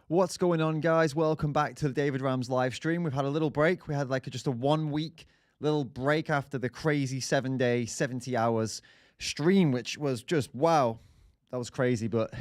What's going on, guys? Welcome back to the David Rams live stream. We've had a little break. We had like just a 1 week little break after the crazy 7-day, 70 hours stream, which was just wow. That was crazy, but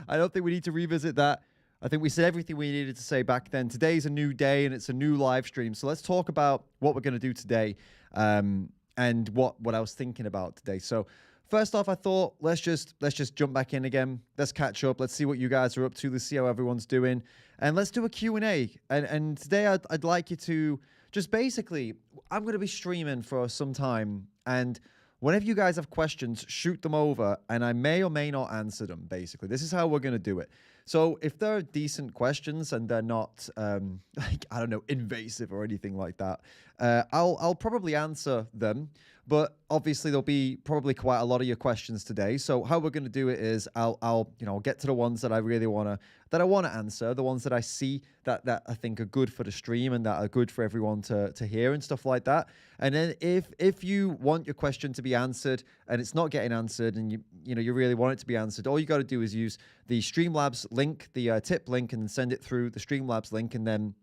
I don't think we need to revisit that. I think we said everything we needed to say back then. Today's a new day and it's a new live stream. So let's talk about what we're going to do today and what I was thinking about today. So first off, I thought let's just jump back in again. Let's catch up. Let's see what you guys are up to. Let's see how everyone's doing. And let's do a Q&A. And today I'd like you to just basically, I'm going to be streaming for some time. And whenever you guys have questions, shoot them over. And I may or may not answer them, basically. This is how we're going to do it. So if they're decent questions and they're not, like, I don't know, invasive or anything like that, I'll probably answer them. But obviously there'll be probably quite a lot of your questions today. So how we're going to do it is I'll get to the ones that I really want to answer, the ones that I see that I think are good for the stream and that are good for everyone to hear and stuff like that. And then if you want your question to be answered and it's not getting answered and you really want it to be answered, all you got to do is use the Streamlabs link, the tip link, and send it through the Streamlabs link, and then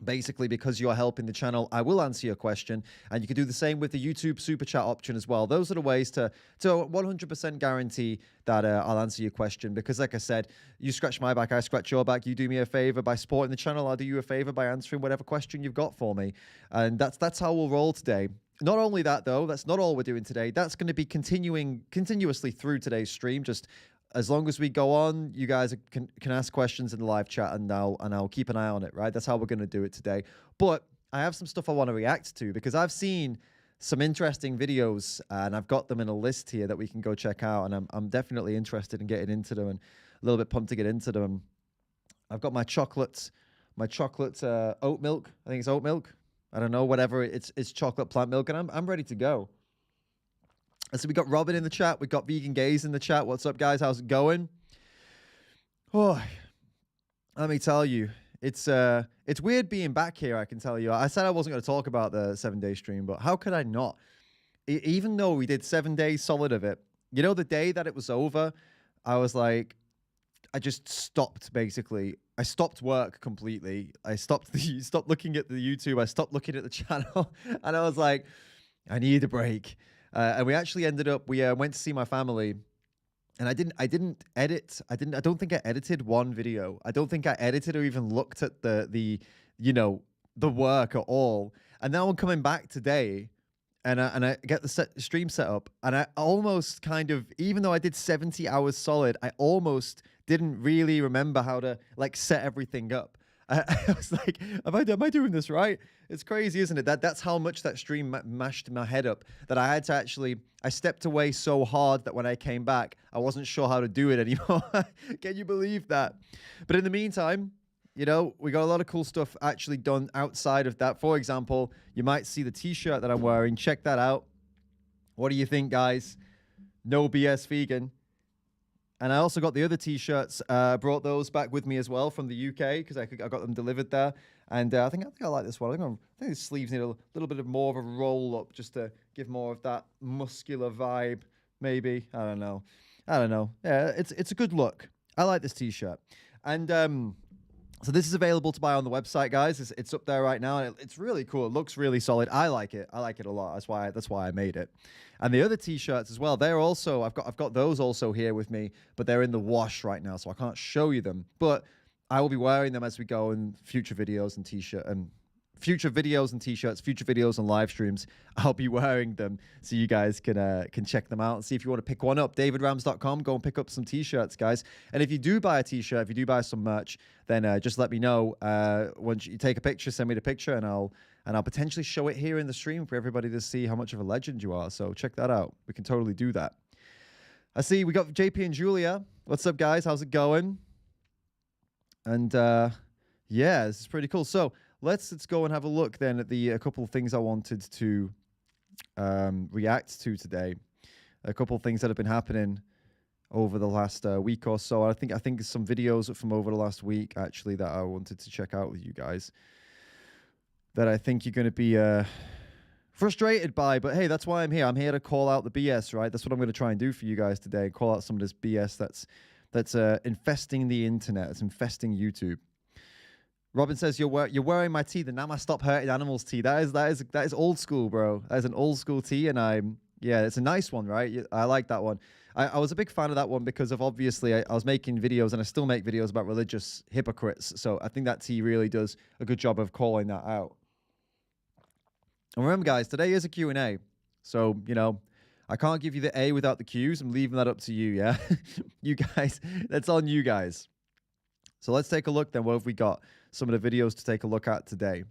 basically, because you're helping the channel, I will answer your question. And you can do the same with the YouTube super chat option as well. Those are the ways to 100% guarantee that I'll answer your question. Because like I said, you scratch my back, I scratch your back. You do me a favor by supporting the channel. I'll do you a favor by answering whatever question you've got for me. And that's how we'll roll today. Not only that, though, that's not all we're doing today. That's going to be continuously through today's stream. Just as long as we go on, you guys can ask questions in the live chat, and I'll keep an eye on it, right? That's how we're going to do it today. But I have some stuff I want to react to because I've seen some interesting videos and I've got them in a list here that we can go check out, and I'm definitely interested in getting into them and a little bit pumped to get into them. I've got my chocolate oat milk. I think it's oat milk. I don't know, whatever. It's chocolate plant milk, and I'm ready to go. So we got Robin in the chat. We got Vegan Gaze in the chat. What's up, guys? How's it going? Oh, let me tell you, it's weird being back here. I can tell you. I said I wasn't going to talk about the 7-day stream, but how could I not? Even though we did 7 days solid of it, the day that it was over, I was like, I just stopped. Basically, I stopped work completely. I stopped looking at the YouTube. I stopped looking at the channel, and I was like, I need a break. And we actually ended up, we went to see my family, and I didn't edit. I don't think I edited one video. I don't think I edited or even looked at the work at all. And now I'm coming back today, and I get the stream set up, and I almost kind of, even though I did 70 hours solid, I almost didn't really remember how to like set everything up. I was like, am I doing this right? It's crazy, isn't it? That's how much that stream mashed my head up, that I had to I stepped away so hard that when I came back, I wasn't sure how to do it anymore. Can you believe that? But in the meantime, we got a lot of cool stuff actually done outside of that. For example, you might see the t-shirt that I'm wearing. Check that out. What do you think, guys? No BS vegan. And I also got the other t-shirts, brought those back with me as well from the UK because I got them delivered there. And I think I like this one. I think the sleeves need a little bit more of a roll up just to give more of that muscular vibe, maybe. I don't know. Yeah, it's a good look. I like this t-shirt. And so this is available to buy on the website, guys. It's up there right now. And it's really cool. It looks really solid. I like it. I like it a lot. That's why I made it. And the other t-shirts as well. They're also, I've got those also here with me, but they're in the wash right now, so I can't show you them. But I will be wearing them as we go in future videos and future videos and live streams. I'll be wearing them so you guys can check them out and see if you want to pick one up. davidrams.com. Go and pick up some t-shirts, guys. And if you do buy a t-shirt, if you do buy some merch, then just let me know. Once you take a picture, send me the picture, and I'll potentially show it here in the stream for everybody to see how much of a legend you are. So check that out. We can totally do that. I see we got JP and Julia. What's up, guys? How's it going? And yeah, this is pretty cool. So let's go and have a look then at a couple of things I wanted to react to today. A couple of things that have been happening over the last week or so. I think some videos from over the last week actually that I wanted to check out with you guys that I think you're going to be frustrated by. But hey, that's why I'm here. I'm here to call out the BS, right? That's what I'm going to try and do for you guys today. Call out some of this BS that's infesting the internet. It's infesting YouTube. Robin says you're wearing my tee, the Nama Stop Hurting Animals tee. That is old school, bro. That is an old school tee, and it's a nice one, right? I like that one. I was a big fan of that one because of obviously I was making videos and I still make videos about religious hypocrites. So I think that tee really does a good job of calling that out. And remember, guys, today is a Q&A. So, I can't give you the A without the Q's. I'm leaving that up to you, yeah? You guys, that's on you guys. So let's take a look then. What have we got? Some of the videos to take a look at today.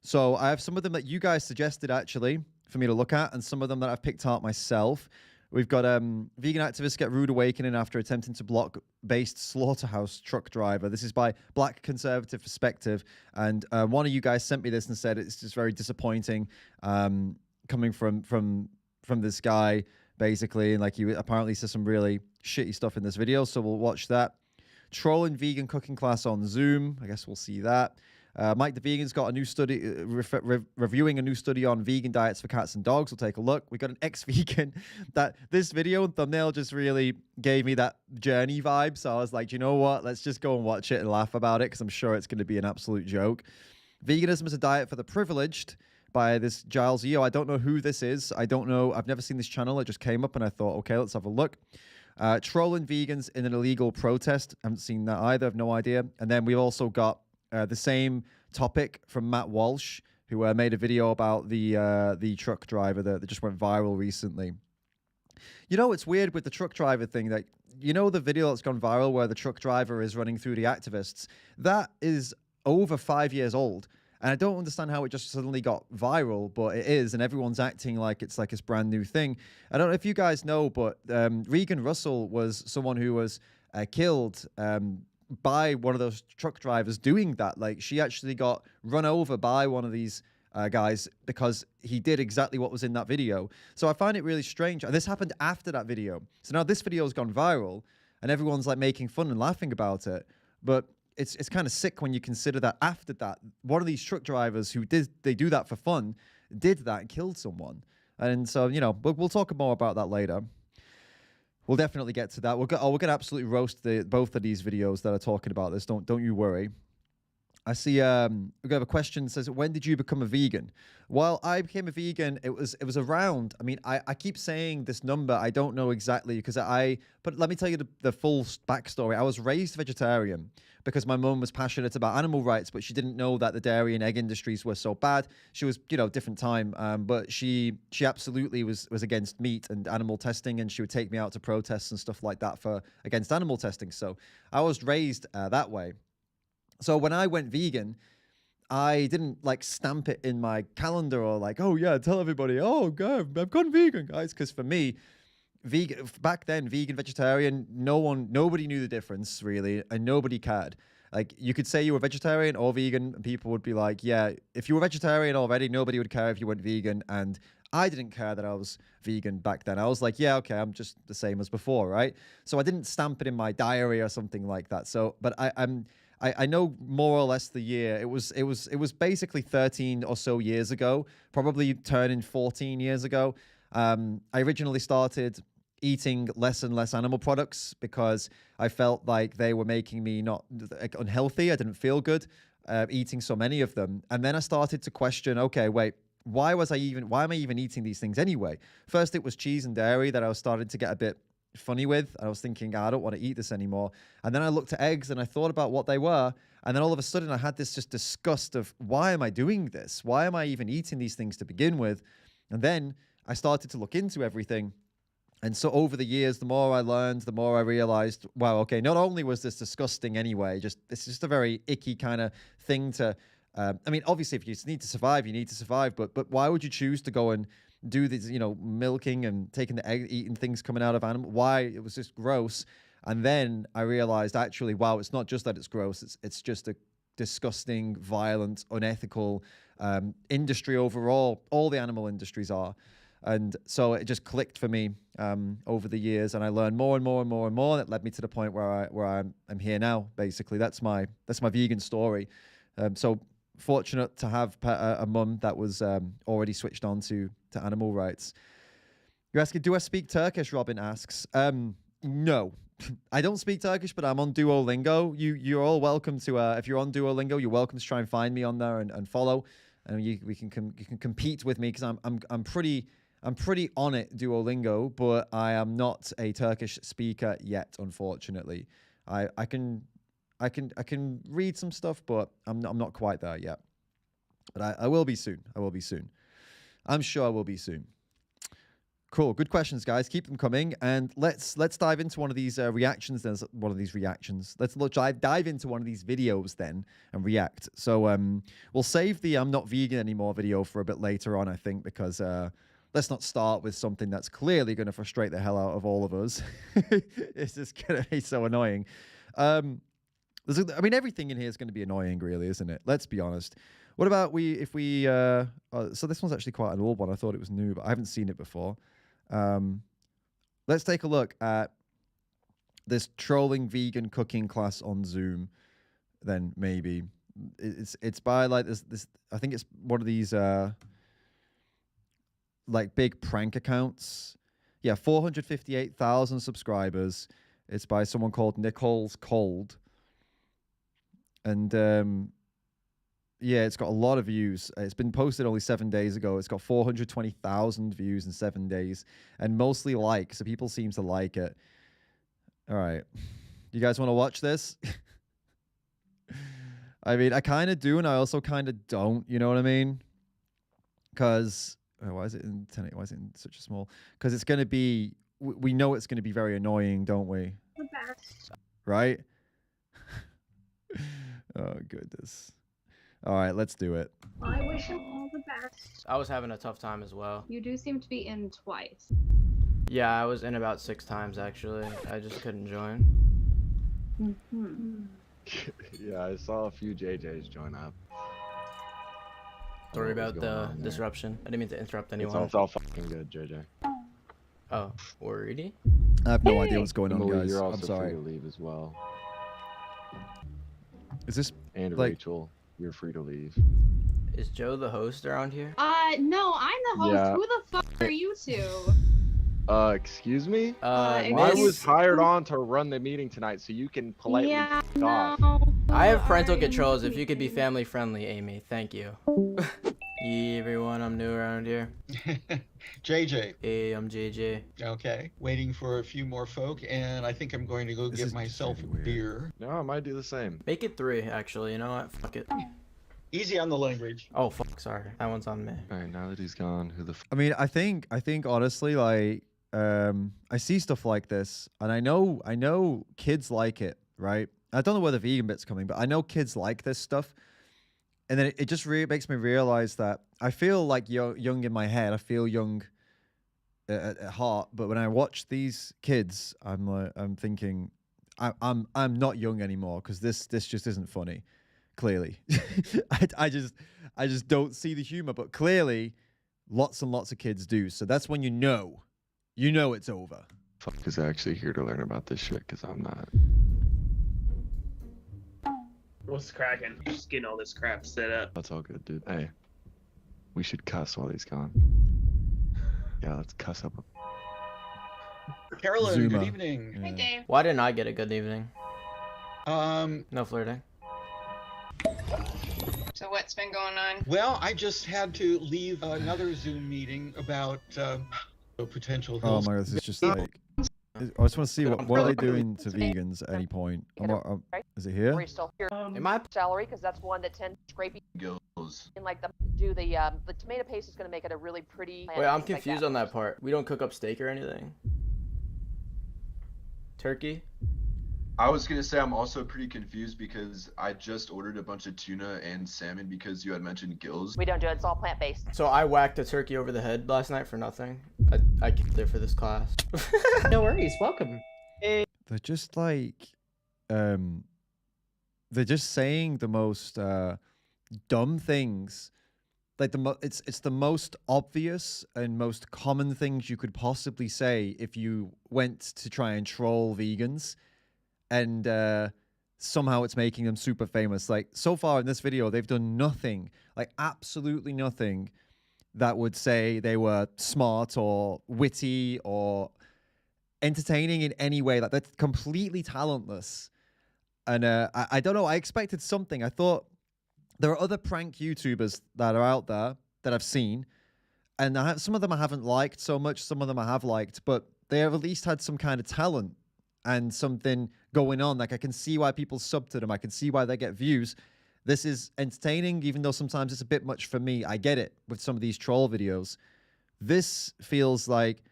So I have some of them that you guys suggested actually for me to look at and some of them that I've picked out myself. We've got vegan activists get rude awakening after attempting to block based slaughterhouse truck driver. This is by Black Conservative Perspective. And one of you guys sent me this and said it's just very disappointing coming from this guy, basically. And like he apparently says some really shitty stuff in this video. So we'll watch that. Trolling vegan cooking class on Zoom. I guess we'll see that. Mike the Vegan's got a new study, reviewing a new study on vegan diets for cats and dogs. We'll take a look. We got an ex-vegan that this video and thumbnail just really gave me that journey vibe. So I was like, you know what? Let's just go and watch it and laugh about it because I'm sure it's going to be an absolute joke. Veganism is a diet for the privileged by this Giles Yeo. I don't know who this is. I don't know. I've never seen this channel. It just came up and I thought, okay, let's have a look. Trolling vegans in an illegal protest. I haven't seen that either. I have no idea. And then we've also got the same topic from Matt Walsh, who made a video about the truck driver that just went viral recently. It's weird with the truck driver thing that, the video that's gone viral where the truck driver is running through the activists, that is over 5 years old. And I don't understand how it just suddenly got viral, but it is, and everyone's acting like it's like this brand new thing. I don't know if you guys know, but Regan Russell was someone who was killed by one of those truck drivers doing that. Like, she actually got run over by one of these guys because he did exactly what was in that video. So I find it really strange. And this happened after that video. So now this video has gone viral, and everyone's like making fun and laughing about it. But it's kind of sick when you consider that after that, one of these truck drivers who they do that for fun, did that and killed someone. And so, we'll talk more about that later. We'll definitely get to that. We're going to absolutely roast both of these videos that are talking about this. Don't you worry. I see we have a question that says, when did you become a vegan? Well, I became a vegan. It was around, I keep saying this number. I don't know exactly but let me tell you the full backstory. I was raised vegetarian because my mum was passionate about animal rights, but she didn't know that the dairy and egg industries were so bad. She was, different time, but she absolutely was against meat and animal testing, and she would take me out to protests and stuff like that against animal testing. So I was raised that way. So when I went vegan, I didn't like stamp it in my calendar or like, oh yeah, tell everybody, oh God, I've gone vegan, guys. Because for me, back then, vegan, vegetarian, nobody knew the difference really, and nobody cared. Like, you could say you were vegetarian or vegan, and people would be like, yeah, if you were vegetarian already, nobody would care if you went vegan. And I didn't care that I was vegan back then. I was like, yeah, okay, I'm just the same as before, right? So I didn't stamp it in my diary or something like that. So, but I know more or less the year. It was basically 13 or so years ago, probably turning 14 years ago. I originally started eating less and less animal products because I felt like they were making me not unhealthy. I didn't feel good eating so many of them. And then I started to question, okay, wait, why am I even eating these things anyway? First, it was cheese and dairy that I was starting to get a bit funny with. I was thinking, I don't want to eat this anymore. And then I looked at eggs and I thought about what they were. And then all of a sudden I had this just disgust of, why am I doing this? Why am I even eating these things to begin with? And then I started to look into everything. And so over the years, the more I learned, the more I realized, wow, okay, not only was this disgusting anyway, it's just a very icky kind of thing to, obviously if you need to survive, you need to survive, but why would you choose to go and do this, milking and taking the egg, eating things coming out of animal? Why? It was just gross. And then I realized, actually, wow, it's not just that it's gross, it's just a disgusting, violent, unethical industry overall. All the animal industries are. And so it just clicked for me over the years, and I learned more and more and more and more. That led me to the point where I'm here now. Basically, that's my vegan story. So fortunate to have a mum that was already switched on to animal rights. You're asking, do I speak Turkish? Robin asks. No, I don't speak Turkish, but I'm on Duolingo. You're all welcome to if you're on Duolingo, you're welcome to try and find me on there and follow, and you can compete with me because I'm pretty on it Duolingo, but I am not a Turkish speaker yet, unfortunately. I can read some stuff, but I'm not quite there yet. But I will be soon. I will be soon. I'm sure I will be soon. Cool. Good questions, guys. Keep them coming. And let's dive into one of these reactions. There's one of these reactions. Let's dive into one of these videos then and react. So we'll save the I'm not vegan anymore video for a bit later on, I think, because let's not start with something that's clearly going to frustrate the hell out of all of us. It's just going to be so annoying. I mean, everything in here is going to be annoying, really, isn't it? Let's be honest. What about so this one's actually quite an old one. I thought it was new, but I haven't seen it before. Let's take a look at this trolling vegan cooking class on Zoom. Then maybe it's by like this. I think it's one of these like big prank accounts. Yeah, 458,000 subscribers. It's by someone called Nicole's Cold, and yeah, it's got a lot of views. It's been posted only 7 days ago. It's got 420,000 views in 7 days and mostly likes. So people seem to like it. All right. You guys want to watch this? I mean, I kind of do, and I also kind of don't. You know what I mean? Because why is it in 10? Why is it in such a small? Because it's going to be. We know it's going to be very annoying, don't we? The best. Right? Oh goodness. All right, let's do it. I wish him all the best. I was having a tough time as well. You do seem to be in twice. Yeah, I was in about 6 times actually. I just couldn't join. Mm-hmm. Yeah, I saw a few JJs join up. Sorry What was about going the on there? disruption. I didn't mean to interrupt It's anyone. all fucking good, JJ. Oh, wordy? I have no idea what's going on, Emily, guys. you're I'm also sorry. free to leave as well. Is this And like? Rachel, you're free to leave. Is Joe the host around here? No, I'm the host. Yeah. Who the fuck are you two? Excuse me? I I miss- was hired on to run the meeting tonight, so you can politely Yeah, f off. no. I have parental I'm controls. If you could be leaving. family friendly, Amy. Thank you. Yeah, everyone, I'm new around here. JJ. Hey, I'm JJ. Okay. Waiting for a few more folk, and I think I'm going to go This get is myself a very weird. beer. No, I might do the same. Make it 3, actually. You know what? Fuck it. Easy on the language. Oh, fuck. Sorry. That one's on me. Alright, now that he's gone, who the f I mean, I think honestly, like, I see stuff like this, and I know kids like it, right? I don't know where the vegan bit's coming, but I know kids like this stuff, and then it just really makes me realize that I feel like young in my head. I feel young at heart, but when I watch these kids, I'm thinking, I'm not young anymore because this just isn't funny. Clearly, I just don't see the humor, but clearly, lots and lots of kids do. So that's when you know it's over. fuck is actually here to learn about this shit, because I'm not. What's cracking? Just getting all this crap set up. That's all good, dude. Hey, we should cuss while he's gone. Yeah, let's cuss up. Carolyn, Zuma. good evening. Hey, Dave. Why didn't I get a good evening? No flirting. So what's been going on? Well, I just had to leave another Zoom meeting about a potential Oh my god, this is just like. I just want to see what are they doing to vegans at any point. Is it here? Are you still here? Am I? Celery, because that's one that tends to scrape Goes. in like the tomato paste is going to make it a really pretty. Wait, I'm confused on that part. We don't cook up steak or anything? Turkey? I was gonna say I'm also pretty confused because I just ordered a bunch of tuna and salmon because you had mentioned gills. We don't do it. It's all plant based. So I whacked a turkey over the head last night for nothing. I killed it for this class. No worries, welcome. They're just like, they're just saying the most dumb things. Like it's the most obvious and most common things you could possibly say if you went to try and troll vegans, and somehow it's making them super famous. Like so far in this video, they've done nothing, like absolutely nothing, that would say they were smart or witty or entertaining in any way. Like, they're completely talentless. And I don't know. I expected something. I thought there are other prank YouTubers that are out there that I've seen, and some of them I haven't liked so much. Some of them I have liked, but they have at least had some kind of talent and something going on. Like, I can see why people sub to them. I can see why they get views. This is entertaining, even though sometimes it's a bit much for me. I get it with some of these troll videos. This feels like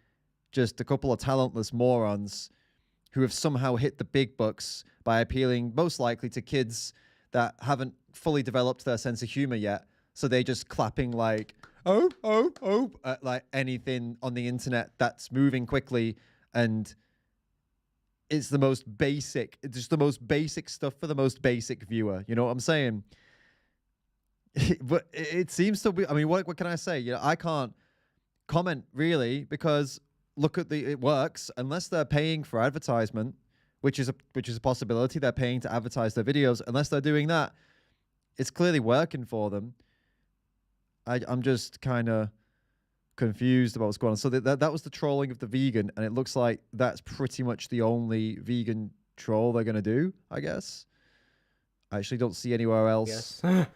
just a couple of talentless morons who have somehow hit the big bucks by appealing most likely to kids that haven't fully developed their sense of humor yet. So they just clapping like, oh, oh, oh, at like anything on the internet that's moving quickly. And it's the most basic, it's just the most basic stuff for the most basic viewer. You know what I'm saying? But it seems to be, I mean, what can I say? You know, I can't comment really, because look at it works unless they're paying for advertisement, which is a possibility. They're paying to advertise their videos. Unless they're doing that, it's clearly working for them. I'm just kind of confused about what's going on. So that was the trolling of the vegan, and it looks like that's pretty much the only vegan troll they're gonna do, I guess. I actually don't see anywhere else. Yes.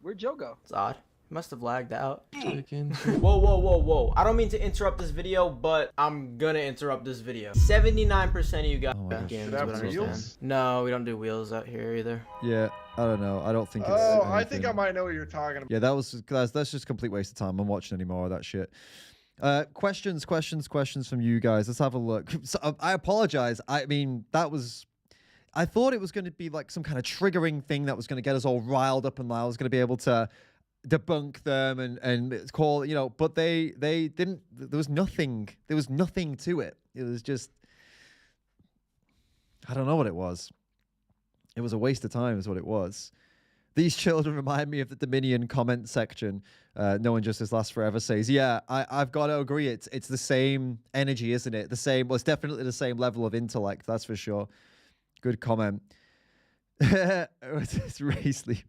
Where'd Joe go? It's odd. Must have lagged out. Chicken. Whoa. I don't mean to interrupt this video, but I'm gonna interrupt this video. 79% of you guys. Oh my gosh. Games Should I have would understand. wheels? No, we don't do wheels out here either. Yeah, I don't know. I don't think it's. Oh, I think anything. I might know what you're talking about. Yeah, that's just a complete waste of time. I'm watching any more of that shit. Questions from you guys. Let's have a look. So, I apologize. I mean, I thought it was going to be like some kind of triggering thing that was going to get us all riled up, and I was going to be able to debunk them and call, you know, but they didn't. There was nothing to it. It was just, I don't know what it was. It was a waste of time is what it was. These children remind me of the Dominion comment section. No injustice lasts forever says, yeah, I've got to agree. It's the same energy, isn't it? Well, it's definitely the same level of intellect. That's for sure. Good comment. It's Raisley.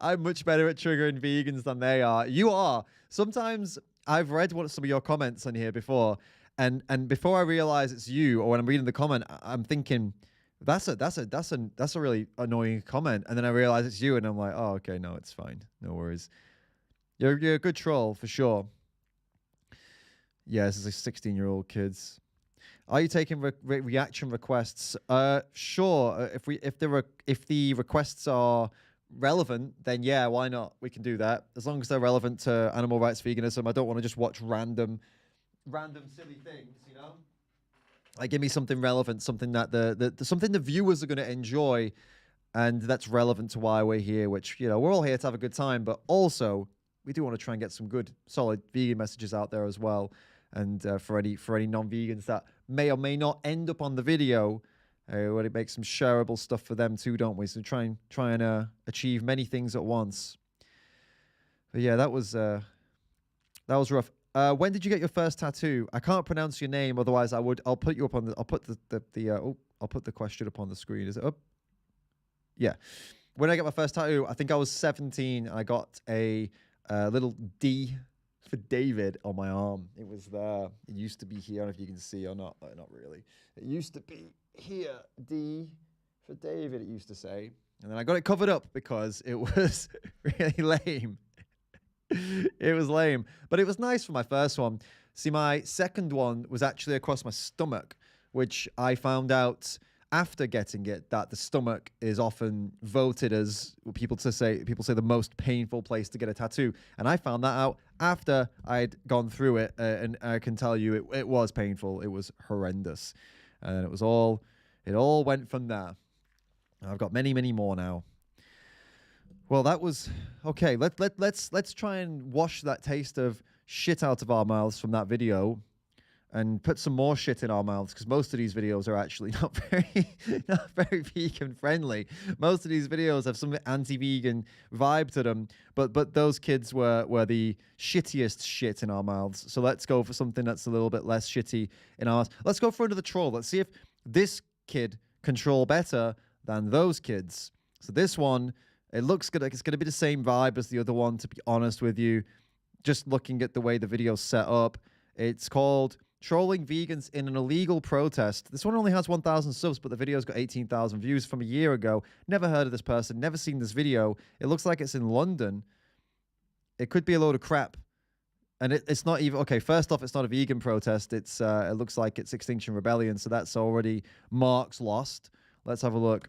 I'm much better at triggering vegans than they are. You are. Sometimes I've read some of your comments on here before, and before I realize it's you, or when I'm reading the comment, I'm thinking, that's a really annoying comment, and then I realize it's you, and I'm like, oh, okay, no, it's fine, no worries. You're a good troll for sure. Yeah, this is like 16-year-old kids. Are you taking reaction requests? Sure. If the requests are relevant, then yeah, why not? We can do that as long as they're relevant to animal rights, veganism. I don't want to just watch random silly things, you know. Like, give me something relevant, something that something the viewers are going to enjoy, and that's relevant to why we're here. Which, you know, we're all here to have a good time, but also we do want to try and get some good, solid vegan messages out there as well. And for any non-vegans that may or may not end up on the video, we want to make some shareable stuff for them too, don't we? So try and achieve many things at once. But yeah, that was rough. When did you get your first tattoo? I can't pronounce your name, otherwise I'll put you up on the. I'll put I'll put the question up on the screen. Is it up? Yeah. When I got my first tattoo, I think I was 17. I got a little D for David on my arm. It was there. It used to be here. I don't know if you can see or not. Not really. It used to be here. D for David, it used to say. And then I got it covered up because it was really lame. It was lame. But it was nice for my first one. See, my second one was actually across my stomach, which I found out after getting it, that the stomach is often voted as people say the most painful place to get a tattoo. And I found that out after I'd gone through it, and I can tell you it was painful. It was horrendous. And it all went from there. I've got many, many more now. Well, that was okay. Let's try and wash that taste of shit out of our mouths from that video, and put some more shit in our mouths, because most of these videos are actually not very vegan friendly. Most of these videos have some anti-vegan vibe to them, but those kids were the shittiest shit in our mouths. So let's go for something that's a little bit less shitty in ours. Let's go for another troll. Let's see if this kid can troll better than those kids. So this one, it looks good. Like it's going to be the same vibe as the other one, to be honest with you. Just looking at the way the video's set up. It's called trolling vegans in an illegal protest. This one only has 1,000 subs, but the video's got 18,000 views from a year ago. Never heard of this person, never seen this video. It looks like it's in London. It could be a load of crap. And it's not even, okay, first off, it's not a vegan protest. It's it looks like it's Extinction Rebellion, so that's already marks lost. Let's have a look.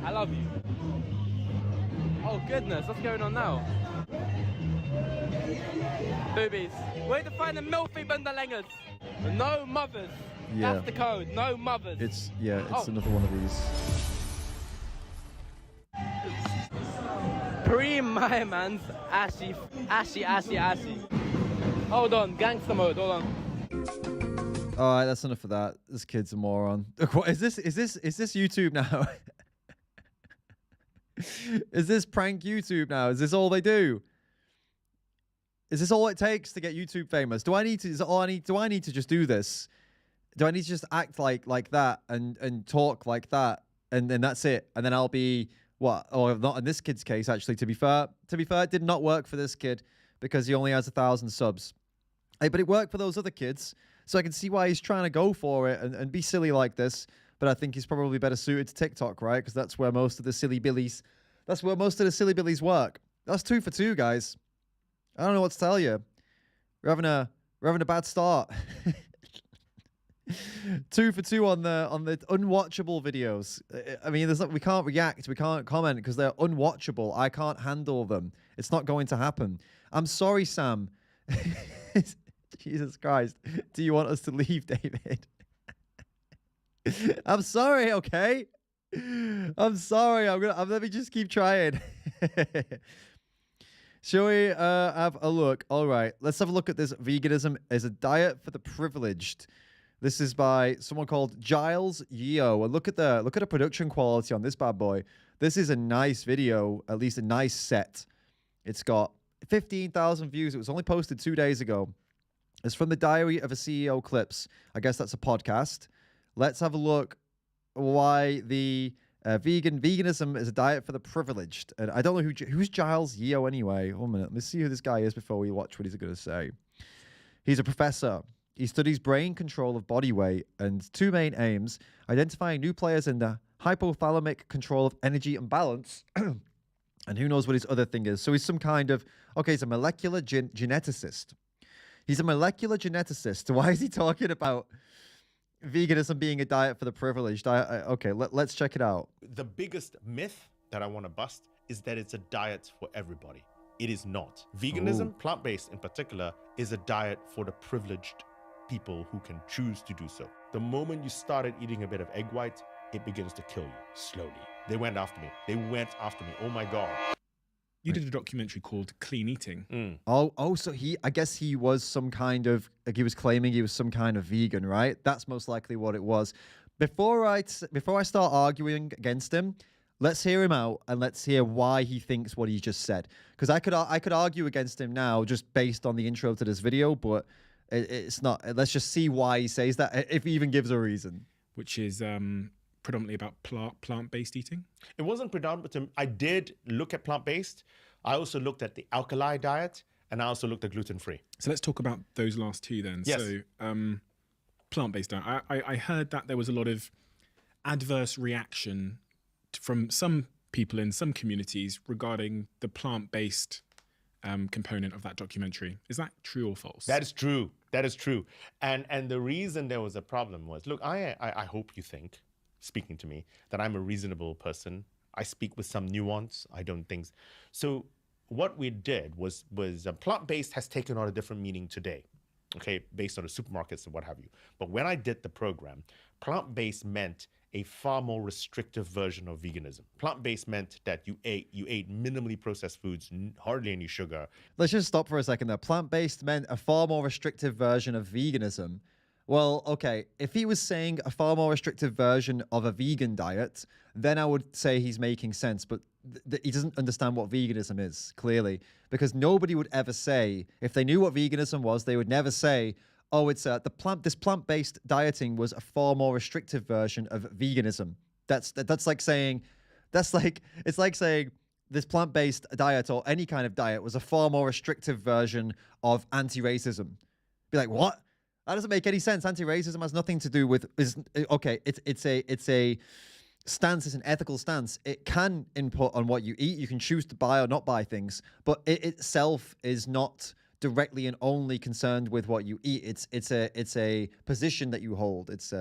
I love you. Oh goodness, what's going on now? Boobies. Where to find the milfy bundalangas? No mothers. Yeah. That's the code. No mothers. It's another one of these. Pre my man's ashy. Hold on, gangster mode. Hold on. All right, that's enough of that. This kid's a moron. What is this? Is this YouTube now? Is this prank YouTube now? Is this all they do? Is this all it takes to get YouTube famous? Do I need to? Is it all I need? Do I need to just do this? Do I need to just act like that and talk like that and then that's it? And then I'll be what? Or not in this kid's case, actually. To be fair, it did not work for this kid because he only has 1,000 subs. Hey, but it worked for those other kids, so I can see why he's trying to go for it and be silly like this. But I think he's probably better suited to TikTok, right? Because that's where most of the silly billies, work. That's 2 for 2, guys. I don't know what to tell you. We're having a bad start. 2 for 2 on the unwatchable videos. I mean, we can't react, we can't comment because they're unwatchable. I can't handle them. It's not going to happen. I'm sorry, Sam. Jesus Christ. Do you want us to leave, David? I'm sorry, okay? I'm sorry. Let me just keep trying. Shall we have a look? All right, let's have a look at this. Veganism is a diet for the privileged. This is by someone called Giles Yeo. And look at the production quality on this bad boy. This is a nice video, at least a nice set. It's got 15,000 views. It was only posted 2 days ago. It's from the Diary of a CEO Clips. I guess that's a podcast. Let's have a look why the veganism is a diet for the privileged. And I don't know who's Giles Yeo anyway. 1 minute. Let's see who this guy is before we watch what he's going to say. He's a professor. He studies brain control of body weight and 2 main aims, identifying new players in the hypothalamic control of energy and balance. And who knows what his other thing is. So he's some kind of, okay, he's a molecular geneticist. He's a molecular geneticist. So why is he talking about veganism being a diet for the privileged? Okay, let's check it out. The biggest myth that I want to bust is that it's a diet for everybody. It is not. Veganism, plant-based in particular, is a diet for the privileged people who can choose to do so. The moment you started eating a bit of egg white, it begins to kill you slowly. They went after me. Oh my God. You did a documentary called Clean Eating. So I guess he was some kind of, like he was claiming he was some kind of vegan, right? That's most likely what it was. Before I start arguing against him, let's hear him out and let's hear why he thinks what he just said. Because I could argue against him now just based on the intro to this video, but it's not. Let's just see why he says that, if he even gives a reason. Which is predominantly about plant-based eating? It wasn't predominant. I did look at plant-based. I also looked at the alkali diet, and I also looked at gluten-free. So let's talk about those last two then. Yes. So plant-based diet. I heard that there was a lot of adverse reaction from some people in some communities regarding the plant-based component of that documentary. Is that true or false? That is true. That is true. And the reason there was a problem was, look, I hope you think, speaking to me, that I'm a reasonable person. I speak with some nuance. I don't think so. What we did was plant-based has taken on a different meaning today, okay, based on the supermarkets and what have you. But when I did the program, plant-based meant a far more restrictive version of veganism. Plant-based meant that you ate minimally processed foods, hardly any sugar. Let's just stop for a second there. Plant-based meant a far more restrictive version of veganism. Well, okay, if he was saying a far more restrictive version of a vegan diet, then I would say he's making sense. But he doesn't understand what veganism is, clearly. Because nobody would ever say, if they knew what veganism was, they would never say, oh, it's this plant-based dieting was a far more restrictive version of veganism. That's like saying, it's like saying this plant-based diet or any kind of diet was a far more restrictive version of anti-racism. Be like, what? That doesn't make any sense. Anti-racism has nothing to do with it's a stance. It's an ethical stance. It can input on what you eat. You can choose to buy or not buy things, but it itself is not directly and only concerned with what you eat. It's a position that you hold. It's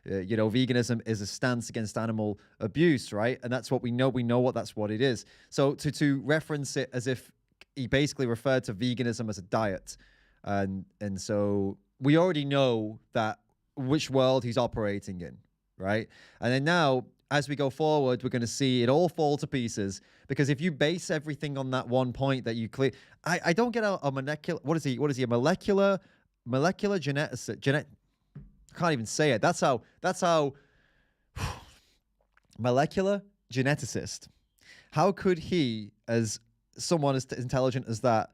veganism is a stance against animal abuse, right? And that's what we know. We know that's what it is. So to reference it as if he basically referred to veganism as a diet, and so we already know that which world he's operating in, right? And then now, as we go forward, we're going to see it all fall to pieces, because if you base everything on that one point that you clear, I don't get a molecular. What is he? A molecular geneticist? I can't even say it. That's how molecular geneticist. How could he, as someone as intelligent as that,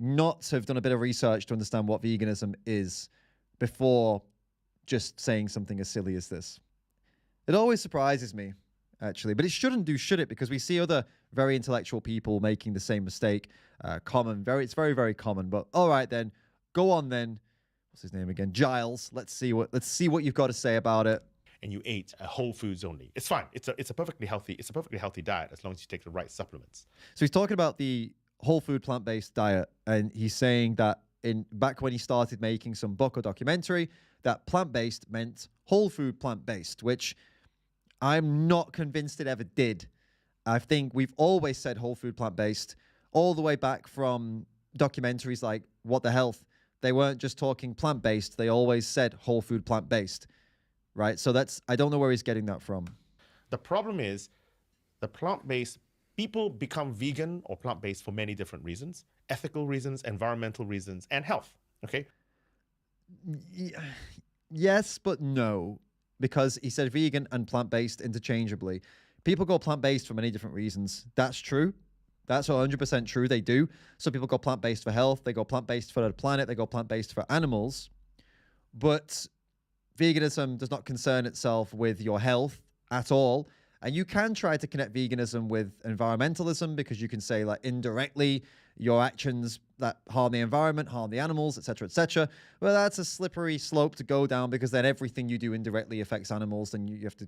not have done a bit of research to understand what veganism is before just saying something as silly as this? It always surprises me, actually, but it shouldn't do, should it? Because we see other very intellectual people making the same mistake. It's very, very common. But all right, then, go on then. What's his name again? Giles. Let's see what you've got to say about it. And you ate whole foods only. It's fine. It's a perfectly healthy diet as long as you take the right supplements. So he's talking about the whole food plant-based diet, and he's saying that back when he started making some book or documentary, that plant-based meant whole food plant-based, which I'm not convinced it ever did. I think we've always said whole food plant-based all the way back from documentaries like What the Health. They weren't just talking plant-based. They always said whole food plant-based, right? So I don't know where he's getting that from. The problem is the plant-based, people become vegan or plant-based for many different reasons: ethical reasons, environmental reasons, and health. Okay. Yes, but no, because he said vegan and plant-based interchangeably. People go plant-based for many different reasons. That's true. That's 100% true. They do. Some people go plant-based for health. They go plant-based for the planet. They go plant-based for animals. But veganism does not concern itself with your health at all. And you can try to connect veganism with environmentalism, because you can say, like, indirectly your actions that harm the environment, harm the animals, etc., etc. Well, that's a slippery slope to go down, because then everything you do indirectly affects animals. Then you have to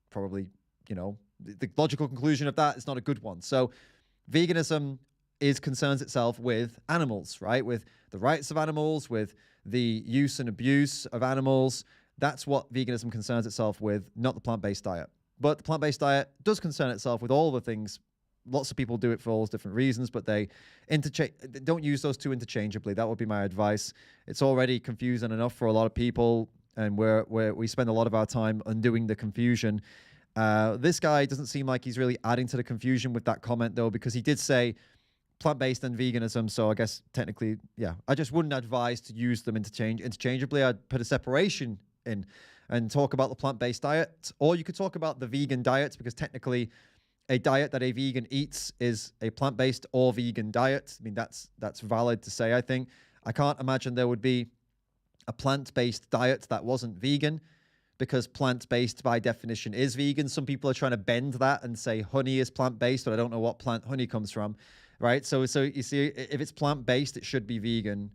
probably, the logical conclusion of that is not a good one. So veganism concerns itself with animals, right? With the rights of animals, with the use and abuse of animals. That's what veganism concerns itself with, not the plant-based diet. But the plant-based diet does concern itself with all the things. Lots of people do it for all those different reasons, but they don't use those two interchangeably. That would be my advice. It's already confusing enough for a lot of people, and we spend a lot of our time undoing the confusion. This guy doesn't seem like he's really adding to the confusion with that comment, though, because he did say plant-based and veganism. So I guess technically, yeah, I just wouldn't advise to use them interchangeably. I'd put a separation in and talk about the plant-based diet, or you could talk about the vegan diet, because technically a diet that a vegan eats is a plant-based or vegan diet. I mean, that's valid to say, I think. I can't imagine there would be a plant-based diet that wasn't vegan, because plant-based by definition is vegan. Some people are trying to bend that and say honey is plant-based, but I don't know what plant honey comes from, right? So you see, if it's plant-based, it should be vegan.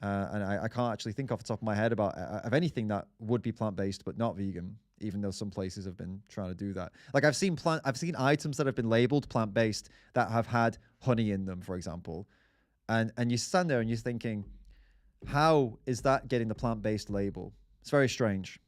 And I can't actually think off the top of my head of anything that would be plant-based but not vegan, even though some places have been trying to do that. Like I've seen items that have been labeled plant-based that have had honey in them, for example. And you stand there and you're thinking, how is that getting the plant-based label? It's very strange.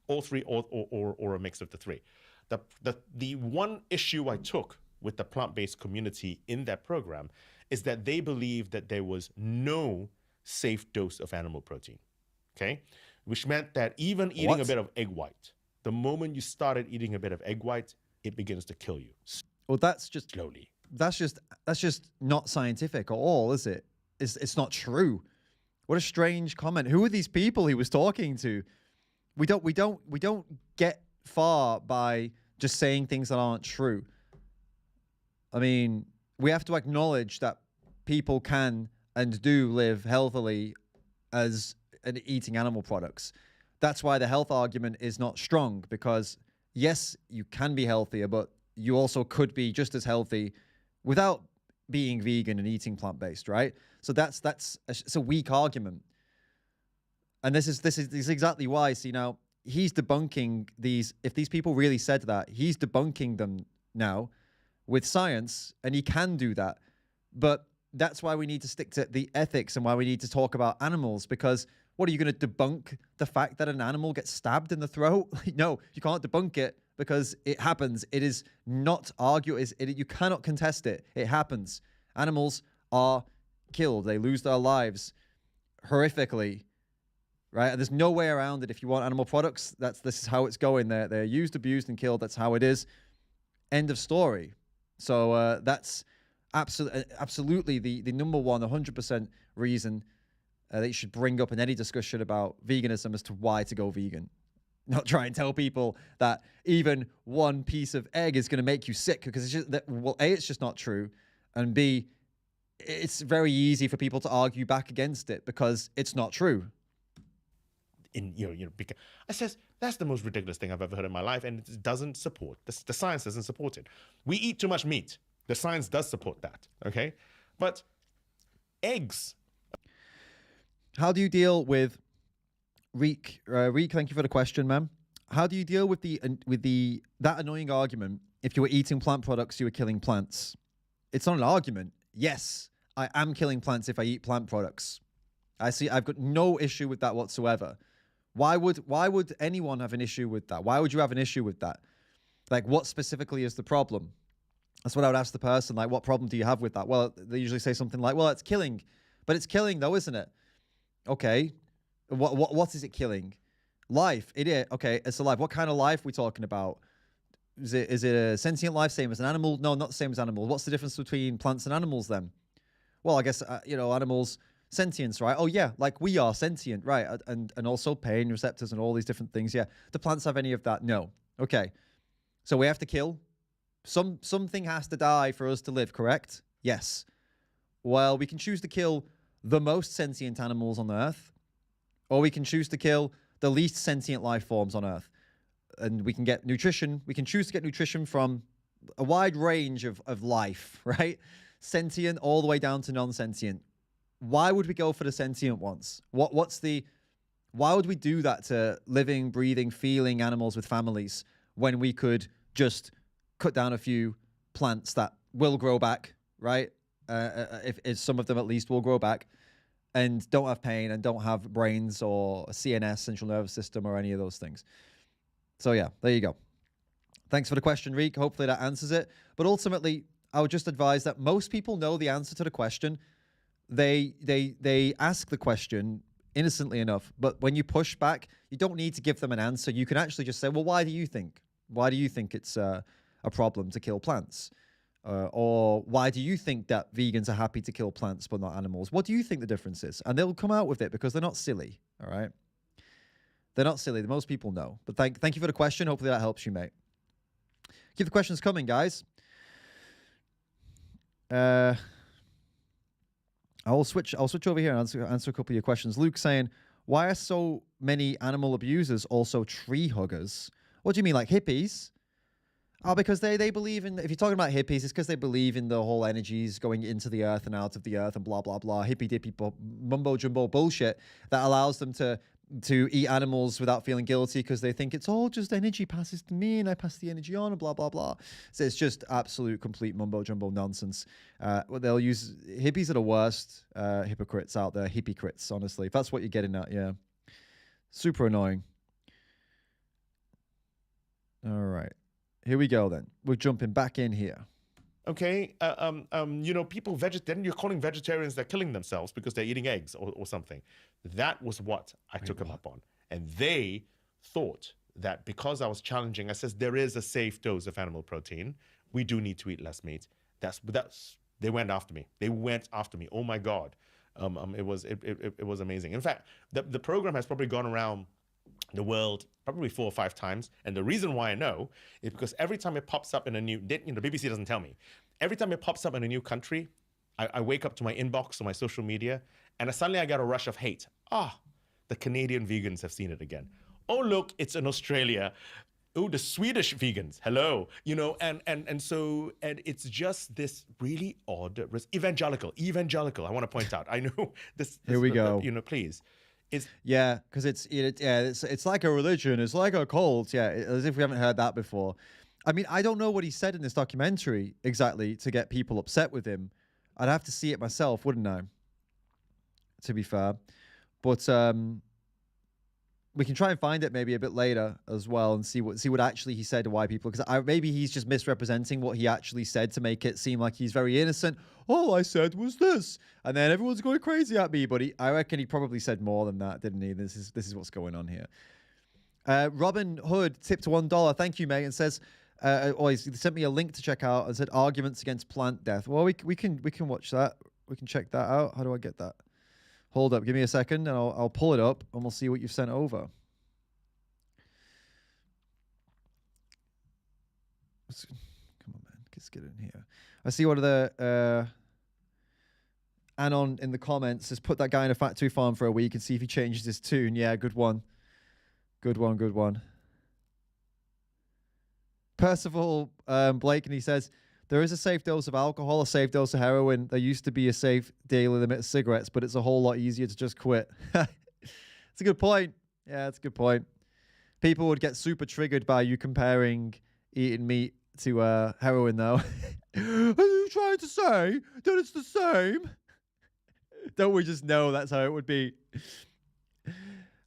All three, or a mix of the three. The one issue I took with the plant-based community in that program is that they believed that there was no safe dose of animal protein, okay? Which meant that even eating a bit of egg white, the moment you started eating a bit of egg white, it begins to kill you. Well, that's just slowly. That's just not scientific at all, is it? It's not true. What a strange comment. Who are these people he was talking to? We don't get far by just saying things that aren't true. I mean, we have to acknowledge that people can and do live healthily as eating animal products. That's why the health argument is not strong, because yes, you can be healthier, but you also could be just as healthy without being vegan and eating plant-based, right? So it's a weak argument. And this is exactly why. See, now he's debunking these. If these people really said that, he's debunking them now with science, and he can do that. But that's why we need to stick to the ethics and why we need to talk about animals, because what are you going to debunk the fact that an animal gets stabbed in the throat? No, you can't debunk it because it happens. It is not you cannot contest it. It happens. Animals are killed. They lose their lives horrifically, right? And there's no way around it. If you want animal products, this is how it's going. They're used, abused, and killed. That's how it is. End of story. So that's absolutely the number one, 100% reason that you should bring up in any discussion about veganism as to why to go vegan. Not try and tell people that even one piece of egg is going to make you sick, because it's just that, well, A, it's just not true, and B, it's very easy for people to argue back against it because it's not true. Because I says that's the most ridiculous thing I've ever heard in my life, and it doesn't support the science doesn't support it. We eat too much meat. The science does support that, okay? But eggs. How do you deal with Reek? Reek, thank you for the question, ma'am. How do you deal with that annoying argument? If you were eating plant products, you were killing plants. It's not an argument. Yes, I am killing plants if I eat plant products. I've got no issue with that whatsoever. Why would anyone have an issue with that? Why would you have an issue with that? Like, what specifically is the problem? That's what I would ask the person. Like, what problem do you have with that? Well, they usually say something like, well, it's killing. But it's killing though, isn't it? Okay. What is it killing? Life. It is. Okay, it's alive. What kind of life are we talking about? Is it a sentient life, same as an animal? No, not the same as animals. What's the difference between plants and animals then? Well, I guess, animals, sentience, right? Oh, yeah, like we are sentient, right? And also pain receptors and all these different things. Yeah. Do plants have any of that? No. Okay. So we have to kill. Something has to die for us to live, correct? Yes. Well, we can choose to kill the most sentient animals on Earth, or we can choose to kill the least sentient life forms on Earth. And we can get nutrition. We can choose to get nutrition from a wide range of life, right? Sentient all the way down to non-sentient. Why would we go for the sentient ones? Why would we do that to living, breathing, feeling animals with families when we could just cut down a few plants that will grow back, right? If some of them at least will grow back and don't have pain and don't have brains or a CNS, central nervous system, or any of those things. So yeah, there you go. Thanks for the question, Reek. Hopefully that answers it. But ultimately, I would just advise that most people know the answer to the question. They ask the question innocently enough, but when you push back, you don't need to give them an answer. You can actually just say, well, why do you think it's a problem to kill plants? Or why do you think that vegans are happy to kill plants but not animals? What do you think the difference is? And they'll come out with it because they're not silly, all right? They're not silly. Most people know. But thank you for the question. Hopefully that helps you, mate. Keep the questions coming, guys. I'll switch over here and answer a couple of your questions. Luke saying, why are so many animal abusers also tree huggers? What do you mean, like hippies? Oh, because they believe in, if you're talking about hippies, it's because they believe in the whole energies going into the earth and out of the earth and blah, blah, blah, hippy-dippy mumbo-jumbo bullshit that allows them to eat animals without feeling guilty because they think it's all just energy passes to me and I pass the energy on and blah, blah, blah. So it's just absolute, complete mumbo-jumbo nonsense. They'll use, hippies are the worst hypocrites out there, hippie-crits, honestly. If that's what you're getting at, yeah. Super annoying. All right. Here we go then. We're jumping back in here. Okay, people then you're calling vegetarians they're killing themselves because they're eating eggs or something. That was what I took them up on. And they thought that because I was challenging, I says there is a safe dose of animal protein. We do need to eat less meat. They went after me. They went after me. Oh my God. It was amazing. In fact, the program has probably gone around the world probably 4 or 5 times. And the reason why I know is because every time it pops up in a new, the BBC doesn't tell me. Every time it pops up in a new country, I wake up to my inbox or my social media, and suddenly I get a rush of hate. The Canadian vegans have seen it again. Oh, look, it's in Australia. oh, the Swedish vegans, hello, you know, and so, and it's just this really odd evangelical. I want to point out, I know this Here we go. you know, please. Yeah, because it's like a religion, it's like a cult. Yeah, as if we haven't heard that before. I mean, I don't know what he said in this documentary exactly to get people upset with him. I'd have to see it myself, wouldn't I? To be fair, but we can try and find it maybe a bit later as well and see what actually he said to why people, because maybe he's just misrepresenting what he actually said to make it seem like he's very innocent. All I said was this, and then everyone's going crazy at me. But I reckon he probably said more than that, didn't he? This is what's going on here. Robin Hood tipped $1. Thank you, mate, and says, he sent me a link to check out and said arguments against plant death. Well, we can watch that. We can check that out. How do I get that? Hold up, give me a second, and I'll pull it up, and we'll see what you've sent over. Come on, man, let's get in here. I see one of the Anon in the comments says, put that guy in a factory farm for a week and see if he changes his tune. Yeah, good one. Good one. Percival Blake, and he says, there is a safe dose of alcohol, a safe dose of heroin. There used to be a safe daily limit of cigarettes, but it's a whole lot easier to just quit. It's a good point. Yeah, it's a good point. People would get super triggered by you comparing eating meat to heroin, though. Are you trying to say that it's the same? Don't we just know that's how it would be?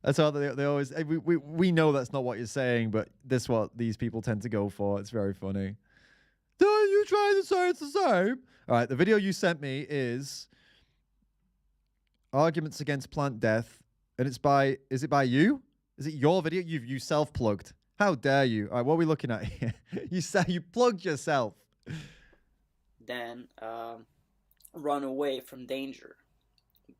That's how they always... We know that's not what you're saying, but that's what these people tend to go for. It's very funny. Are you trying to say it's the same? All right, the video you sent me is arguments against plant death, and it's by... Is it by you? Is it your video? You self-plugged. How dare you? All right, what are we looking at here? You plugged yourself. Then run away from danger.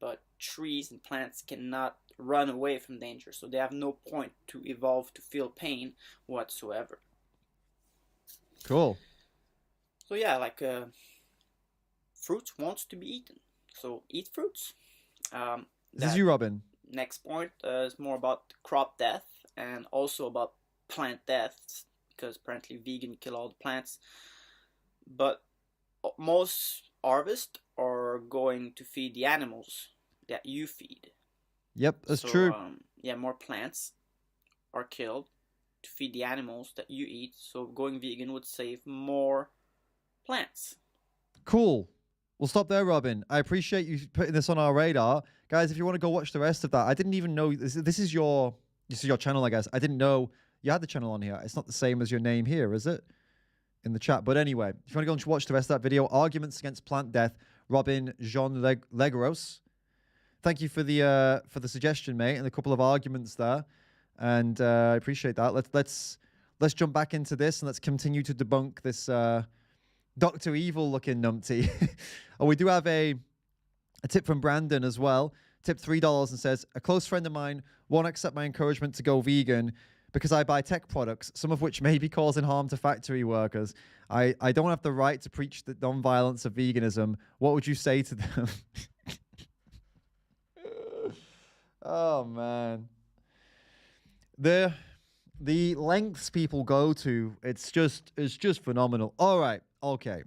But trees and plants cannot run away from danger, so they have no point to evolve to feel pain whatsoever. Cool. So yeah, like fruits wants to be eaten, so eat fruits. This is you, Robin. Next point is more about crop death and also about plant deaths, because apparently vegan kill all the plants. But most harvest are going to feed the animals that you feed. Yep, that's true. Yeah, more plants are killed to feed the animals that you eat. So going vegan would save more plants. Cool. We'll stop there, Robin. I appreciate you putting this on our radar. Guys, if you want to go watch the rest of that, I didn't even know this is your channel, I guess. I didn't know you had the channel on here. It's not the same as your name here, is it? In the chat. But anyway, if you want to go and watch the rest of that video, Arguments Against Plant Death, Robin Jean Legros. Thank you for the suggestion, mate, and a couple of arguments there. And I appreciate that. Let's jump back into this and let's continue to debunk this Dr. Evil looking numpty. Oh, we do have a tip from Brandon as well. Tip $3 and says, a close friend of mine won't accept my encouragement to go vegan because I buy tech products, some of which may be causing harm to factory workers. I don't have the right to preach the non-violence of veganism. What would you say to them? Oh, man. The lengths people go to, it's just phenomenal. All right. Okay.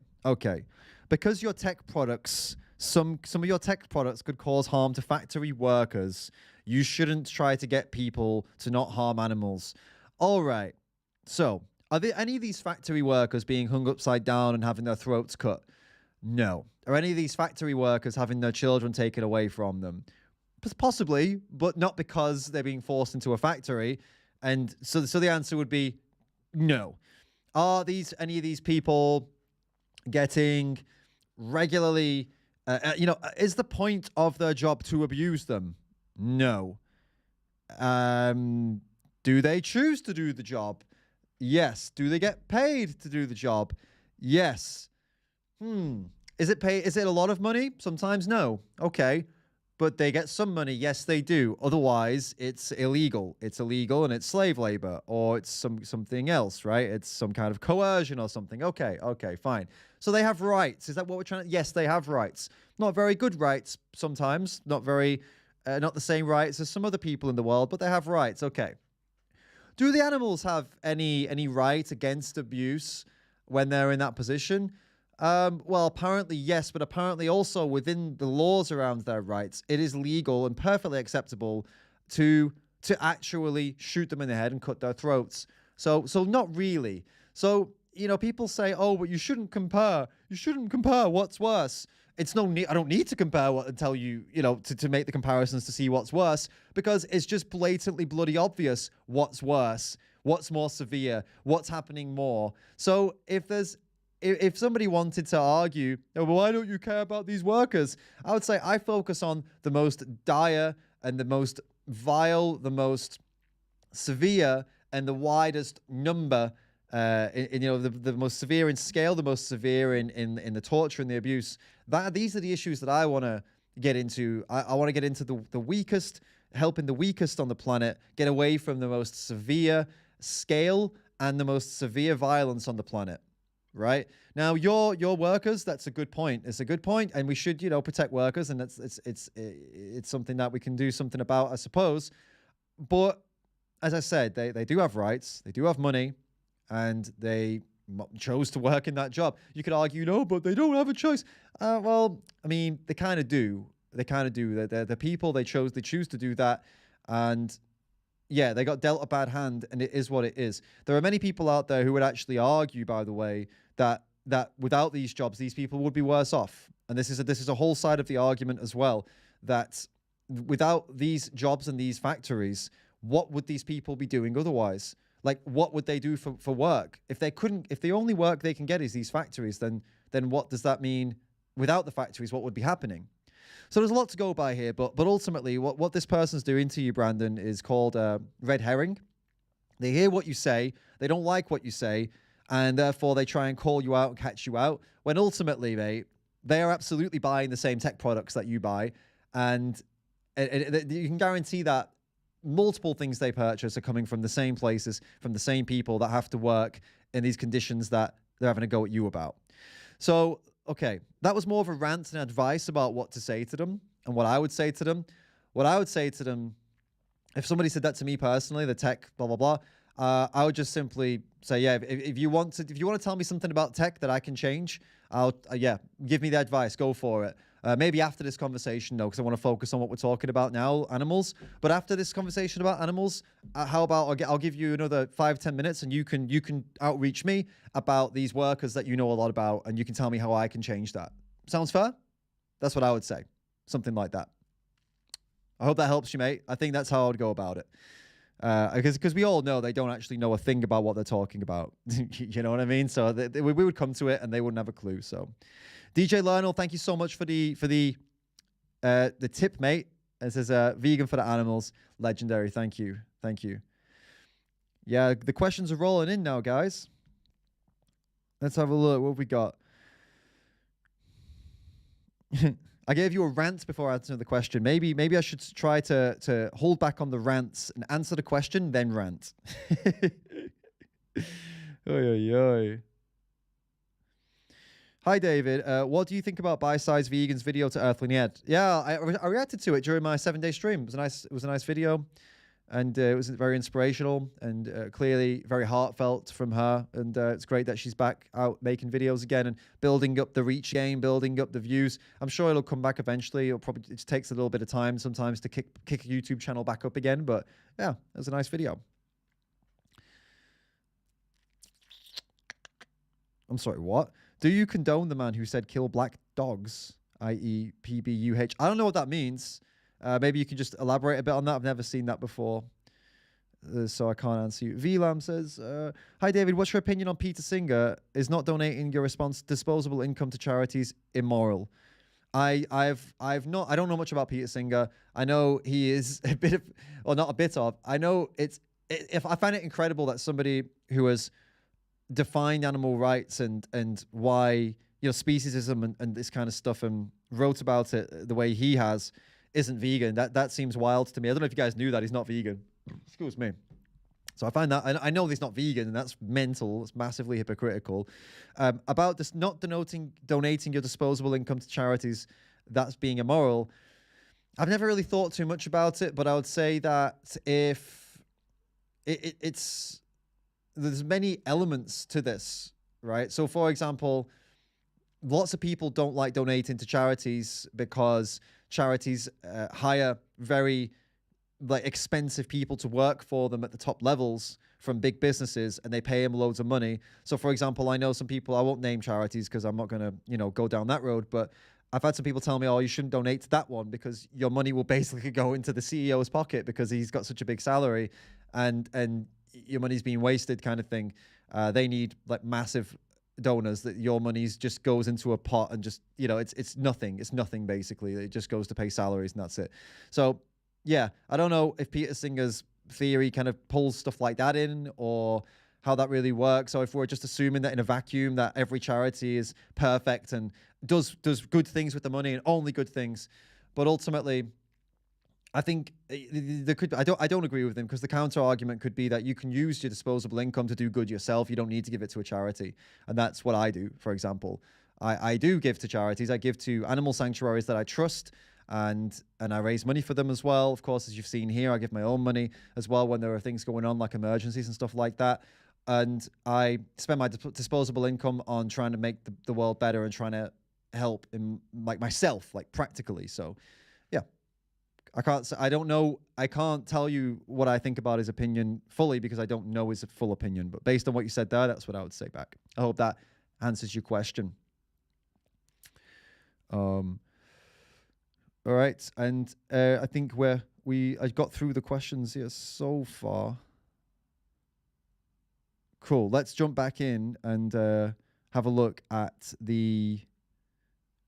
Because your tech products, some of your tech products could cause harm to factory workers, you shouldn't try to get people to not harm animals. All right. So, are there any of these factory workers being hung upside down and having their throats cut? No. Are any of these factory workers having their children taken away from them? Possibly, but not because they're being forced into a factory. And so the answer would be no. Are any of these people getting regularly, is the point of their job to abuse them? No. Do they choose to do the job? Yes. Do they get paid to do the job? Yes. Is it a lot of money? Sometimes no. Okay. But they get some money. Yes, they do. Otherwise, it's illegal. It's illegal and it's slave labor, or it's something else, right? It's some kind of coercion or something. Okay, fine. So they have rights. Is that what we're trying to... Yes, they have rights. Not very good rights sometimes. Not the same rights as some other people in the world, but they have rights. Okay. Do the animals have any right against abuse when they're in that position? Well, apparently yes, but apparently also within the laws around their rights, it is legal and perfectly acceptable to actually shoot them in the head and cut their throats. So not really. So, you know, people say, oh, but you shouldn't compare. You shouldn't compare. What's worse? It's no need. I don't need to compare and tell you, you know, to make the comparisons to see what's worse, because it's just blatantly bloody obvious what's worse, what's more severe, what's happening more. So if somebody wanted to argue, oh, well, why don't you care about these workers? I would say I focus on the most dire and the most vile, the most severe and the widest number, you know, the most severe in scale, the most severe in the torture and the abuse. These are the issues that I want to get into. I want to get into the weakest, helping the weakest on the planet get away from the most severe scale and the most severe violence on the planet. Right now, your workers. That's a good point. It's a good point, and we should, you know, protect workers, and it's something that we can do something about, I suppose. But as I said, they do have rights, they do have money, and they chose to work in that job. You could argue, no, but they don't have a choice. Well, I mean, they kind of do. They kind of do. They're the people. They choose to do that, and yeah, they got dealt a bad hand, and it is what it is. There are many people out there who would actually argue, by the way, that without these jobs, these people would be worse off. And this is a whole side of the argument as well, that without these jobs and these factories, what would these people be doing otherwise? Like, what would they do for work? If the only work they can get is these factories, then what does that mean without the factories? What would be happening? So there's a lot to go by here, but ultimately what this person's doing to you, Brandon, is called red herring. They hear what you say, they don't like what you say, and therefore they try and call you out and catch you out, when ultimately, mate, they are absolutely buying the same tech products that you buy, and you can guarantee that multiple things they purchase are coming from the same places, from the same people that have to work in these conditions that they're having a go at you about. So, okay, that was more of a rant and advice about what to say to them and what I would say to them. What I would say to them, if somebody said that to me personally, the tech, blah, blah, blah, I would just simply say, yeah, if you want to tell me something about tech that I can change, yeah, give me the advice, go for it. Maybe after this conversation, though, because I want to focus on what we're talking about now, animals. But after this conversation about animals, how about I'll give you another 5-10 minutes, and you can outreach me about these workers that you know a lot about, and you can tell me how I can change that. Sounds fair? That's what I would say. Something like that. I hope that helps you, mate. I think that's how I would go about it. Because we all know they don't actually know a thing about what they're talking about. You know what I mean? So we would come to it and they wouldn't have a clue. So DJ Lionel, thank you so much for the tip, mate. It says vegan for the animals. Legendary. Thank you. Thank you. Yeah, the questions are rolling in now, guys. Let's have a look. What have we got? I gave you a rant before I answered the question. Maybe I should try to hold back on the rants and answer the question, then rant. Oy, oy, oy. Hi, David. What do you think about Bite-Size Vegan's video to Earthling Ed? Yeah, I reacted to it during my 7-day stream. It was a nice video. And it was very inspirational and clearly very heartfelt from her. And it's great that she's back out making videos again and building up the reach game, building up the views. I'm sure it'll come back eventually. It just takes a little bit of time sometimes to kick a YouTube channel back up again. But yeah, it was a nice video. I'm sorry, what? Do you condone the man who said kill black dogs, i.e. PBUH? I don't know what that means. Maybe you can just elaborate a bit on that. I've never seen that before, so I can't answer you. VLAM says, hi, David. What's your opinion on Peter Singer? Is not donating your disposable income to charities immoral? I don't know much about Peter Singer. I know he is a bit of, or not a bit of. I know if I find it incredible that somebody who has defined animal rights and why, you know, speciesism and this kind of stuff and wrote about it the way he has, isn't vegan. That seems wild to me. I don't know if you guys knew that he's not vegan. Excuse me. So I find that, I know he's not vegan, and that's mental. It's massively hypocritical. About this not donating your disposable income to charities, that's being immoral. I've never really thought too much about it, but I would say that if it's there's many elements to this, right? So, for example, lots of people don't like donating to charities because charities hire very expensive people to work for them at the top levels from big businesses, and they pay them loads of money. So, for example, I know some people, I won't name charities because I'm not going to, go down that road, but I've had some people tell me, oh, you shouldn't donate to that one because your money will basically go into the CEO's pocket because he's got such a big salary, and your money's being wasted, kind of thing. They need massive donors that your money's just goes into a pot and just, it's nothing basically. It just goes to pay salaries and that's it. So yeah, I don't know if Peter Singer's theory kind of pulls stuff like that in, or how that really works. So if we're just assuming that in a vacuum that every charity is perfect and does good things with the money and only good things, but ultimately, I think there could. I don't agree with him, because the counter argument could be that you can use your disposable income to do good yourself. You don't need to give it to a charity, and that's what I do. For example, I do give to charities. I give to animal sanctuaries that I trust, and I raise money for them as well. Of course, as you've seen here, I give my own money as well when there are things going on like emergencies and stuff like that. And I spend my disposable income on trying to make the world better and trying to help in myself, practically. So, yeah. I don't know. I can't tell you what I think about his opinion fully because I don't know his full opinion. But based on what you said there, that's what I would say back. I hope that answers your question. All right, and I think I got through the questions here so far. Cool. Let's jump back in and have a look at the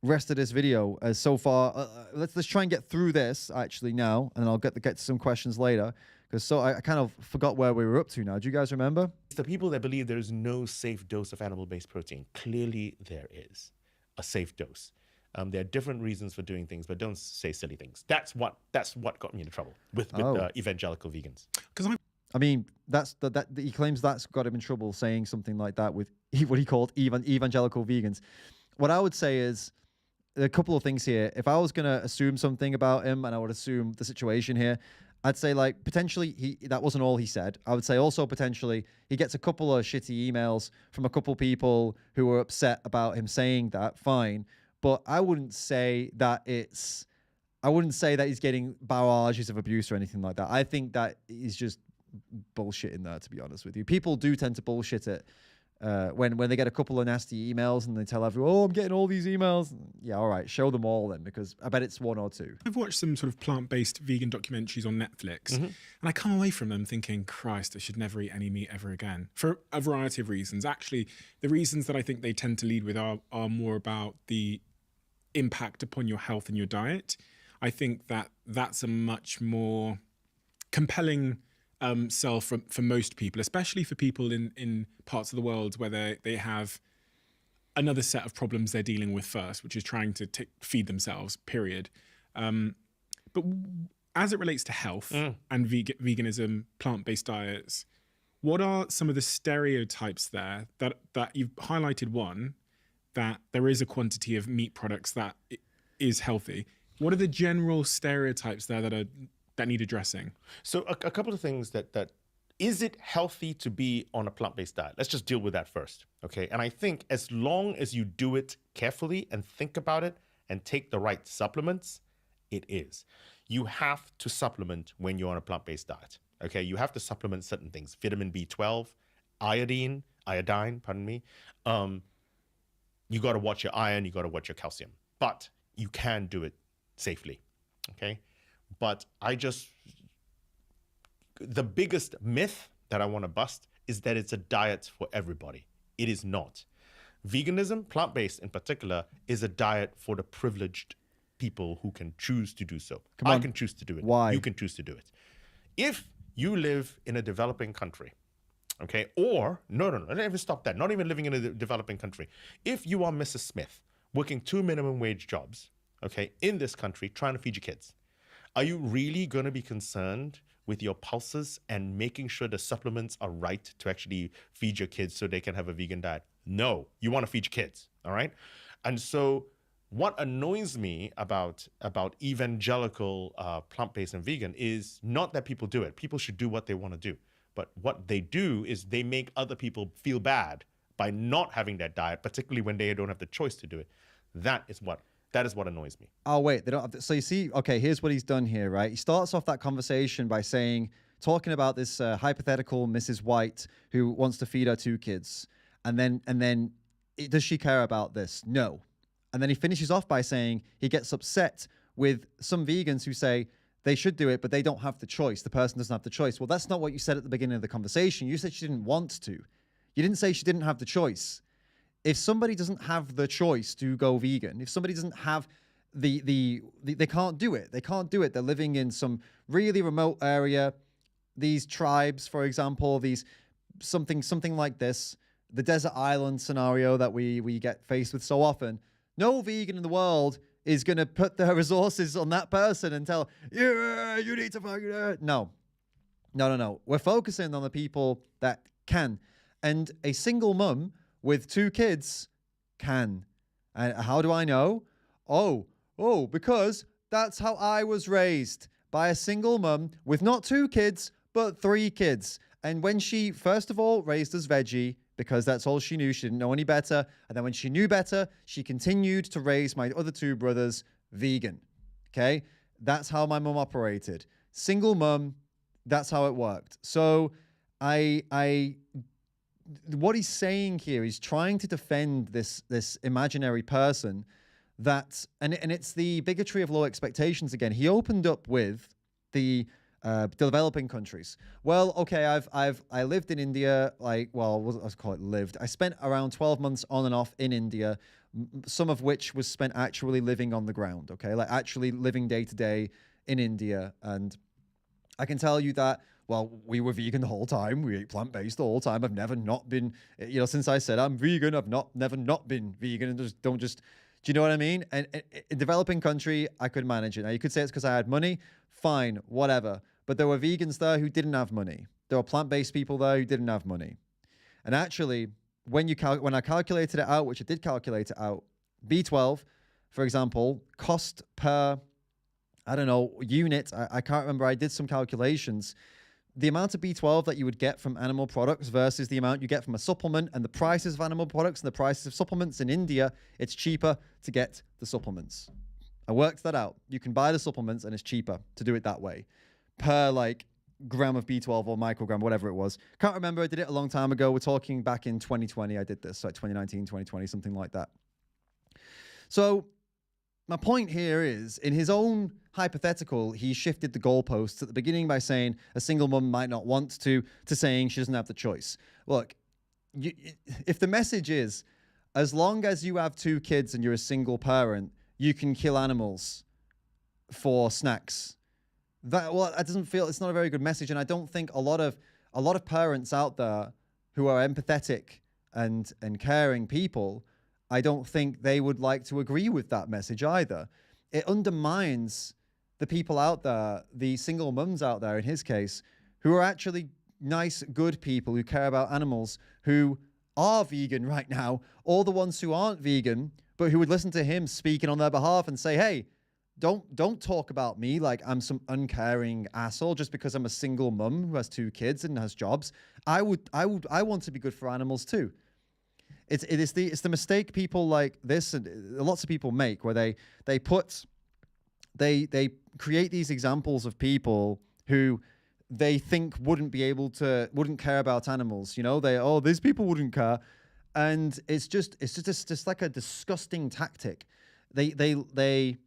rest of this video. As so far, let's try and get through this actually now, and I'll get to some questions later, because I kind of forgot where we were up to now. Do you guys remember? It's the people that believe there is no safe dose of animal-based protein. Clearly, there is a safe dose. There are different reasons for doing things, but don't say silly things. That's what got me into trouble with evangelical vegans. Because I mean, he claims that's got him in trouble, saying something like that with what he called evangelical vegans. What I would say is a couple of things here. If I was going to assume something about him, and I would assume the situation here, I'd say potentially that wasn't all he said. I would say also potentially he gets a couple of shitty emails from a couple people who were upset about him saying that. Fine. But I wouldn't say that he's getting barrages of abuse or anything like that. I think that he's just bullshit in there, to be honest with you. People do tend to bullshit it when they get a couple of nasty emails and they tell everyone, oh, I'm getting all these emails. Yeah, all right, show them all then, because I bet it's one or two. I've watched some sort of plant-based vegan documentaries on Netflix, and I come away from them thinking, Christ, I should never eat any meat ever again, for a variety of reasons. Actually, the reasons that I think they tend to lead with are more about the impact upon your health and your diet. I think that's a much more compelling sell for most people, especially for people in parts of the world where they have another set of problems they're dealing with first, which is trying to feed themselves, period. But as it relates to health and veganism, plant-based diets, what are some of the stereotypes there that you've highlighted? One, that there is a quantity of meat products that is healthy. What are the general stereotypes there that need addressing? So a couple of things that is it healthy to be on a plant-based diet? Let's just deal with that first, okay? And I think as long as you do it carefully and think about it and take the right supplements, it is. You have to supplement when you're on a plant-based diet, okay? You have to supplement certain things, vitamin B12, iodine, pardon me. You got to watch your iron, you got to watch your calcium, but you can do it safely, okay? But the biggest myth that I want to bust is that it's a diet for everybody. It is not. Veganism, plant-based in particular, is a diet for the privileged people who can choose to do so. I can choose to do it. Why? You can choose to do it. If you live in a developing country, okay, or, no, let me even stop that. Not even living in a developing country. If you are Mrs. Smith, working 2 minimum wage jobs, okay, in this country, trying to feed your kids, are you really going to be concerned with your pulses and making sure the supplements are right to actually feed your kids so they can have a vegan diet? No, you want to feed your kids, all right? And so what annoys me about evangelical plant-based and vegan is not that people do it. People should do what they want to do. But what they do is they make other people feel bad by not having that diet, particularly when they don't have the choice to do it. That is what annoys me. Oh, wait, they don't have so you see, okay, here's what he's done here, right? He starts off that conversation by talking about this hypothetical Mrs. White who wants to feed her 2 kids. And then does she care about this? No. And then he finishes off by saying he gets upset with some vegans who say they should do it, but they don't have the choice. The person doesn't have the choice. Well, that's not what you said at the beginning of the conversation. You said she didn't want to. You didn't say she didn't have the choice. If somebody doesn't have the choice to go vegan, if somebody doesn't have they can't do it. They can't do it. They're living in some really remote area. These tribes, for example, something like this, the desert island scenario that we get faced with so often. No vegan in the world is going to put their resources on that person and tell, yeah, you need to fucking do it. No. We're focusing on the people that can. And a single mum with 2 kids can. And how do I know? Oh, because that's how I was raised, by a single mum with not 2 kids, but 3 kids. And when she, first of all, raised us veggie, because that's all she knew, she didn't know any better. And then when she knew better, she continued to raise my other 2 brothers vegan. Okay? That's how my mum operated. Single mum, that's how it worked. So what he's saying here, he's trying to defend this imaginary person that, and it's the bigotry of low expectations again. He opened up with the developing countries. Well, okay, I lived in India, let's call it lived. I spent around 12 months on and off in India, some of which was spent actually living on the ground, okay? Like actually living day to day in India. And I can tell you that, well, we were vegan the whole time. We ate plant-based the whole time. I've never not been, since I said I'm vegan, I've never not been vegan. And do you know what I mean? And in developing country, I could manage it. Now, you could say it's because I had money. Fine, whatever. But there were vegans there who didn't have money. There were plant-based people there who didn't have money. And actually, when I calculated it out, which I did calculate it out, B12, for example, cost per, I don't know, unit, I can't remember, I did some calculations. The amount of B12 that you would get from animal products versus the amount you get from a supplement, and the prices of animal products and the prices of supplements in India, it's cheaper to get the supplements. I worked that out. You can buy the supplements and it's cheaper to do it that way per gram of B12 or microgram, whatever it was. Can't remember. I did it a long time ago. We're talking back in 2020. I did this, like 2019, 2020, something like that. So my point here is, in his own hypothetical, he shifted the goalposts at the beginning by saying a single mum might not want to saying she doesn't have the choice. Look, if the message is, as long as you have 2 kids and you're a single parent, you can kill animals for snacks. That doesn't feel, it's not a very good message. And I don't think a lot of parents out there who are empathetic and caring people, I don't think they would like to agree with that message either. It undermines the people out there, the single mums out there in his case, who are actually nice, good people who care about animals, who are vegan right now, or the ones who aren't vegan, but who would listen to him speaking on their behalf and say, hey, don't talk about me like I'm some uncaring asshole just because I'm a single mum who has 2 kids and has jobs. I want to be good for animals too. It's the mistake people like this and lots of people make, where they create these examples of people who they think wouldn't care about animals. These people wouldn't care, and it's just like a disgusting tactic. They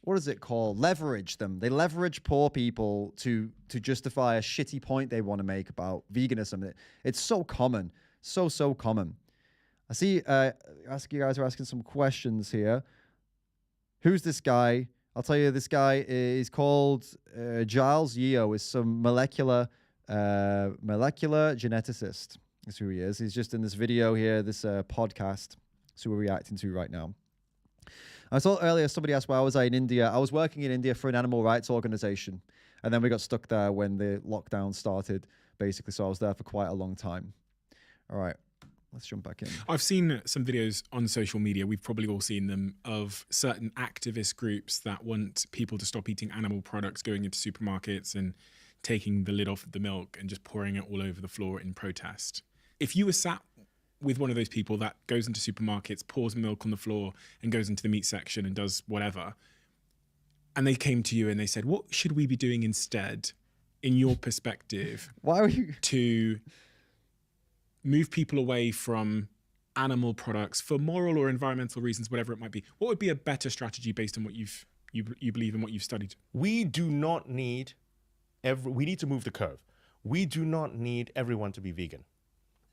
what is it called? Leverage them. They leverage poor people to justify a shitty point they want to make about veganism. It's so common, so common. I see. You guys are asking some questions here. Who's this guy? I'll tell you. This guy is called Giles Yeo. Is some molecular geneticist. That's who he is. He's just in this video here, this podcast. That's who we're reacting to right now. I saw earlier somebody asked why was I in India. I was working in India for an animal rights organization, and then we got stuck there when the lockdown started, basically. So I was there for quite a long time. All right. Let's jump back in. I've seen some videos on social media, we've probably all seen them, of certain activist groups that want people to stop eating animal products, going into supermarkets and taking the lid off the milk and just pouring it all over the floor in protest. If you were sat with one of those people that goes into supermarkets, pours milk on the floor and goes into the meat section and does whatever, and they came to you and they said, what should we be doing instead, in your perspective, why are you to move people away from animal products for moral or environmental reasons, whatever it might be? What would be a better strategy based on what you believe and what you've studied? We do not need we need to move the curve. We do not need everyone to be vegan.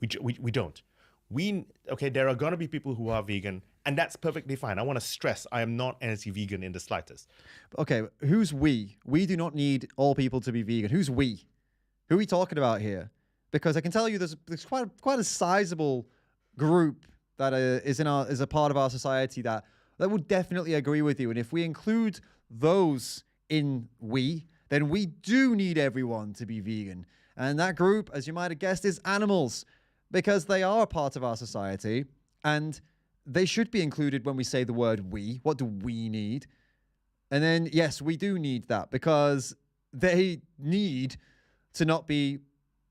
We don't. There are going to be people who are vegan, and that's perfectly fine. I want to stress, I am not anti-vegan in the slightest. Okay, who's we? We do not need all people to be vegan. Who's we? Who are we talking about here? Because I can tell you there's quite a sizable group that is a part of our society that would definitely agree with you. And if we include those in we, then we do need everyone to be vegan. And that group, as you might have guessed, is animals, because they are a part of our society and they should be included when we say the word we. What do we need? And then, yes, we do need that, because they need to not be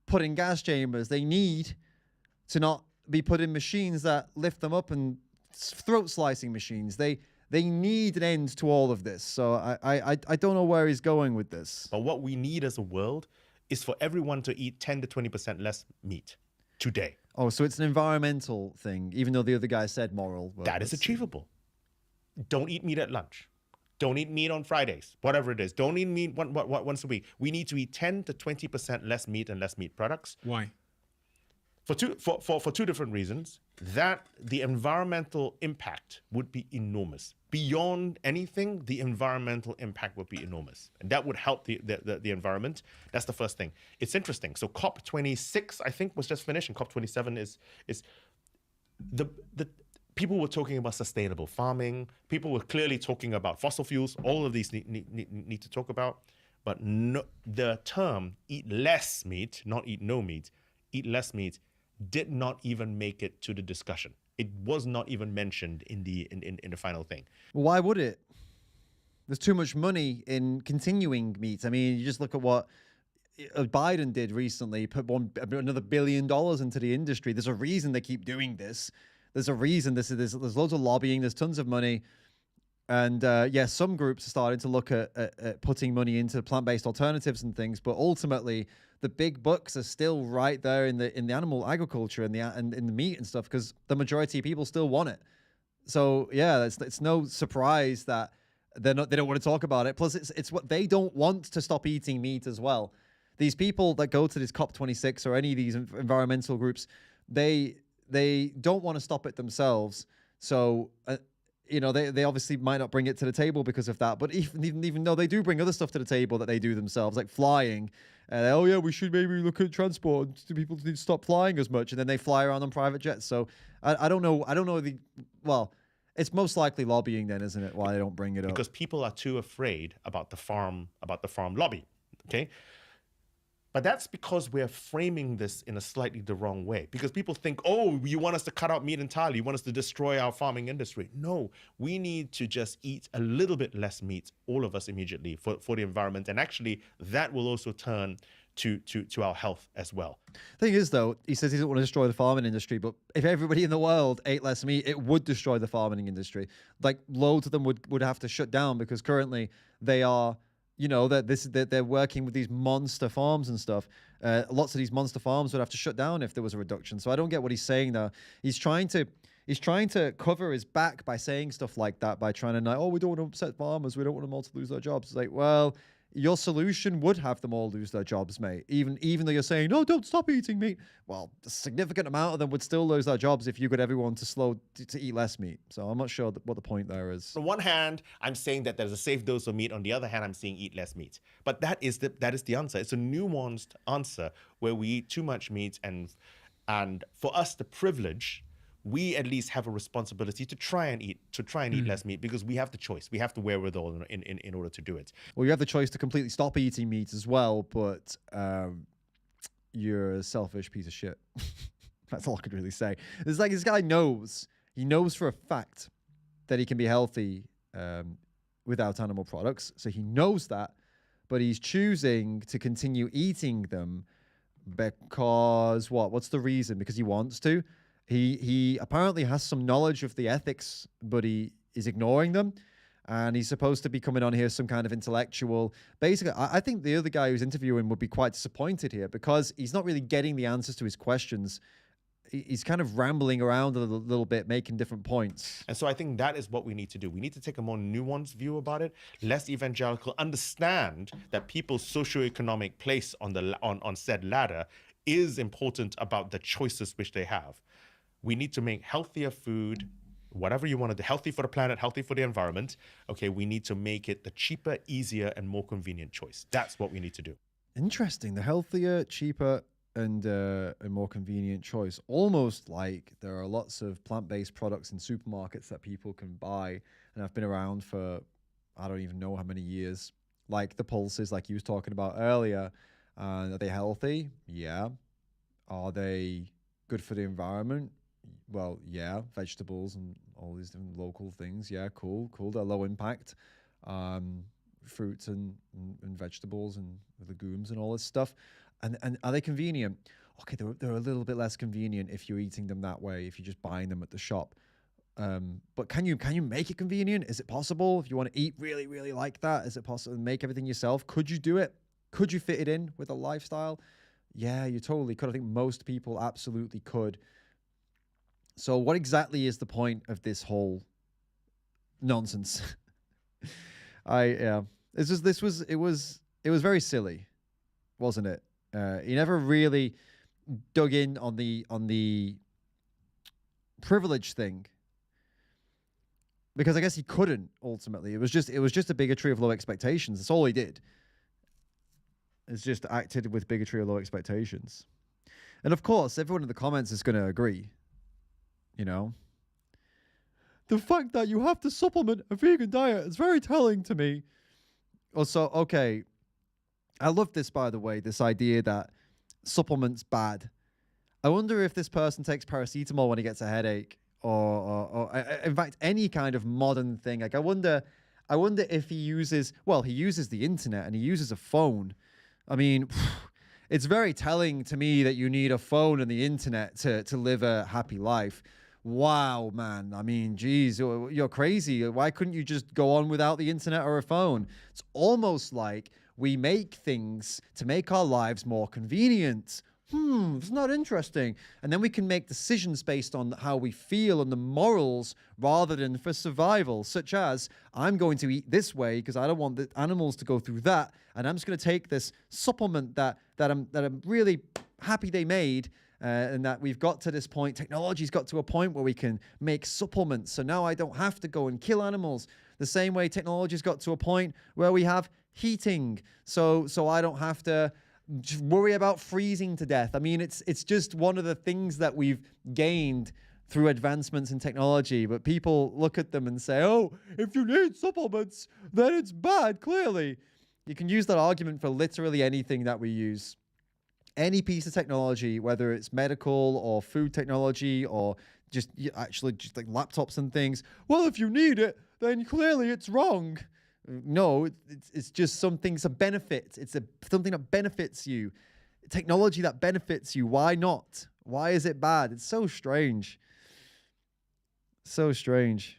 put in gas chambers. They need to not be put in machines that lift them up, and throat slicing machines. They need an end to all of this. So I don't know where he's going with this. But what we need as a world is for everyone to eat 10 to 20% less meat today. Oh, so it's an environmental thing, even though the other guy said moral. Well, that is achievable. Don't eat meat at lunch. Don't eat meat on Fridays, whatever it is. Don't eat meat once a week. We need to eat 10 to 20% less meat and less meat products. Why? For two different reasons. That the environmental impact would be enormous. Beyond anything, the environmental impact would be enormous. And that would help the environment. That's the first thing. It's interesting. So COP26, I think, was just finished, and COP27 is the people were talking about sustainable farming. People were clearly talking about fossil fuels. All of these need to talk about. But no, the term eat less meat, not eat no meat, eat less meat, did not even make it to the discussion. It was not even mentioned in the final thing. Well, why would it? There's too much money in continuing meat. I mean, you just look at what Biden did recently, put another $1 billion into the industry. There's a reason they keep doing this. There's a reason there's loads of lobbying. There's tons of money. And yes, some groups are starting to look at putting money into plant-based alternatives and things, but ultimately the big bucks are still right there in the animal agriculture and in the meat and stuff, because the majority of people still want it. So yeah, it's no surprise that they don't want to talk about it. Plus, it's what they don't want to stop eating meat as well. These people that go to this COP26 or any of these environmental groups, they don't want to stop it themselves. So. They obviously might not bring it to the table because of that. But even though they do bring other stuff to the table that they do themselves, like flying, oh yeah, we should maybe look at transport. People need to stop flying as much, and then they fly around on private jets. So I don't know. Well, it's most likely lobbying then, isn't it? Why they don't bring it up? Because people are too afraid about the farm lobby. Okay. But that's because we're framing this in a slightly the wrong way. Because people think, oh, you want us to cut out meat entirely. You want us to destroy our farming industry. No, we need to just eat a little bit less meat, all of us immediately, for the environment. And actually, that will also turn to our health as well. Thing is, though, he says he doesn't want to destroy the farming industry. But if everybody in the world ate less meat, it would destroy the farming industry. Like, loads of them would have to shut down, because currently they are... that they're working with these monster farms and stuff. Lots of these monster farms would have to shut down if there was a reduction. So I don't get what he's saying there. He's trying to cover his back by saying stuff like that, by trying to we don't want to upset farmers. We don't want them all to lose their jobs. It's like, well, your solution would have them all lose their jobs, mate. Even though you're saying, no, don't stop eating meat. Well, a significant amount of them would still lose their jobs if you got everyone to eat less meat. So I'm not sure what the point there is. On one hand, I'm saying that there's a safe dose of meat. On the other hand, I'm saying eat less meat. But that is the answer. It's a nuanced answer where we eat too much meat, and for us, the privilege, we at least have a responsibility to try and eat less meat, because we have the choice. We have the wherewithal in order to do it. Well, you have the choice to completely stop eating meat as well, but you're a selfish piece of shit. That's all I could really say. It's like this guy knows. He knows for a fact that he can be healthy without animal products. So he knows that, but he's choosing to continue eating them because what? What's the reason? Because he wants to. He apparently has some knowledge of the ethics, but he is ignoring them. And he's supposed to be coming on here as some kind of intellectual. Basically, I think the other guy who's interviewing would be quite disappointed here because he's not really getting the answers to his questions. He's kind of rambling around a little bit, making different points. And so I think that is what we need to do. We need to take a more nuanced view about it, less evangelical, understand that people's socioeconomic place on said ladder is important about the choices which they have. We need to make healthier food, whatever you want to do, healthy for the planet, healthy for the environment. Okay, we need to make it the cheaper, easier, and more convenient choice. That's what we need to do. Interesting. The healthier, cheaper, and a more convenient choice. Almost like there are lots of plant-based products in supermarkets that people can buy and have been around for, I don't even know how many years. Like the pulses, like you was talking about earlier. Are they healthy? Yeah. Are they good for the environment? Well, yeah. Vegetables and all these different local things. Yeah, cool. They're low impact. Fruits and vegetables and legumes and all this stuff. And are they convenient? Okay, they're a little bit less convenient if you're eating them that way, if you're just buying them at the shop. But can you make it convenient? Is it possible? If you want to eat really, really like that, is it possible to make everything yourself? Could you do it? Could you fit it in with a lifestyle? Yeah, you totally could. I think most people absolutely could. So what exactly is the point of this whole nonsense? It was very silly, wasn't it? He never really dug in on the privilege thing, because I guess he couldn't ultimately. It was just a bigotry of low expectations. That's all he did. It's just acted with bigotry of low expectations. And of course, everyone in the comments is going to agree. You know, the fact that you have to supplement a vegan diet is very telling to me. Also, okay, I love this, by the way, this idea that supplements bad. I wonder if this person takes paracetamol when he gets a headache, or in fact, any kind of modern thing. Like, I wonder if he uses the internet and he uses a phone. I mean, it's very telling to me that you need a phone and the internet to live a happy life. Wow, man. I mean, geez, you're crazy. Why couldn't you just go on without the internet or a phone? It's almost like we make things to make our lives more convenient. It's not interesting. And then we can make decisions based on how we feel and the morals rather than for survival, such as, I'm going to eat this way because I don't want the animals to go through that. And I'm just going to take this supplement that I'm really happy they made. And that we've got to this point, technology's got to a point where we can make supplements. So now I don't have to go and kill animals. The same way technology's got to a point where we have heating. So I don't have to worry about freezing to death. I mean, it's just one of the things that we've gained through advancements in technology. But people look at them and say, oh, if you need supplements, then it's bad, clearly. You can use that argument for literally anything that we use. Any piece of technology, whether it's medical or food technology or just like laptops and things. Well, if you need it, then clearly it's wrong. No, it's just something's a benefit. It's something that benefits you. Technology that benefits you. Why not? Why is it bad? It's so strange. So strange.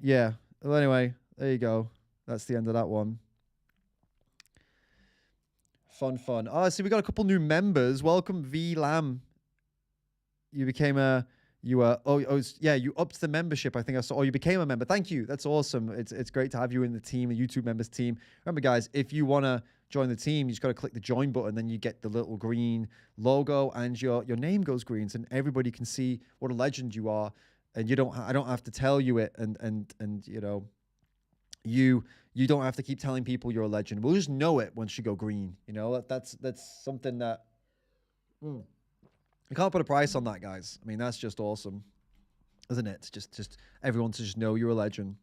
Yeah. Well, anyway, there you go. That's the end of that one. Fun. Oh, see, we got a couple new members. Welcome, V Lamb. You upped the membership. I think I saw. Oh, you became a member. Thank you. That's awesome. It's great to have you in the team, the YouTube members team. Remember, guys, if you want to join the team, you just got to click the join button. Then you get the little green logo, and your name goes green, so everybody can see what a legend you are. And I don't have to tell you it, and you know, you don't have to keep telling people you're a legend. We'll just know it once you go green. You know, that's something that you can't put a price on that, guys. I mean, that's just awesome, isn't it? Just everyone to just know you're a legend.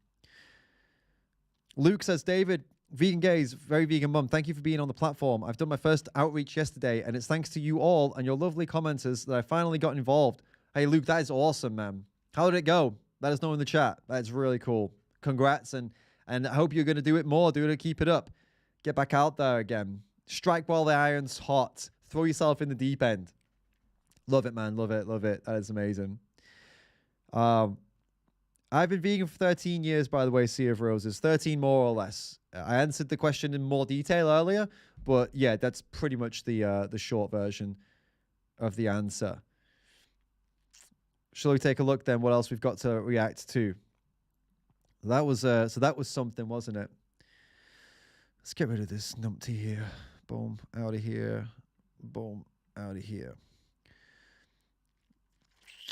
Luke says, David, vegan gays, very vegan mum, thank you for being on the platform. I've done my first outreach yesterday, and it's thanks to you all and your lovely commenters that I finally got involved. Hey, Luke, that is awesome, man. How did it go? Let us know in the chat. That's really cool. Congrats, and And I hope you're going to do it more. Do it, keep it up. Get back out there again. Strike while the iron's hot. Throw yourself in the deep end. Love it, man. Love it. Love it. That is amazing. I've been vegan for 13 years, by the way, Sea of Roses. 13 more or less. I answered the question in more detail earlier, but yeah, that's pretty much the short version of the answer. Shall we take a look then? What else we've got to react to? That was so that was something, wasn't it? Let's get rid of this numpty here. Boom, out of here. Boom, out of here.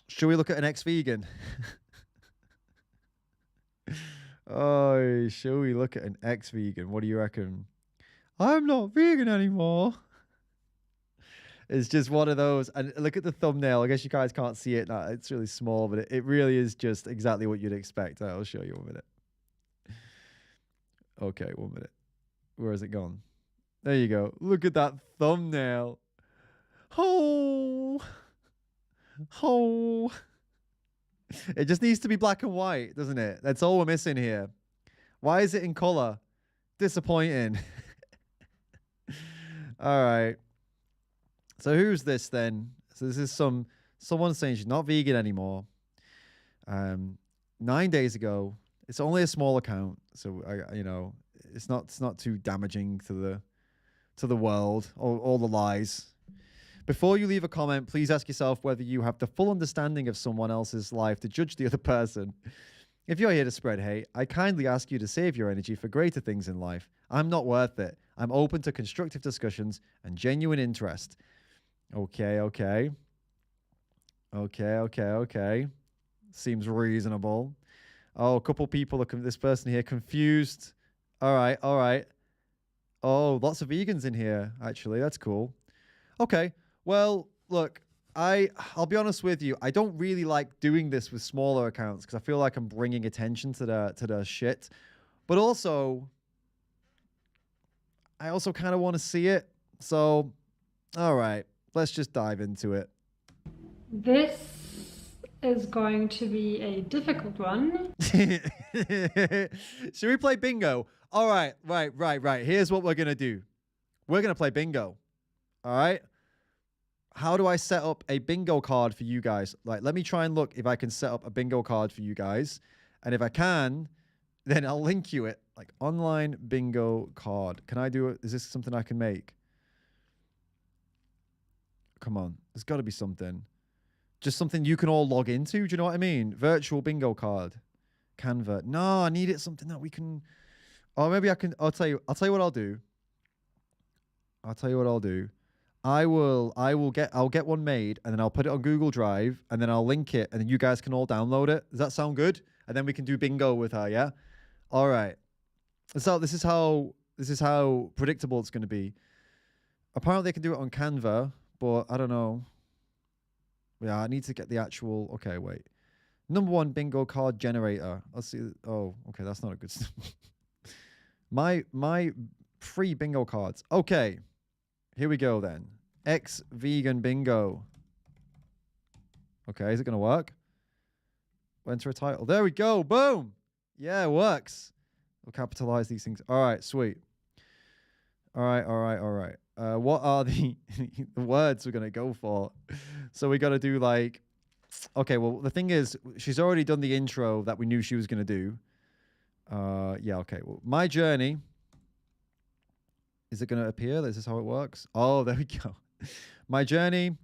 Should we look at an ex-vegan? Oh, shall we look at an ex-vegan? What do you reckon? I'm not vegan anymore. It's just one of those. And look at the thumbnail. I guess you guys can't see it now. It's really small, but it really is just exactly what you'd expect. I'll show you 1 minute. Okay, 1 minute. Where has it gone? There you go. Look at that thumbnail. Oh. Oh. It just needs to be black and white, doesn't it? That's all we're missing here. Why is it in color? Disappointing. All right. So who's this then? So this is someone saying she's not vegan anymore. 9 days ago. It's only a small account, so it's not too damaging to the world or all the lies. Before you leave a comment, please ask yourself whether you have the full understanding of someone else's life to judge the other person. If you're here to spread hate, I kindly ask you to save your energy for greater things in life. I'm not worth it. I'm open to constructive discussions and genuine interest. Okay. Seems reasonable. Oh, a couple people are this person here confused. All right. Oh, lots of vegans in here, actually. That's cool. Okay. Well, look, I'll be honest with you. I don't really like doing this with smaller accounts because I feel like I'm bringing attention to their shit. But also, I also kind of want to see it. So, all right, let's just dive into it. This is going to be a difficult one. Should we play bingo? All right, right. Here's what we're going to do. We're going to play bingo. All right? How do I set up a bingo card for you guys? Like, let me try and look if I can set up a bingo card for you guys. And if I can, then I'll link you it. Like, online bingo card. Can I do it? Is this something I can make? Come on. There's got to be something. Just something you can all log into. Do you know what I mean? Virtual bingo card. Canva. No, I need it something that we can... Or maybe I can... I'll tell you what I'll do. I'll get one made and then I'll put it on Google Drive and then I'll link it and then you guys can all download it. Does that sound good? And then we can do bingo with her, yeah? All right. So this is how predictable it's going to be. Apparently they can do it on Canva, but I don't know. Yeah, I need to get the actual... Okay, wait. Number 1 bingo card generator. Let's see. Oh, okay, that's not a good... My free bingo cards. Okay. Here we go then. Ex-vegan bingo. Okay, is it going to work? Enter a title. There we go. Boom. Yeah, it works. We'll capitalize these things. All right, sweet. All right. What are the words we're going to go for? So we got to do like... Okay, well, the thing is, she's already done the intro that we knew she was going to do. Yeah, okay. Well, my journey... Is it going to appear? This is how it works. Oh, there we go. My journey.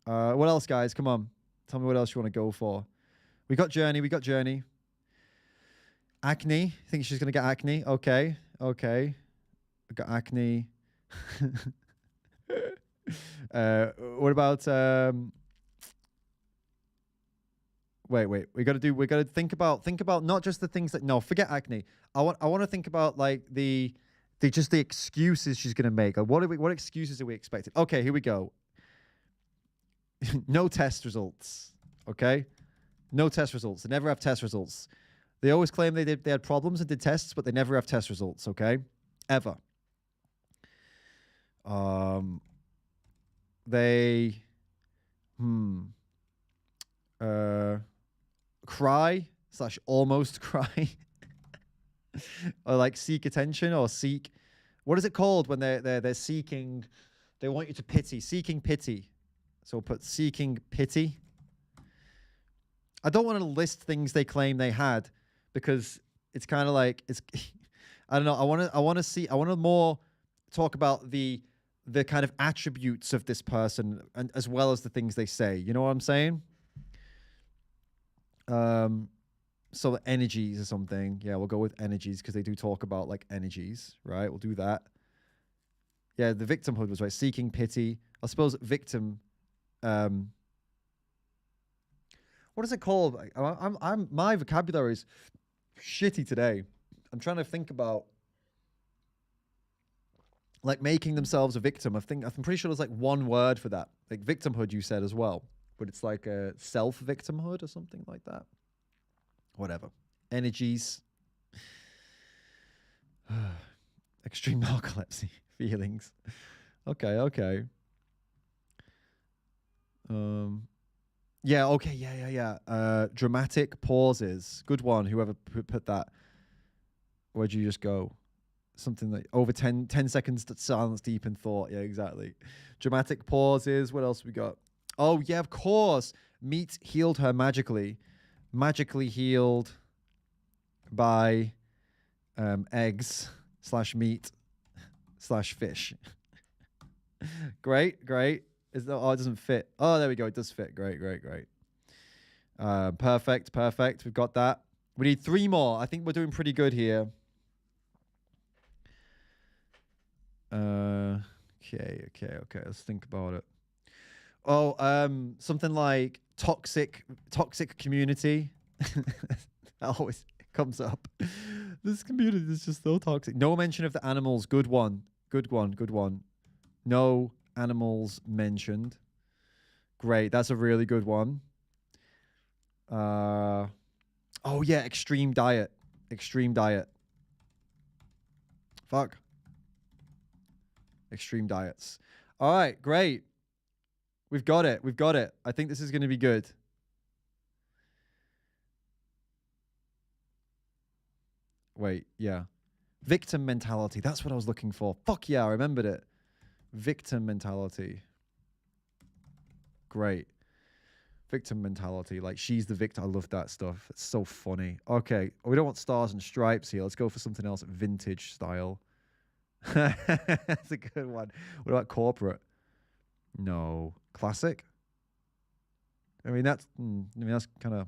What else, guys? Come on. Tell me what else you want to go for. We got journey. Acne. Think she's going to get acne? Okay. We got acne. What about... Wait. We got to think about not just the things that... No, forget acne. I want to think about like the excuses she's going to make. Like, what excuses are we expecting? Okay, here we go. No test results. Okay? No test results. They never have test results. They always claim they had problems and did tests, but they never have test results, okay? Ever. They cry / almost cry. Or like seek attention or seek. What is it called when they're seeking? They want you to pity. Seeking pity. So we'll put seeking pity. I don't want to list things they claim they had because it's kind of like it's. I don't know. I want to more talk about the kind of attributes of this person and as well as the things they say. You know what I'm saying? So energies or something. Yeah, we'll go with energies because they do talk about like energies, right? We'll do that. Yeah, the victimhood was right. Seeking pity. I suppose victim. What is it called? My vocabulary is shitty today. I'm trying to think about like making themselves a victim. I'm pretty sure there's like one word for that. Like victimhood, you said as well, but it's like a self-victimhood or something like that. Whatever. Energies. Extreme narcolepsy feelings. Okay. Yeah, okay, yeah. Dramatic pauses. Good one, whoever put that. Where'd you just go? Something like over 10 seconds to silence deep in thought. Yeah, exactly. Dramatic pauses. What else we got? Oh, yeah, of course. Meat healed her magically. Magically healed by eggs / meat / fish. Great. It doesn't fit. Oh, there we go. It does fit. Great. Perfect. We've got that. We need 3 more. I think we're doing pretty good here. Okay. Let's think about it. Oh, something like toxic community. That always comes up. This community is just so toxic. No mention of the animals. Good one. No animals mentioned. Great. That's a really good one. Oh yeah, extreme diet. Fuck. Extreme diets. All right, great. We've got it. I think this is going to be good. Wait, yeah. Victim mentality. That's what I was looking for. Fuck yeah, I remembered it. Victim mentality. Great. Victim mentality. Like, she's the victim. I love that stuff. It's so funny. Okay, we don't want stars and stripes here. Let's go for something else. Vintage style. That's a good one. What about corporate? No. Classic? I mean, that's kind of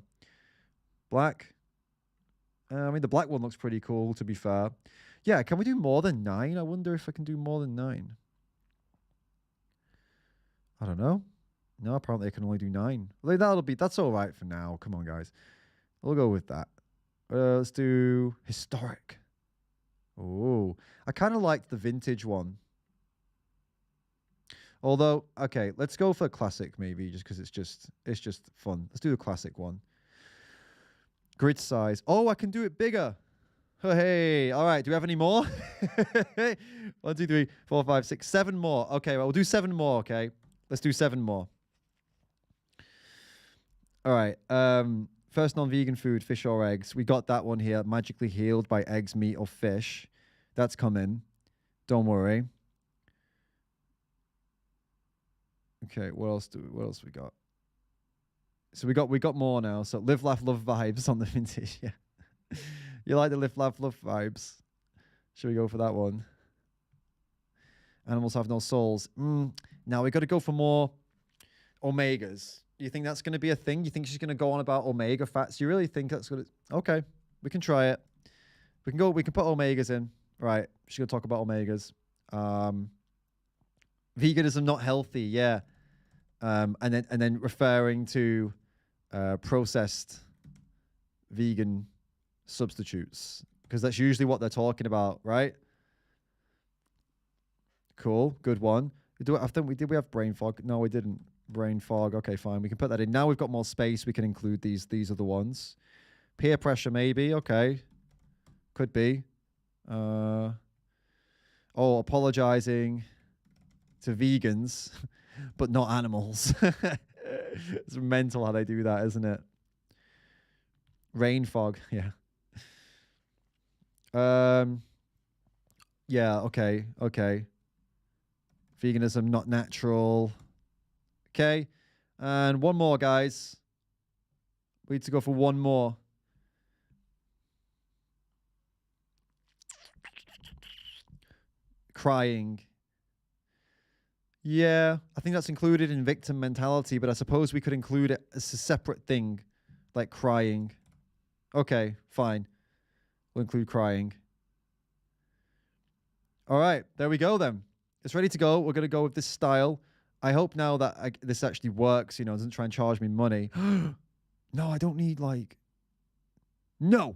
black. The black one looks pretty cool, to be fair. Yeah, can we do more than 9? I wonder if I can do more than 9. I don't know. No, apparently I can only do 9. That's all right for now. Come on, guys. We'll go with that. Let's do historic. Oh, I kind of liked the vintage one. Although, okay, let's go for classic maybe, just because it's just fun. Let's do the classic one. Grid size. Oh, I can do it bigger. Hey, all right. Do we have any more? 1, 2, 3, 4, 5, 6, 7 more. Okay, well, we'll do 7 more. Okay, let's do 7 more. All right. First non-vegan food, fish or eggs. We got that one here. Magically healed by eggs, meat, or fish. That's coming. Don't worry. Okay, what else we got? So we got more now. So live, laugh, love vibes on the vintage. Yeah. You like the live, laugh, love vibes? Should we go for that one? Animals have no souls. Now we got to go for more omegas. Do you think that's going to be a thing? You think she's going to go on about omega fats? You really think that's going to... Okay, we can try it. We can put omegas in. Right, she's going to talk about omegas. Veganism not healthy, yeah. And then referring to processed vegan substitutes, because that's usually what they're talking about, right? Cool, good one. Did we have brain fog? No, we didn't. Brain fog. Okay, fine. We can put that in. Now we've got more space. We can include these. These are the ones. Peer pressure, maybe. Okay, could be. Apologizing to vegans, but not animals. It's mental how they do that, isn't it? Rain fog. Yeah. Yeah, okay, okay. Veganism, not natural. Okay. And one more, guys. We need to go for one more. Crying. Yeah, I think that's included in victim mentality, but I suppose we could include it as a separate thing, like crying. Okay, fine. We'll include crying. All right, there we go then. It's ready to go. We're going to go with this style. I hope now that this actually works, you know, doesn't try and charge me money. No, I don't need like... No!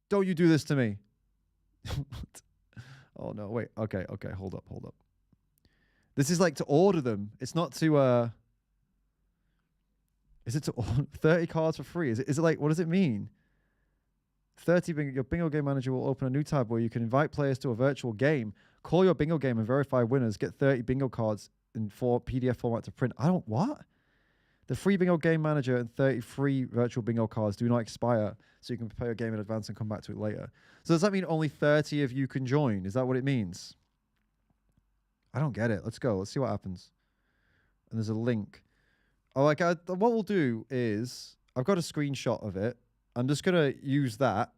Don't you do this to me. Oh, no, wait. Okay, okay, hold up, hold up. This is like to order them. It's not to... Is it to order 30 cards for free? Is it like, what does it mean? 30 bingo, your bingo game manager will open a new tab where you can invite players to a virtual game. Call your bingo game and verify winners. Get 30 bingo cards in PDF format to print. I don't... What? The free bingo game manager and 30 free virtual bingo cards do not expire, so you can play your game in advance and come back to it later. So does that mean only 30 of you can join? Is that what it means? I don't get it. Let's go. Let's see what happens. And there's a link. Oh, like what we'll do is I've got a screenshot of it. I'm just gonna use that,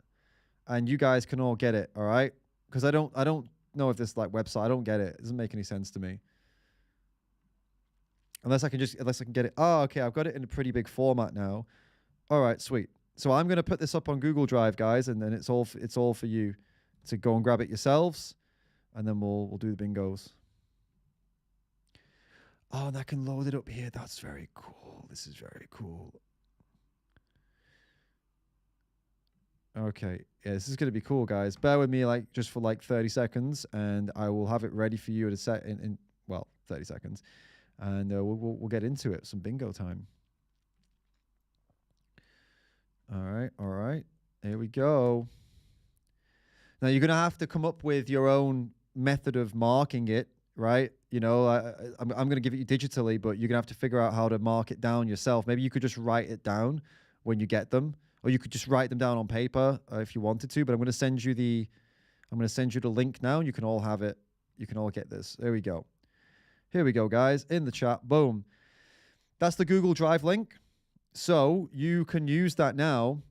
and you guys can all get it. All right? Because I don't know if this like website. I don't get it. It doesn't make any sense to me. Unless I can get it. Oh, okay. I've got it in a pretty big format now. All right, sweet. So I'm gonna put this up on Google Drive, guys, and then it's all for you to go and grab it yourselves, and then we'll do the bingos. Oh, and I can load it up here. That's very cool. This is very cool. Okay, yeah, this is gonna be cool, guys. Bear with me, like just for like 30 seconds, and I will have it ready for you at a set in 30 seconds. And we'll get into it. Some bingo time. All right. Here we go. Now you're gonna have to come up with your own method of marking it, right? You know, I'm gonna give it you digitally, but you're gonna have to figure out how to mark it down yourself. Maybe you could just write it down when you get them, or you could just write them down on paper if you wanted to. But I'm gonna send you the link now, and you can all have it. You can all get this. There we go. Here we go, guys, in the chat. Boom. That's the Google Drive link. So you can use that now.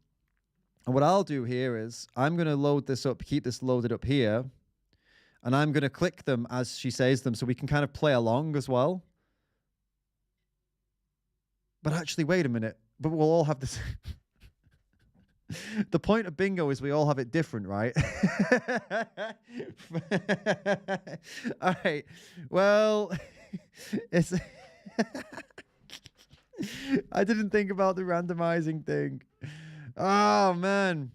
And what I'll do here is I'm going to load this up, keep this loaded up here. And I'm going to click them as she says them so we can kind of play along as well. But actually, wait a minute. But we'll all have this. The point of bingo is we all have it different, right? All right. Well, it's... I didn't think about the randomizing thing. Oh, man.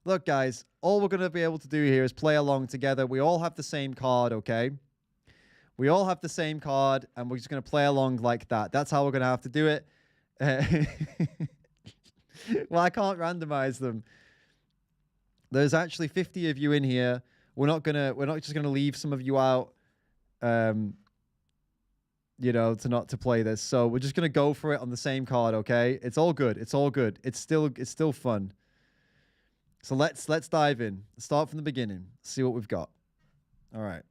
Look, guys, all we're going to be able to do here is play along together. We all have the same card, okay? We all have the same card, and we're just going to play along like that. That's how we're going to have to do it. Well, I can't randomize them. There's actually 50 of you in here. We're not just gonna leave some of you out, you know, to play this. So we're just gonna go for it on the same card, okay? It's all good. It's all good. It's still fun. So let's dive in. Start from the beginning. See what we've got. All right.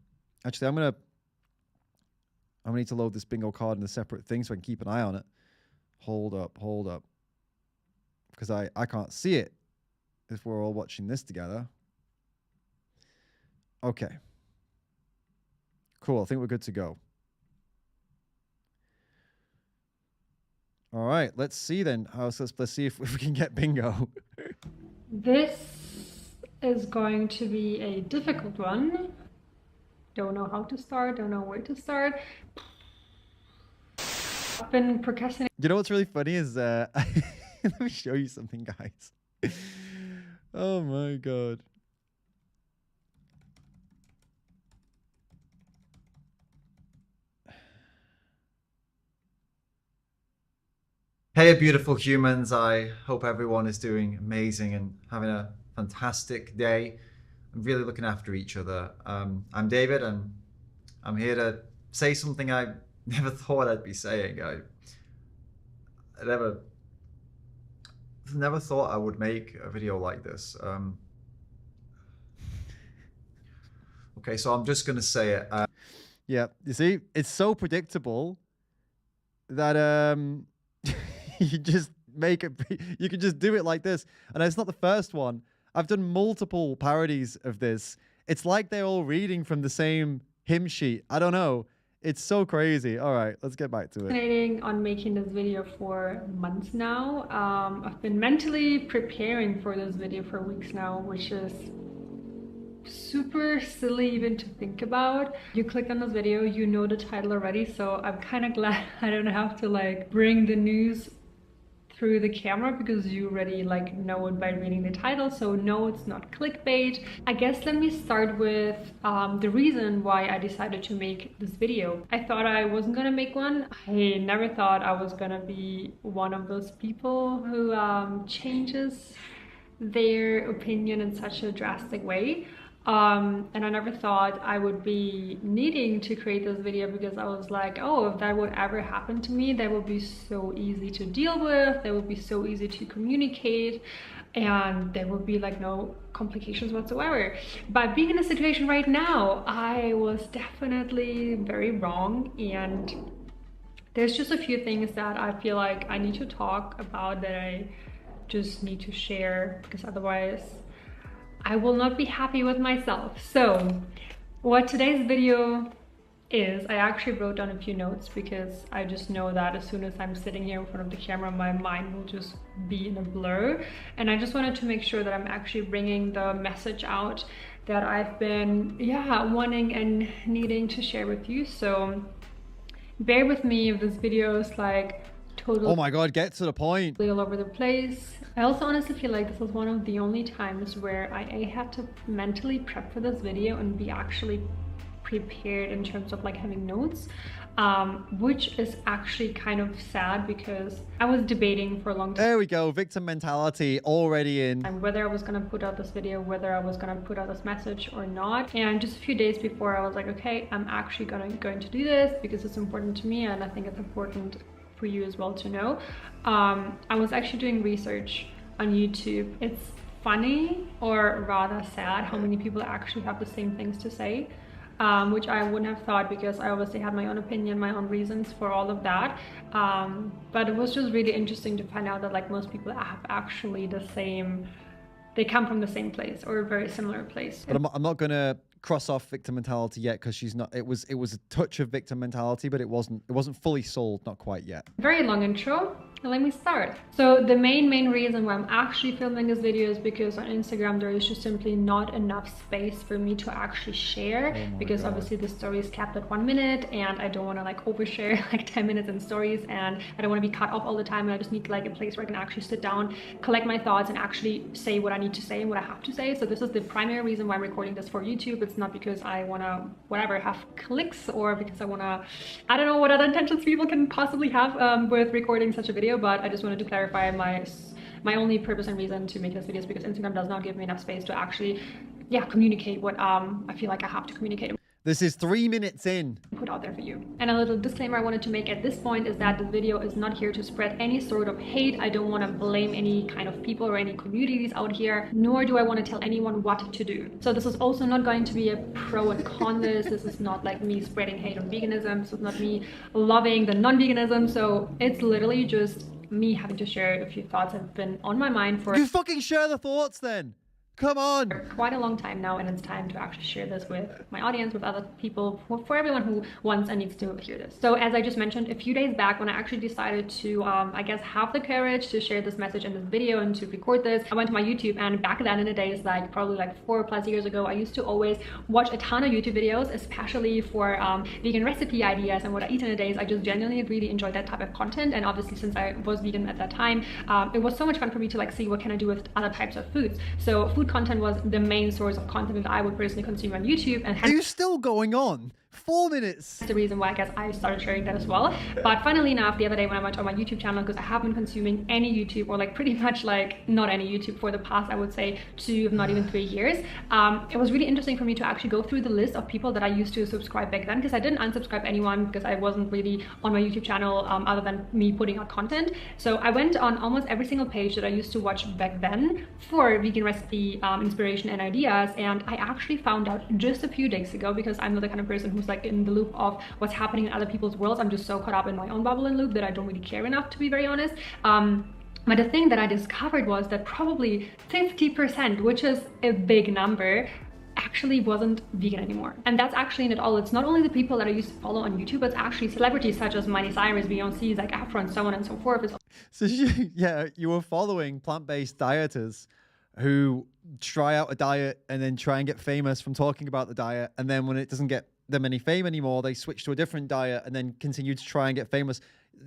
Actually, I'm gonna need to load this bingo card in a separate thing so I can keep an eye on it. Hold up. Because I can't see it if we're all watching this together. Okay. Cool. I think we're good to go. All right. Let's see then. Let's see if we can get bingo. This is going to be a difficult one. Don't know how to start. Don't know where to start. I've been procrastinating. You know what's really funny is let me show you something, guys. Oh my god. Hey, beautiful humans. I hope everyone is doing amazing and having a fantastic day and really looking after each other. I'm David, and I'm here to say something I never thought I'd be saying. I never thought I would make a video like this. Okay, so I'm just gonna say it. Yeah, you see, it's so predictable that you just make it. You can just do it like this, and it's not the first one. I've done multiple parodies of this. It's like they're all reading from the same hymn sheet. I don't know. It's so crazy. All right, let's get back to it. Planning on making this video for months now. I've been mentally preparing for this video for weeks now, which is super silly even to think about. You click on this video, you know the title already, so I'm kind of glad I don't have to like bring the news through the camera because you already like know it by reading the title. So no, it's not clickbait. I guess let me start with the reason why I decided to make this video. I thought I wasn't gonna make one. I never thought I was gonna be one of those people who changes their opinion in such a drastic way. And I never thought I would be needing to create this video because I was like, oh, if that would ever happen to me, that would be so easy to deal with, that would be so easy to communicate, and there would be like no complications whatsoever. But being in a situation right now, I was definitely very wrong, and there's just a few things that I feel like I need to talk about, that I just need to share, because otherwise I will not be happy with myself. So what today's video is, I actually wrote down a few notes because I just know that as soon as I'm sitting here in front of the camera, my mind will just be in a blur. And I just wanted to make sure that I'm actually bringing the message out that I've been, wanting and needing to share with you. So bear with me if this video is like totally, oh my god, get to the point, all over the place. I also honestly feel like this was one of the only times where I had to mentally prep for this video and be actually prepared in terms of like having notes, which is actually kind of sad because I was debating for a long time. There we go, victim mentality already in. And whether I was gonna put out this video, whether I was gonna put out this message or not. And just a few days before, I was like, okay, I'm actually going to do this because it's important to me, and I think it's important for you as well to know. I was actually doing research on YouTube. It's funny, or rather sad, how many people actually have the same things to say, which I wouldn't have thought because I obviously had my own opinion, my own reasons for all of that. But it was just really interesting to find out that like most people have actually the same, they come from the same place or a very similar place. But I'm not gonna cross off victim mentality yet because she's not. It was a touch of victim mentality, but it wasn't fully sold, not quite yet. Very long intro. Let me start. So the main reason why I'm actually filming this video is because on Instagram there is just simply not enough space for me to actually share, because obviously the story is capped at 1 minute and I don't want to like overshare like 10 minutes in stories, and I don't want to be cut off all the time, and I just need like a place where I can actually sit down, collect my thoughts, and actually say what I need to say and what I have to say. So this is the primary reason why I'm recording this for YouTube. It's not because I want to whatever have clicks, or because I want to, I don't know what other intentions people can possibly have with recording such a video. But I just wanted to clarify my only purpose and reason to make this video is because Instagram does not give me enough space to actually communicate what I feel like I have to communicate. This is 3 minutes in. Put out there for you. And a little disclaimer I wanted to make at this point is that the video is not here to spread any sort of hate. I don't want to blame any kind of people or any communities out here, nor do I want to tell anyone what to do. So this is also not going to be a pro and con list. This is not like me spreading hate on veganism. This is not me loving the non-veganism. So it's literally just me having to share a few thoughts that have been on my mind for— You fucking share the thoughts then. Come on. Quite a long time now, and it's time to actually share this with my audience, with other people, for everyone who wants and needs to hear this. So as I just mentioned, a few days back when I actually decided to, I guess, have the courage to share this message in this video and to record this, I went to my YouTube, and back then in the days, like probably like 4+ years ago, I used to always watch a ton of YouTube videos, especially for vegan recipe ideas and what I eat in the days. I just genuinely really enjoyed that type of content, and obviously since I was vegan at that time, it was so much fun for me to like see what can I do with other types of foods. So food content was the main source of content that I would personally consume on YouTube. And are you still going on 4 minutes. That's the reason why I guess I started sharing that as well. But funnily enough, the other day when I went on my YouTube channel, because I have been consuming any YouTube, or like pretty much like not any YouTube for the past, I would say 2, if not even 3 years, it was really interesting for me to actually go through the list of people that I used to subscribe back then, because I didn't unsubscribe anyone because I wasn't really on my YouTube channel other than me putting out content. So I went on almost every single page that I used to watch back then for vegan recipe inspiration and ideas, and I actually found out just a few days ago, because I'm not the kind of person who's like in the loop of what's happening in other people's worlds. I'm just so caught up in my own bubble and loop that I don't really care enough, to be very honest. But the thing that I discovered was that probably 50%, which is a big number, actually wasn't vegan anymore. And that's actually not all. It's not only the people that I used to follow on YouTube, it's actually celebrities such as Miley Cyrus, Beyonce, Zac Efron, and so on and so forth. So yeah, you were following plant-based dieters who try out a diet and then try and get famous from talking about the diet, and then when it doesn't get them any fame anymore, they switch to a different diet and then continue to try and get famous.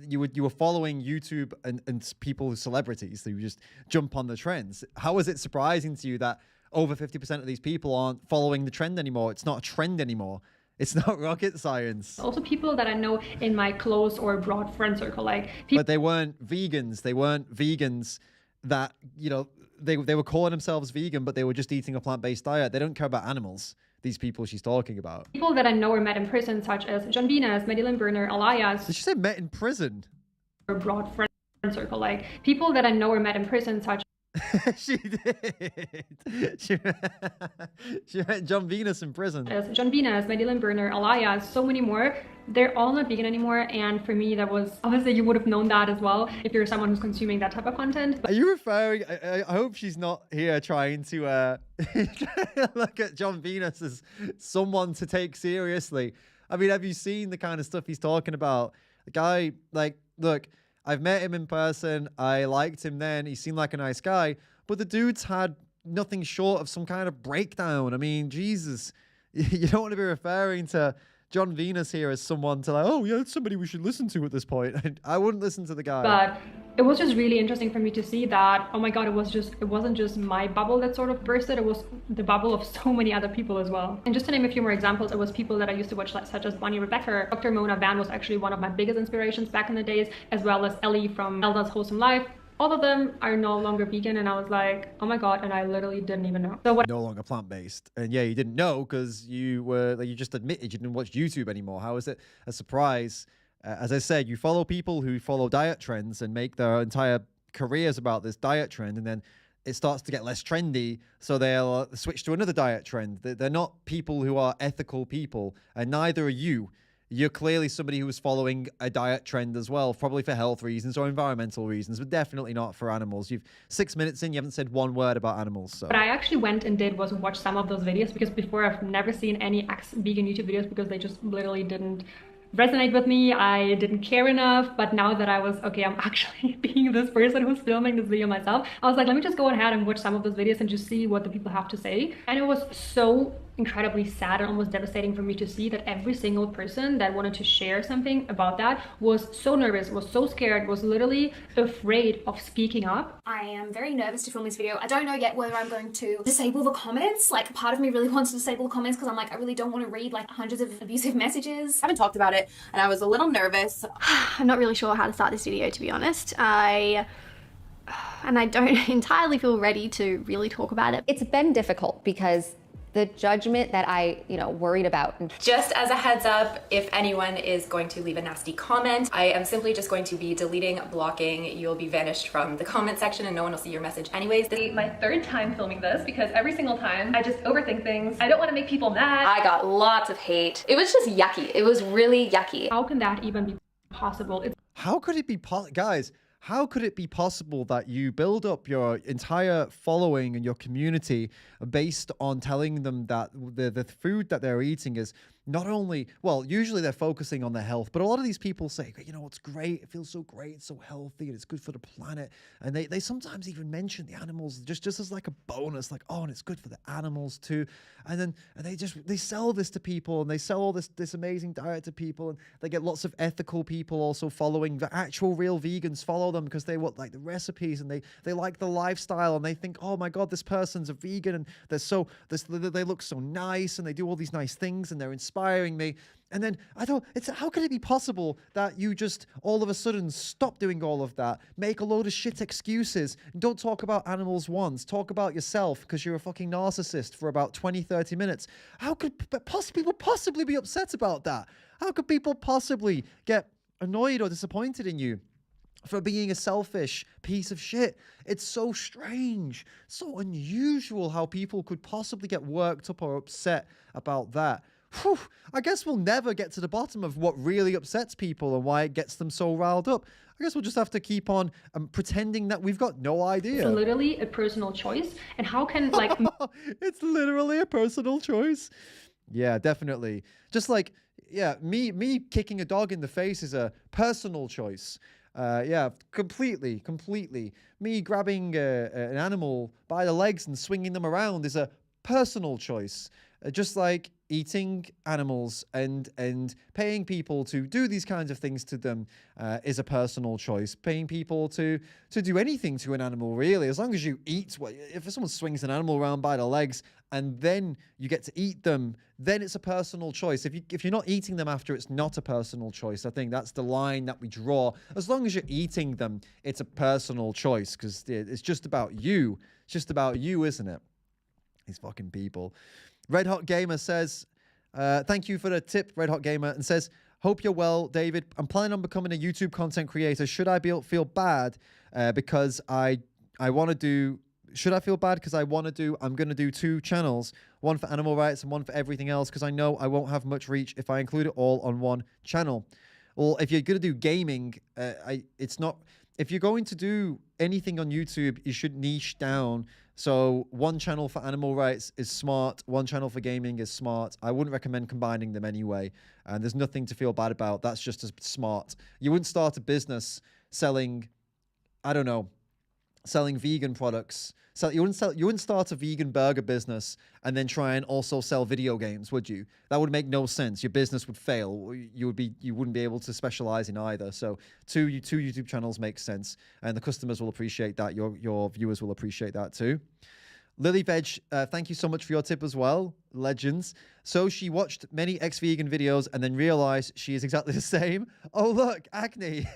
You were following YouTube and people, celebrities who just jump on the trends. How is it surprising to you that over 50% of these people aren't following the trend anymore? It's not a trend anymore. It's not rocket science. Also people that I know in my close or broad friend circle, like people. But they weren't vegans. They weren't vegans that, you know, they were calling themselves vegan, but they were just eating a plant-based diet. They don't care about animals, these people she's talking about. People that I know or met in prison, such as John Venus, Madeline Berner, Elias. Did she say met in prison? Or broad friend circle, like people that I know or met in prison, such. She did. She met John Venus in prison. As John Venus, Madeline Berner, Elias, so many more. They're all not vegan anymore, and for me that was, obviously you would have known that as well if you're someone who's consuming that type of content. Are you referring, I hope she's not here trying to look at John Venus as someone to take seriously. I mean, have you seen the kind of stuff he's talking about? The guy, like, look, I've met him in person. I liked him then. He seemed like a nice guy. But the dude's had nothing short of some kind of breakdown. I mean, Jesus, you don't want to be referring to John Venus here as someone to like, oh yeah, it's somebody we should listen to at this point. I wouldn't listen to the guy. But it was just really interesting for me to see that, oh my God, it wasn't just my bubble that sort of bursted, it was the bubble of so many other people as well. And just to name a few more examples, it was people that I used to watch, like, such as Bonnie Rebecca. Dr. Mona Van was actually one of my biggest inspirations back in the days, as well as Ellie from Elda's Wholesome Life. All of them are no longer vegan, and I was like, oh my God, and I literally didn't even know. So what? No longer plant-based. And yeah, you didn't know because you were, like, you just admitted you didn't watch YouTube anymore. How is it a surprise? As I said, you follow people who follow diet trends and make their entire careers about this diet trend, and then it starts to get less trendy, so they'll switch to another diet trend. They're not people who are ethical people, and neither are you. You're clearly somebody who was following a diet trend as well, probably for health reasons or environmental reasons, but definitely not for animals. You've 6 minutes in, you haven't said one word about animals. So. What I actually went and did was watch some of those videos, because before I've never seen any vegan YouTube videos because they just literally didn't resonate with me. I didn't care enough. But now that I was, okay, I'm actually being this person who's filming this video myself, I was like, let me just go ahead and watch some of those videos and just see what the people have to say. And it was so incredibly sad and almost devastating for me to see that every single person that wanted to share something about that was so nervous, was so scared, was literally afraid of speaking up. I am very nervous to film this video. I don't know yet whether I'm going to disable the comments. Like, part of me really wants to disable the comments because I'm like, I really don't want to read like hundreds of abusive messages. I haven't talked about it and I was a little nervous. I'm not really sure how to start this video, to be honest. And I don't entirely feel ready to really talk about it. It's been difficult because the judgment that I, worried about. Just as a heads up, if anyone is going to leave a nasty comment, I am simply just going to be deleting, blocking. You'll be vanished from the comment section and no one will see your message anyways. This is my third time filming this because every single time I just overthink things. I don't want to make people mad. I got lots of hate. It was just yucky. It was really yucky. How can that even be possible? How could it be guys? How could it be possible that you build up your entire following and your community based on telling them that the food that they're eating is not only, well, usually they're focusing on their health, but a lot of these people say, it's great, it feels so great, it's so healthy, and it's good for the planet. And they sometimes even mention the animals just as like a bonus, like, oh, and it's good for the animals too. And they sell this to people, and they sell all this amazing diet to people, and they get lots of ethical people also following. The actual real vegans follow them because they want like the recipes, and they like the lifestyle, and they think, oh my God, this person's a vegan, and they look so nice, and they do all these nice things, and they're inspired. inspiring me. And then how can it be possible that you just all of a sudden stop doing all of that, make a load of shit excuses, don't talk about animals once, talk about yourself because you're a fucking narcissist for about 20, 30 minutes. How could people possibly be upset about that? How could people possibly get annoyed or disappointed in you for being a selfish piece of shit? It's so strange, so unusual how people could possibly get worked up or upset about that. Whew, I guess we'll never get to the bottom of what really upsets people and why it gets them so riled up. I guess we'll just have to keep on pretending that we've got no idea. It's literally a personal choice. And how can, like... It's literally a personal choice. Yeah, definitely. Just like, yeah, me kicking a dog in the face is a personal choice. Yeah, completely. Me grabbing an animal by the legs and swinging them around is a personal choice. Just like eating animals and paying people to do these kinds of things to them is a personal choice. Paying people to do anything to an animal, really, as long as you eat. If someone swings an animal around by the legs and then you get to eat them, then it's a personal choice. If you're not eating them after, it's not a personal choice. I think that's the line that we draw. As long as you're eating them, it's a personal choice because it's just about you. It's just about you, isn't it? These fucking people. Red Hot Gamer says, thank you for the tip, Red Hot Gamer, and says, hope you're well, David. I'm planning on becoming a YouTube content creator. Should I feel bad because I want to do... Should I feel bad because I'm going to do 2 channels, one for animal rights and one for everything else, because I know I won't have much reach if I include it all on one channel. Well, if you're going to do gaming, if you're going to do anything on YouTube, you should niche down. So one channel for animal rights is smart. One channel for gaming is smart. I wouldn't recommend combining them anyway. And there's nothing to feel bad about. That's just as smart. You wouldn't start a business selling, I don't know, selling vegan products. So you wouldn't start a vegan burger business and then try and also sell video games, would you? That would make no sense. Your business would fail. You wouldn't be able to specialize in either. So two YouTube channels makes sense, and the customers will appreciate that. Your viewers will appreciate that too. Lily Veg, thank you so much for your tip as well. Legends. So she watched many ex-vegan videos and then realized she is exactly the same. Oh look, acne.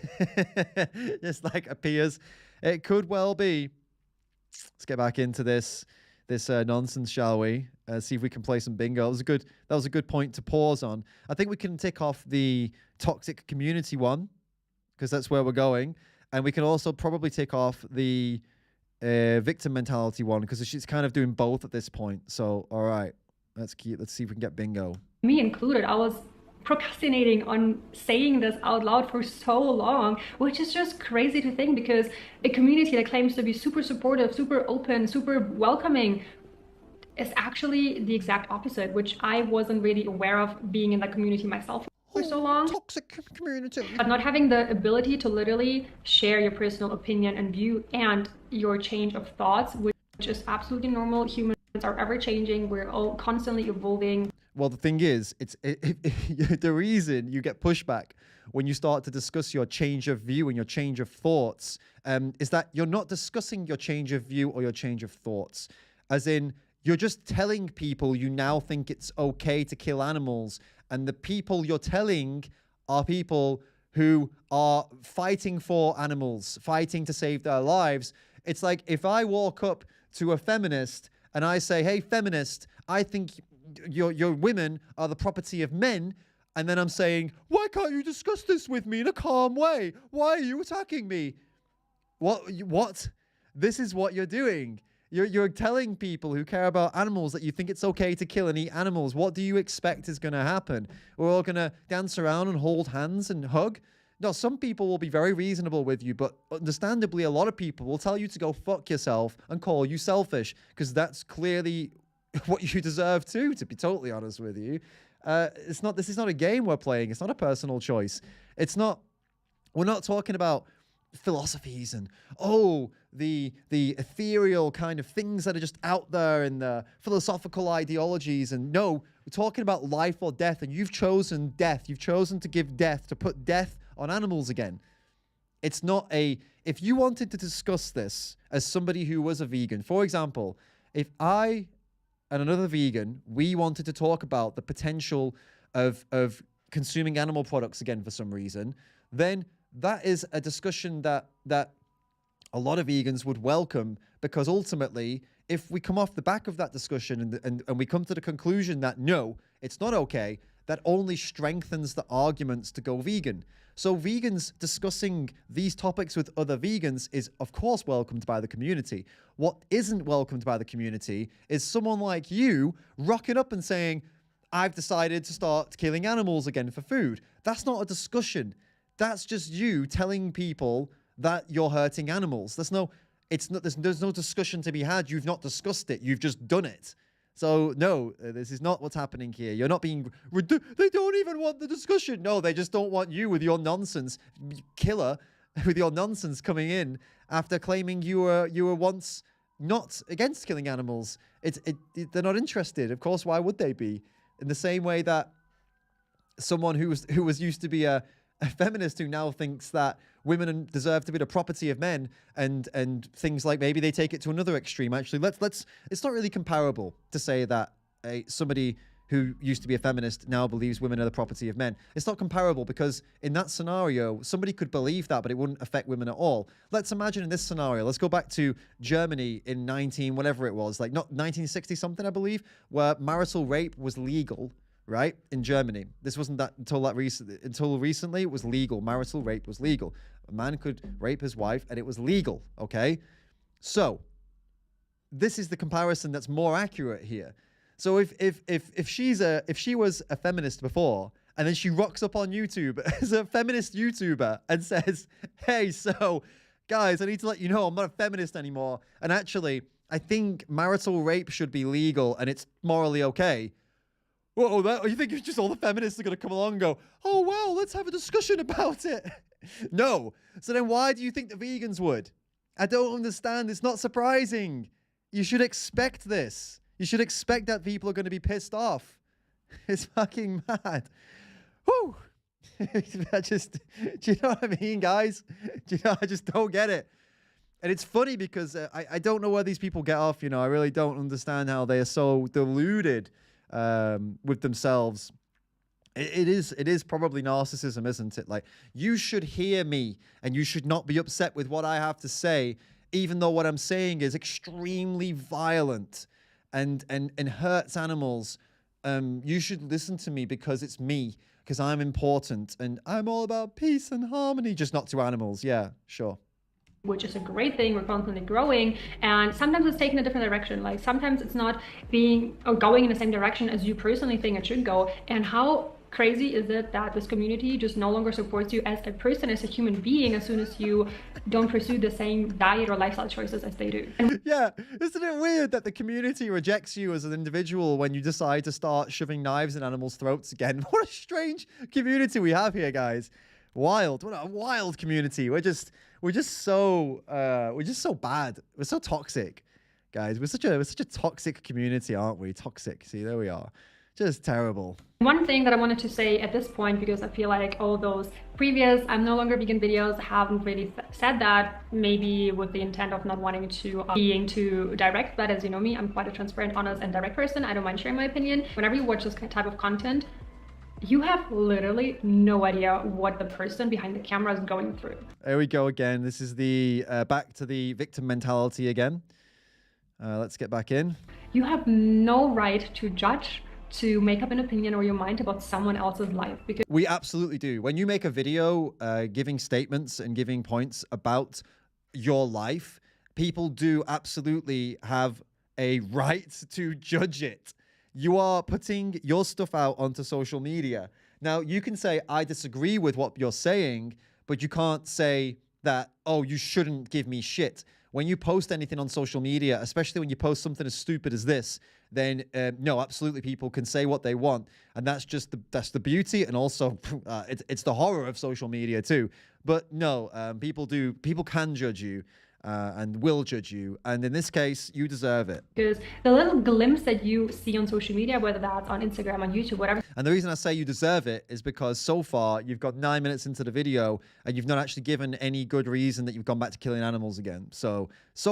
Just like appears. It could well be. Let's get back into this nonsense, shall we? See if we can play some bingo. That was a good point to pause on. I think we can tick off the toxic community one because that's where we're going, and we can also probably tick off the victim mentality one because she's kind of doing both at this point. So, all right, let's see if we can get bingo. Me included, I was procrastinating on saying this out loud for so long, which is just crazy to think, because a community that claims to be super supportive, super open, super welcoming is actually the exact opposite, which I wasn't really aware of being in that community myself for so long. Toxic community. But not having the ability to literally share your personal opinion and view and your change of thoughts, which is absolutely normal. Humans are ever changing. We're all constantly evolving. Well, the thing is, the reason you get pushback when you start to discuss your change of view and your change of thoughts is that you're not discussing your change of view or your change of thoughts. As in, you're just telling people you now think it's okay to kill animals, and the people you're telling are people who are fighting for animals, fighting to save their lives. It's like if I walk up to a feminist and I say, hey, feminist, I think your women are the property of men, and then I'm saying, why can't you discuss this with me in a calm way? Why are you attacking me? What? This is what you're doing. You're telling people who care about animals that you think it's okay to kill and eat animals. What do you expect is going to happen? We're all going to dance around and hold hands and hug? No, some people will be very reasonable with you, but understandably, a lot of people will tell you to go fuck yourself and call you selfish, because that's clearly what you deserve too, to be totally honest with you. This is not a game we're playing. It's not a personal choice. We're not talking about philosophies and the ethereal kind of things that are just out there and the philosophical ideologies. And no, we're talking about life or death, and you've chosen death. You've chosen to give death, to put death on animals again. It's not if you wanted to discuss this as somebody who was a vegan, for example, if I and another vegan, we wanted to talk about the potential of consuming animal products again for some reason, then that is a discussion that a lot of vegans would welcome, because ultimately, if we come off the back of that discussion and we come to the conclusion that no, it's not okay, that only strengthens the arguments to go vegan. So vegans discussing these topics with other vegans is, of course, welcomed by the community. What isn't welcomed by the community is someone like you rocking up and saying, I've decided to start killing animals again for food. That's not a discussion. That's just you telling people that you're hurting animals. There's no discussion to be had. You've not discussed it. You've just done it. So no, this is not what's happening here. You're not being, they don't even want the discussion. No, they just don't want you with your nonsense, killer, with your nonsense coming in after claiming you were once not against killing animals. They're not interested. Of course, why would they be? In the same way that someone who was used to be a feminist who now thinks that women deserve to be the property of men, and things like, maybe they take it to another extreme. Actually, it's not really comparable to say that somebody who used to be a feminist now believes women are the property of men. It's not comparable, because in that scenario, somebody could believe that, but it wouldn't affect women at all. Let's imagine in this scenario, let's go back to Germany in whatever it was, like not 1960 something, I believe, where marital rape was legal, right? In Germany. This wasn't that until recently, it was legal. Marital rape was legal. A man could rape his wife and it was legal, okay? So this is the comparison that's more accurate here. So if she was a feminist before, and then she rocks up on YouTube as a feminist YouTuber and says, hey, so guys, I need to let you know I'm not a feminist anymore, and actually I think marital rape should be legal and it's morally okay. Whoa, you think it's just all the feminists are going to come along and go, oh, wow, let's have a discussion about it? No. So then why do you think the vegans would? I don't understand. It's not surprising. You should expect this. You should expect that people are going to be pissed off. It's fucking mad. Whew. Do you know what I mean, guys? I just don't get it. And it's funny because I don't know where these people get off. I really don't understand how they are so deluded with themselves. It is probably narcissism, isn't it? Like, you should hear me and you should not be upset with what I have to say, even though what I'm saying is extremely violent and hurts animals. You should listen to me because it's me, because I'm important and I'm all about peace and harmony, just not to animals. Yeah, sure. Which is a great thing. We're constantly growing, and sometimes it's taking a different direction. Like, sometimes it's not being or going in the same direction as you personally think it should go. And how crazy is it that this community just no longer supports you as a person, as a human being, as soon as you don't pursue the same diet or lifestyle choices as they do? Yeah, isn't it weird that the community rejects you as an individual when you decide to start shoving knives in animals' throats again? What a strange community we have here, guys. Wild. What a wild community. We're just so bad. We're so toxic, guys. We're such a toxic community, aren't we? Toxic. See, there we are. Just terrible. One thing that I wanted to say at this point, because I feel like all those previous I'm no longer vegan videos haven't really said that, maybe with the intent of not wanting to being too direct, but as you know me, I'm quite a transparent, honest, and direct person. I don't mind sharing my opinion. Whenever you watch this type of content, you have literally no idea what the person behind the camera is going through. There we go again. This is the back to the victim mentality again. Let's get back in. You have no right to judge, to make up an opinion or your mind about someone else's life, because we absolutely do. When you make a video giving statements and giving points about your life, people do absolutely have a right to judge it. You are putting your stuff out onto social media. Now, you can say, I disagree with what you're saying, but you can't say that, oh, you shouldn't give me shit. When you post anything on social media, especially when you post something as stupid as this, then no, absolutely, people can say what they want. And that's just that's the beauty, and also it's the horror of social media too. But no, people can judge you. and will judge you. And in this case, you deserve it. Because the little glimpse that you see on social media, whether that's on Instagram, on YouTube, whatever. And the reason I say you deserve it is because so far you've got 9 minutes into the video and you've not actually given any good reason that you've gone back to killing animals again. So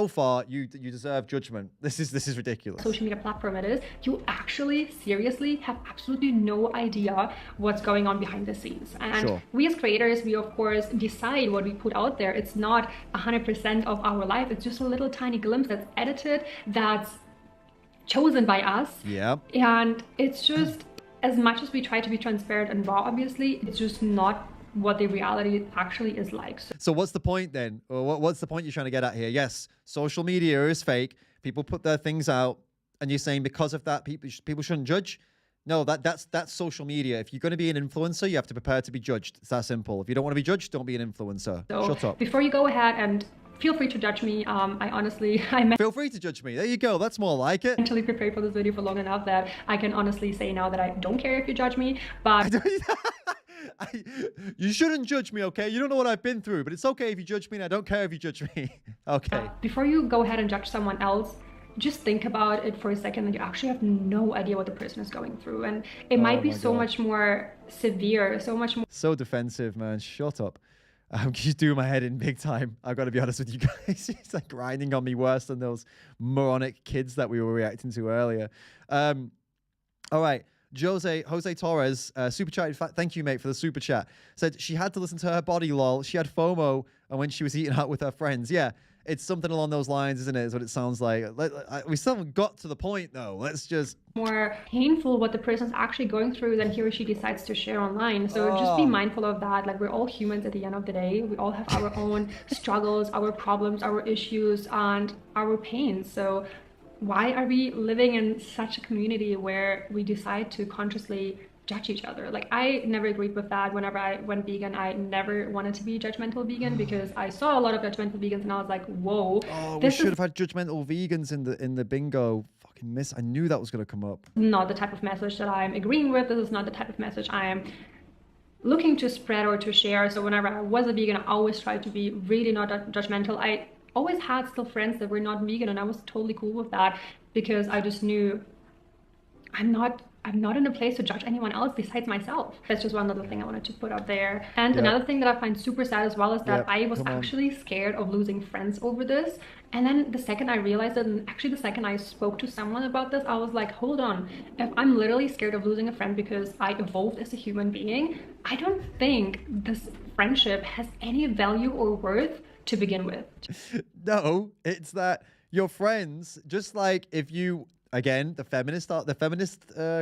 far you deserve judgment. This is ridiculous. Social media platform it is, you actually seriously have absolutely no idea what's going on behind the scenes. And we as creators, we of course decide what we put out there. It's not 100% of our life. It's just a little tiny glimpse that's edited, that's chosen by us. Yeah. And it's just, as much as we try to be transparent and raw, obviously, it's just not what the reality actually is like. So what's the point then? Or what's the point you're trying to get at here? Yes, social media is fake. People put their things out, and you're saying because of that, people shouldn't judge. No, that's social media. If you're going to be an influencer, you have to prepare to be judged. It's that simple. If you don't want to be judged, don't be an influencer. So shut up. Before you go ahead and feel free to judge me. I honestly, feel free to judge me. There you go. That's more like it. Mentally prepared for this video for long enough that I can honestly say now that I don't care if you judge me, but you shouldn't judge me, okay? You don't know what I've been through, but it's okay if you judge me, and I don't care if you judge me. Okay. Before you go ahead and judge someone else, just think about it for a second, and you actually have no idea what the person is going through, and it might be so much more severe, so much more. So defensive, man. Shut up. She's doing my head in big time. I've got to be honest with you guys. She's like grinding on me worse than those moronic kids that we were reacting to earlier. All right. Jose Torres, super chat. Thank you, mate, for the super chat. Said she had to listen to her body, lol. She had FOMO and when she was eating out with her friends. Yeah, it's something along those lines, isn't it? Is what it sounds like. We still haven't got to the point, though. Let's just... more painful what the person's actually going through than he or she decides to share online. So just be mindful of that. Like, we're all humans at the end of the day. We all have our own struggles, our problems, our issues, and our pains. So why are we living in such a community where we decide to consciously judge each other? Like, I never agreed with that. Whenever I went vegan, I never wanted to be judgmental vegan because I saw a lot of judgmental vegans and I was like, whoa. Oh, we should have had judgmental vegans in the bingo. Fucking miss. I knew that was going to come up. Not the type of message that I'm agreeing with. This is not the type of message I am looking to spread or to share. So whenever I was a vegan, I always tried to be really not judgmental. I always had still friends that were not vegan, and I was totally cool with that because I just knew I'm not in a place to judge anyone else besides myself. That's just one other thing I wanted to put out there. And another thing that I find super sad as well is that I was actually scared of losing friends over this. And then the second I realized it, and actually the second I spoke to someone about this, I was like, hold on. If I'm literally scared of losing a friend because I evolved as a human being, I don't think this friendship has any value or worth to begin with. No, it's that your friends, just like if you... Again, the feminist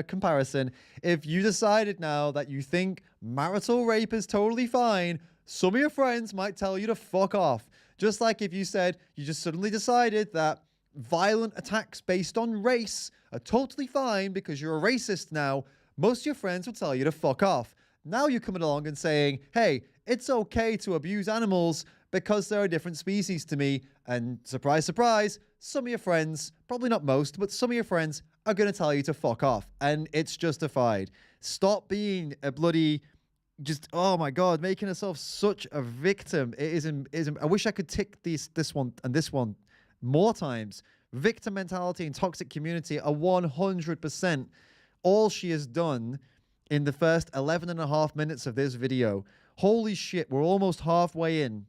comparison. If you decided now that you think marital rape is totally fine, some of your friends might tell you to fuck off. Just like if you said you just suddenly decided that violent attacks based on race are totally fine because you're a racist now, most of your friends will tell you to fuck off. Now you're coming along and saying, hey, it's okay to abuse animals because they're a different species to me. And surprise, surprise, some of your friends, probably not most, but some of your friends are going to tell you to fuck off. And it's justified. Stop being a bloody, just, oh my God, making yourself such a victim. It is I wish I could tick this one and this one more times. Victim mentality and toxic community are 100% all she has done in the first 11 and a half minutes of this video. Holy shit, we're almost halfway in.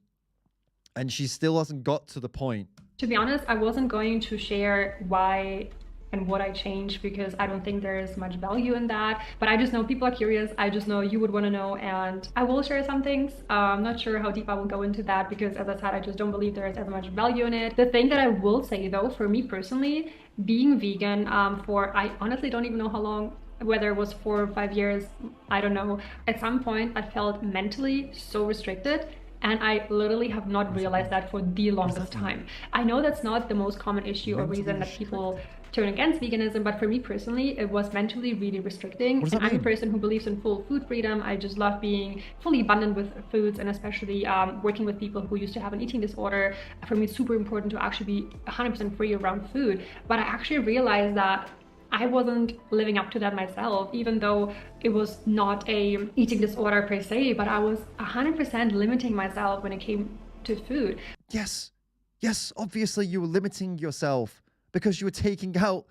And she still hasn't got to the point. To be honest, I wasn't going to share why and what I changed because I don't think there is much value in that. But I just know people are curious. I just know you would want to know, and I will share some things. I'm not sure how deep I will go into that because, as I said, I just don't believe there is as much value in it. The thing that I will say, though, for me personally, being vegan I honestly don't even know how long, whether it was 4 or 5 years, I don't know. At some point, I felt mentally so restricted. And I literally have not realized that for the longest time. I know that's not the most common issue or reason that people turn against veganism, but for me personally, it was mentally really restricting. And I'm a person who believes in full food freedom. I just love being fully abundant with foods, and especially working with people who used to have an eating disorder. For me, it's super important to actually be 100% free around food. But I actually realized that I wasn't living up to that myself, even though it was not a eating disorder per se, but I was 100% limiting myself when it came to food. Yes. Yes, obviously you were limiting yourself because you were taking out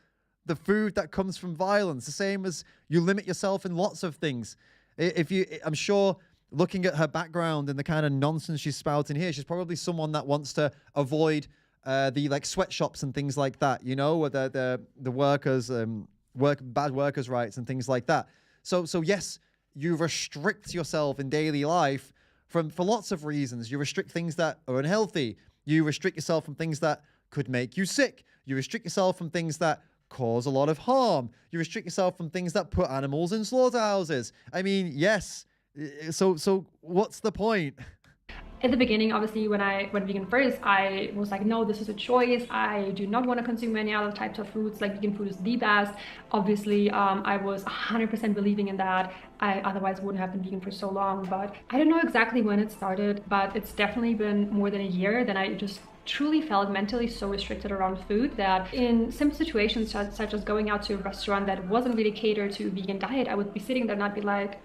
the food that comes from violence, the same as you limit yourself in lots of things. I'm sure looking at her background and the kind of nonsense she's spouting here, she's probably someone that wants to avoid the like sweatshops and things like that, you know, where the workers bad workers' rights and things like that. So yes, you restrict yourself in daily life for lots of reasons. You restrict things that are unhealthy. You restrict yourself from things that could make you sick. You restrict yourself from things that cause a lot of harm. You restrict yourself from things that put animals in slaughterhouses. I mean, yes. So what's the point? At the beginning, obviously, when I went vegan first, I was like, no, this is a choice. I do not want to consume any other types of foods. Like, vegan food is the best. Obviously, I was 100% believing in that. I otherwise wouldn't have been vegan for so long. But I don't know exactly when it started, but it's definitely been more than a year. Then I just truly felt mentally so restricted around food that in simple situations such as going out to a restaurant that wasn't really catered to a vegan diet, I would be sitting there and I'd be like,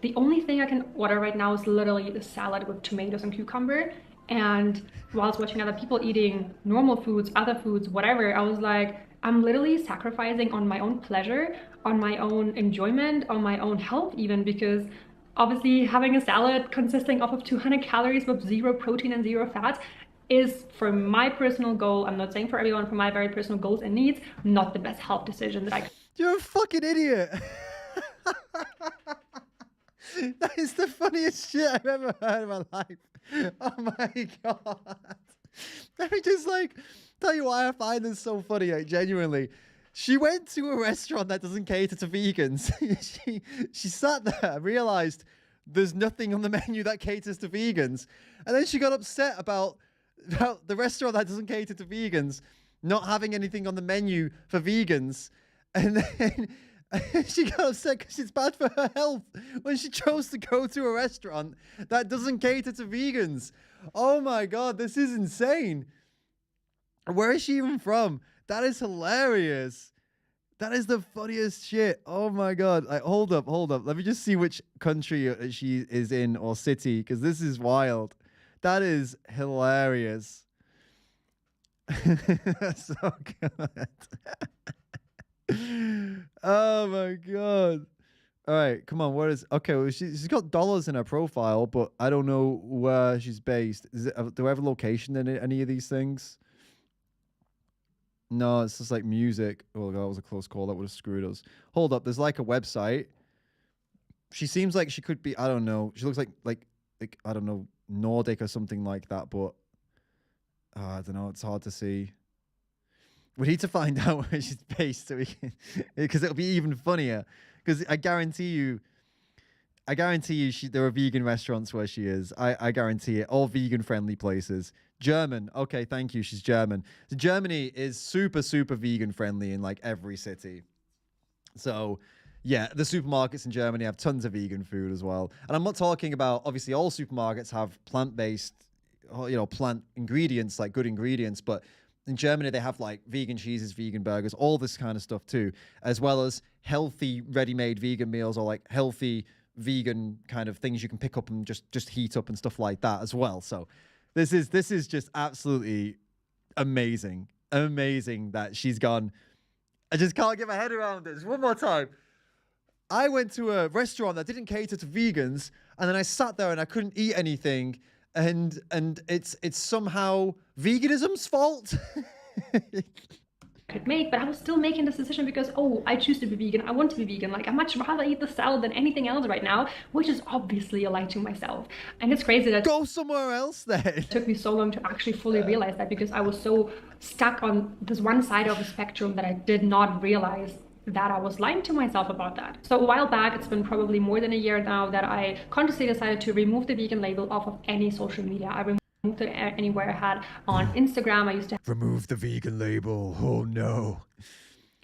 the only thing I can order right now is literally the salad with tomatoes and cucumber. And whilst watching other people eating normal foods, other foods, whatever, I was like, I'm literally sacrificing on my own pleasure, on my own enjoyment, on my own health even, because obviously having a salad consisting of 200 calories with 0 protein and 0 fat is, for my personal goal, I'm not saying for everyone, for my very personal goals and needs, not the best health decision that I could. You're a fucking idiot. That is the funniest shit I've ever heard in my life. Oh my God. Let me just tell you why I find this so funny, genuinely. She went to a restaurant that doesn't cater to vegans. she sat there and realized there's nothing on the menu that caters to vegans. And then she got upset about the restaurant that doesn't cater to vegans not having anything on the menu for vegans. And then she got upset because it's bad for her health when she chose to go to a restaurant that doesn't cater to vegans. Oh my God, this is insane. Where is she even from? That is hilarious. That is the funniest shit. Oh my God. Hold up. Let me just see which country she is in or city, because this is wild. That is hilarious. So good. Oh my God. All right, come on. What is okay? Well, she's got dollars in her profile, but I don't know where she's based. Do I have a location in any of these things? No, it's just like music. Oh, that was a close call. That would have screwed us. Hold up. There's like a website. She seems like she could be. I don't know. She looks like I don't know, Nordic or something like that. But I don't know. It's hard to see. We need to find out where she's based so we can, because it'll be even funnier. Because I guarantee you, there are vegan restaurants where she is. I guarantee it. All vegan-friendly places. German. Okay, thank you. She's German. So Germany is super, super vegan-friendly in like every city. So, yeah, the supermarkets in Germany have tons of vegan food as well. And I'm not talking about, obviously, all supermarkets have plant-based, plant ingredients, like good ingredients, but in Germany, they have like vegan cheeses, vegan burgers, all this kind of stuff too, as well as healthy ready-made vegan meals or like healthy vegan kind of things you can pick up and just heat up and stuff like that as well. So this is just absolutely amazing. Amazing that she's gone. I just can't get my head around this. One more time. I went to a restaurant that didn't cater to vegans, and then I sat there and I couldn't eat anything. And it's somehow veganism's fault. Could make, but I was still making this decision because, oh, I choose to be vegan. I want to be vegan. Like, I much rather eat the salad than anything else right now, which is obviously a lie to myself. And it's crazy that go somewhere else then. It took me so long to actually fully realize that, because I was so stuck on this one side of the spectrum that I did not realize that I was lying to myself about that. So a while back, it's been probably more than a year now, that I consciously decided to remove the vegan label off of any social media. I removed it anywhere I had on Instagram. I used to remove the vegan label. Oh no.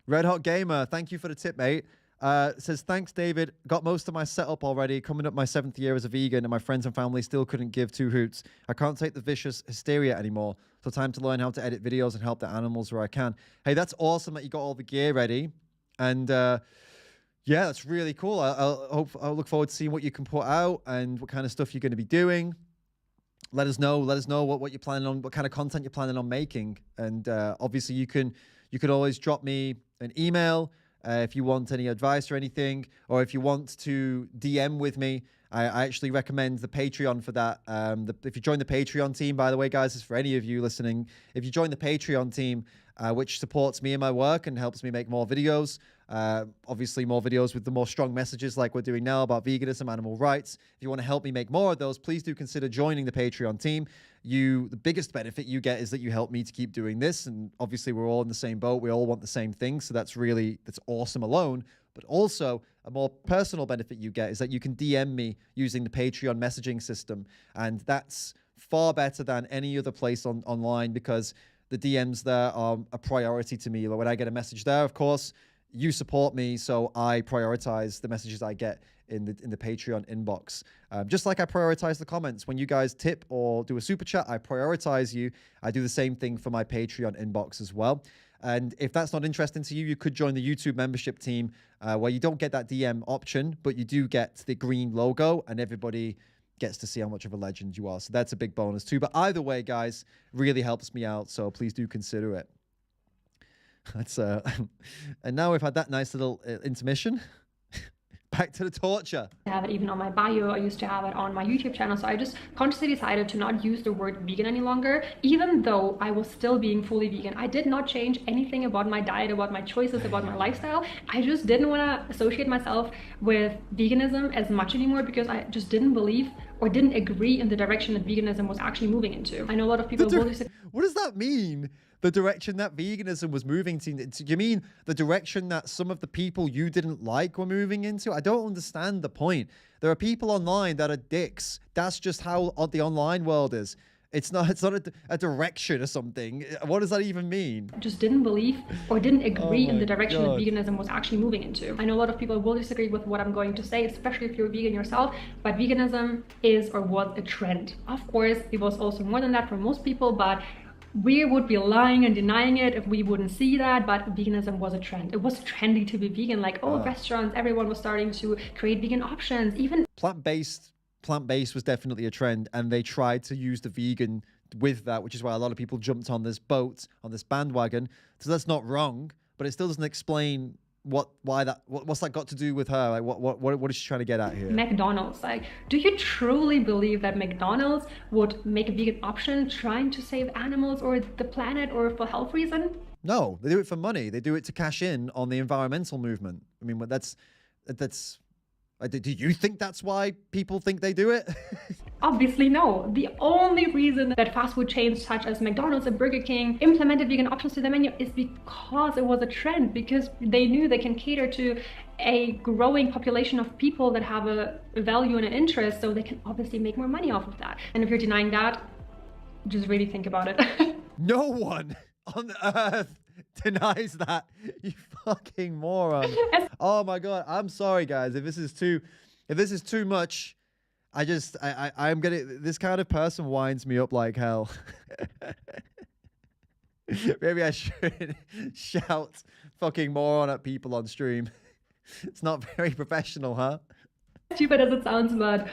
Red Hot Gamer, thank you for the tip, mate. Says, thanks, David. Got most of my setup already. Coming up my 7th year as a vegan, and my friends and family still couldn't give two hoots. I can't take the vicious hysteria anymore. So time to learn how to edit videos and help the animals where I can. Hey, that's awesome that you got all the gear ready. And yeah, that's really cool. I'll look forward to seeing what you can put out and what kind of stuff you're going to be doing. let us know what you're planning on, what kind of content you're planning on making. And obviously you could always drop me an email if you want any advice or anything, or if you want to DM with me. I actually recommend the Patreon for that. If you join the Patreon team, by the way, guys, this is for any of you listening. If you join the Patreon team, which supports me in my work and helps me make more videos, obviously more videos with the more strong messages like we're doing now about veganism, animal rights. If you want to help me make more of those, please do consider joining the Patreon team. The biggest benefit you get is that you help me to keep doing this. And obviously we're all in the same boat. We all want the same thing. So that's awesome alone. But also a more personal benefit you get is that you can DM me using the Patreon messaging system. And that's far better than any other place online, because the DMs there are a priority to me. Like when I get a message there, of course, you support me, so I prioritize the messages I get in the Patreon inbox. Just like I prioritize the comments. When you guys tip or do a super chat, I prioritize you. I do the same thing for my Patreon inbox as well. And if that's not interesting to you, you could join the YouTube membership team, where you don't get that DM option, but you do get the green logo, and everybody gets to see how much of a legend you are. So that's a big bonus too. But either way, guys, really helps me out. So please do consider it. That's and now we've had that nice little intermission. Back to the torture. I have it even on my bio. I used to have it on my YouTube channel. So I just consciously decided to not use the word vegan any longer, even though I was still being fully vegan. I did not change anything about my diet, about my choices, about my lifestyle. I just didn't want to associate myself with veganism as much anymore, because I just didn't believe or didn't agree in the direction that veganism was actually moving into. I know a lot of people will disagree. What does that mean? The direction that veganism was moving to? Do you mean the direction that some of the people you didn't like were moving into? I don't understand the point. There are people online that are dicks. That's just how the online world is. It's not a direction or something. What does that even mean? Just didn't believe or didn't agree in the direction that veganism was actually moving into. I know a lot of people will disagree with what I'm going to say, especially if you're vegan yourself, but veganism is or was a trend. Of course, it was also more than that for most people, but we would be lying and denying it if we wouldn't see that. But veganism was a trend. It was trendy to be vegan. Like, restaurants, everyone was starting to create vegan options. Even plant-based was definitely a trend, and they tried to use the vegan with that, which is why a lot of people jumped on this boat, on this bandwagon. So that's not wrong, but it still doesn't explain what's that got to do with her? Like, what is she trying to get at here? McDonald's, like, do you truly believe that McDonald's would make a vegan option trying to save animals or the planet or for health reason? No, they do it for money. They do it to cash in on the environmental movement. I mean, that's. Do you think that's why people think they do it? Obviously no. The only reason that fast food chains such as McDonald's and Burger King implemented vegan options to their menu is because it was a trend, because they knew they can cater to a growing population of people that have a value and an interest, so they can obviously make more money off of that. And if you're denying that, just really think about it. No one on the earth denies that, you fucking moron. Oh my god, I'm sorry guys if this is too much. I'm gonna, this kind of person winds me up like hell. Maybe I should shout fucking moron at people on stream. It's not very professional, huh? Stupid as it sounds, but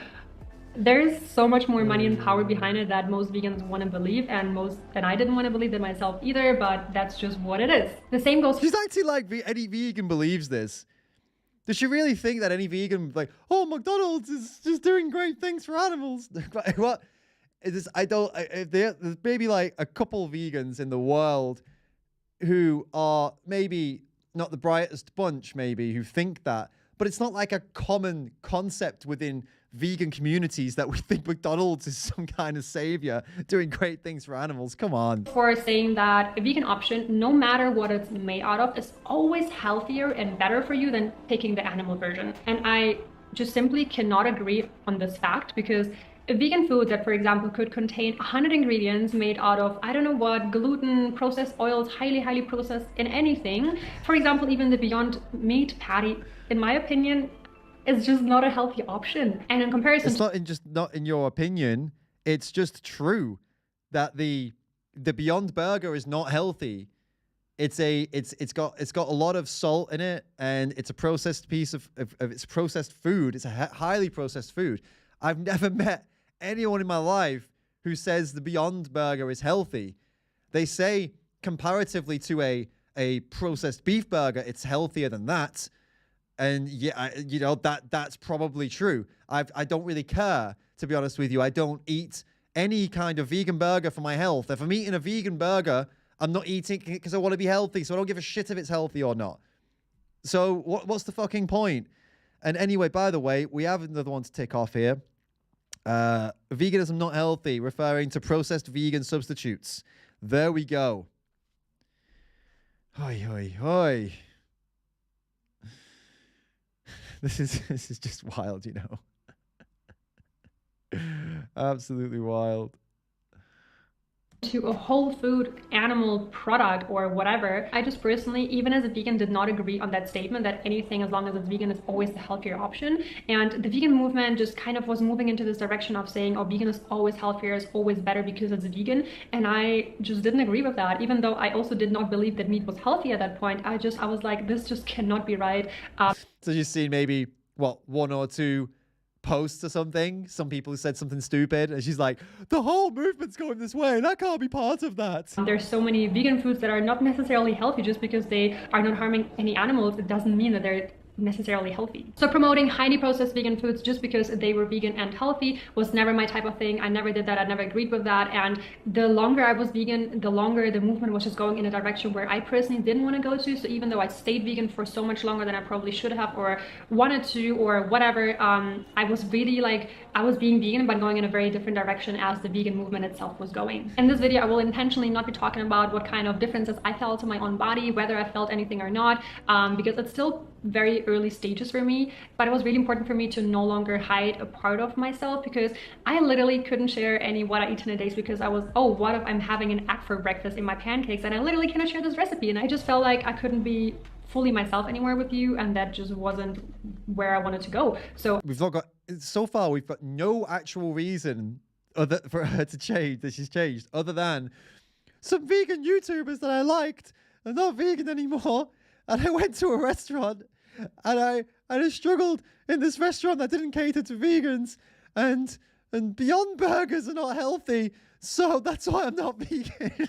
there's so much more money and power behind it that most vegans want to believe, and I didn't want to believe that myself either, but that's just what it is. The same goes. She's acting like any vegan believes this. Does she really think that any vegan, like, oh, McDonald's is just doing great things for animals? What? There's maybe like a couple vegans in the world who are maybe not the brightest bunch, maybe, who think that, but it's not like a common concept within vegan communities that we think McDonald's is some kind of savior doing great things for animals. Come on. For saying that a vegan option, no matter what it's made out of, is always healthier and better for you than taking the animal version. And I just simply cannot agree on this fact, because a vegan food that, for example, could contain 100 ingredients made out of, I don't know what, gluten, processed oils, highly processed in anything. For example, even the Beyond Meat patty, in my opinion, is just not a healthy option. And in comparison, it's not in your opinion. It's just true that the Beyond Burger is not healthy. It's got a lot of salt in it, and it's a processed piece of it's processed food. It's a highly processed food. I've never met anyone in my life who says the Beyond Burger is healthy. They say comparatively to a processed beef burger, it's healthier than that. And yeah, you know, that's probably true. I don't really care, to be honest with you. I don't eat any kind of vegan burger for my health. If I'm eating a vegan burger, I'm not eating it because I want to be healthy, so I don't give a shit if it's healthy or not. So what's the fucking point? And anyway, by the way, we have another one to tick off here. Veganism not healthy, referring to processed vegan substitutes. There we go. Hoi, hoi, hoi. This is just wild, you know. Absolutely wild. To a whole food animal product or whatever. I just personally, even as a vegan, did not agree on that statement that anything as long as it's vegan is always the healthier option. And the vegan movement just kind of was moving into this direction of saying, oh, vegan is always healthier, is always better because it's vegan. And I just didn't agree with that, even though I also did not believe that meat was healthy at that point. I was like, this just cannot be right. So you've seen maybe, what, 1 or 2 posts or something, some people said something stupid, and she's like, the whole movement's going this way, that can't be part of that. There's so many vegan foods that are not necessarily healthy. Just because they are not harming any animals, it doesn't mean that they're necessarily healthy. So promoting highly processed vegan foods just because they were vegan and healthy was never my type of thing. I never did that. I never agreed with that. And the longer I was vegan, the longer the movement was just going in a direction where I personally didn't want to go to. So even though I stayed vegan for so much longer than I probably should have or wanted to or whatever, I was really like, I was being vegan but going in a very different direction as the vegan movement itself was going. In this video, I will intentionally not be talking about what kind of differences I felt in my own body, whether I felt anything or not, because it's still very early stages for me. But it was really important for me to no longer hide a part of myself, because I literally couldn't share any what I eat in a day because I was, oh, what if I'm having an egg for breakfast in my pancakes and I literally cannot share this recipe? And I just felt like I couldn't be fully myself anymore with you, and that just wasn't where I wanted to go. So we've not got, so far we've got no actual reason for her to change, that she's changed, other than some vegan YouTubers that I liked are not vegan anymore, and I went to a restaurant and I struggled in this restaurant that didn't cater to vegans, and Beyond Burgers are not healthy, so that's why I'm not vegan.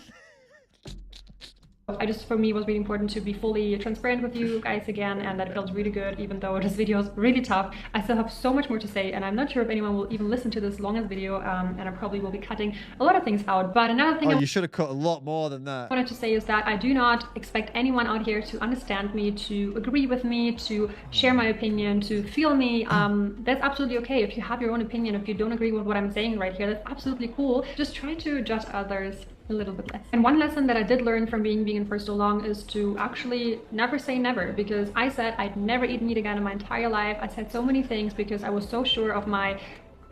for me, it was really important to be fully transparent with you guys again, and that feels really good. Even though this video is really tough, I still have so much more to say, and I'm not sure if anyone will even listen to this long as video, and I probably will be cutting a lot of things out. But another thing you should have cut a lot more than that. I wanted to say is that I do not expect anyone out here to understand me, to agree with me, to share my opinion, to feel me. That's absolutely okay. If you have your own opinion, if you don't agree with what I'm saying right here, that's absolutely cool. Just try to judge others a little bit less. And one lesson that I did learn from being vegan for so long is to actually never say never, because I said I'd never eat meat again in my entire life. I said so many things because I was so sure of my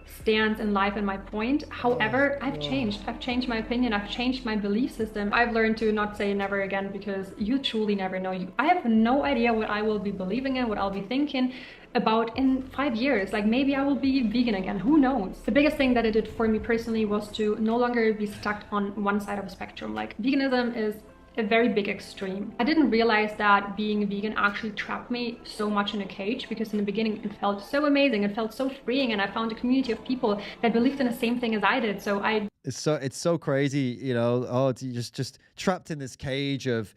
stance in life and my point. However, I've changed my opinion. I've changed my belief system. I've learned to not say never again, because you truly never know. I have no idea what I will be believing in, what I'll be thinking about in 5 years. Like, maybe I will be vegan again, who knows? The biggest thing that it did for me personally was to no longer be stuck on one side of the spectrum. Like, veganism is a very big extreme. I didn't realize that being vegan actually trapped me so much in a cage, because in the beginning it felt so amazing, it felt so freeing, and I found a community of people that believed in the same thing as I did. So it's so crazy, you know. Oh, just trapped in this cage of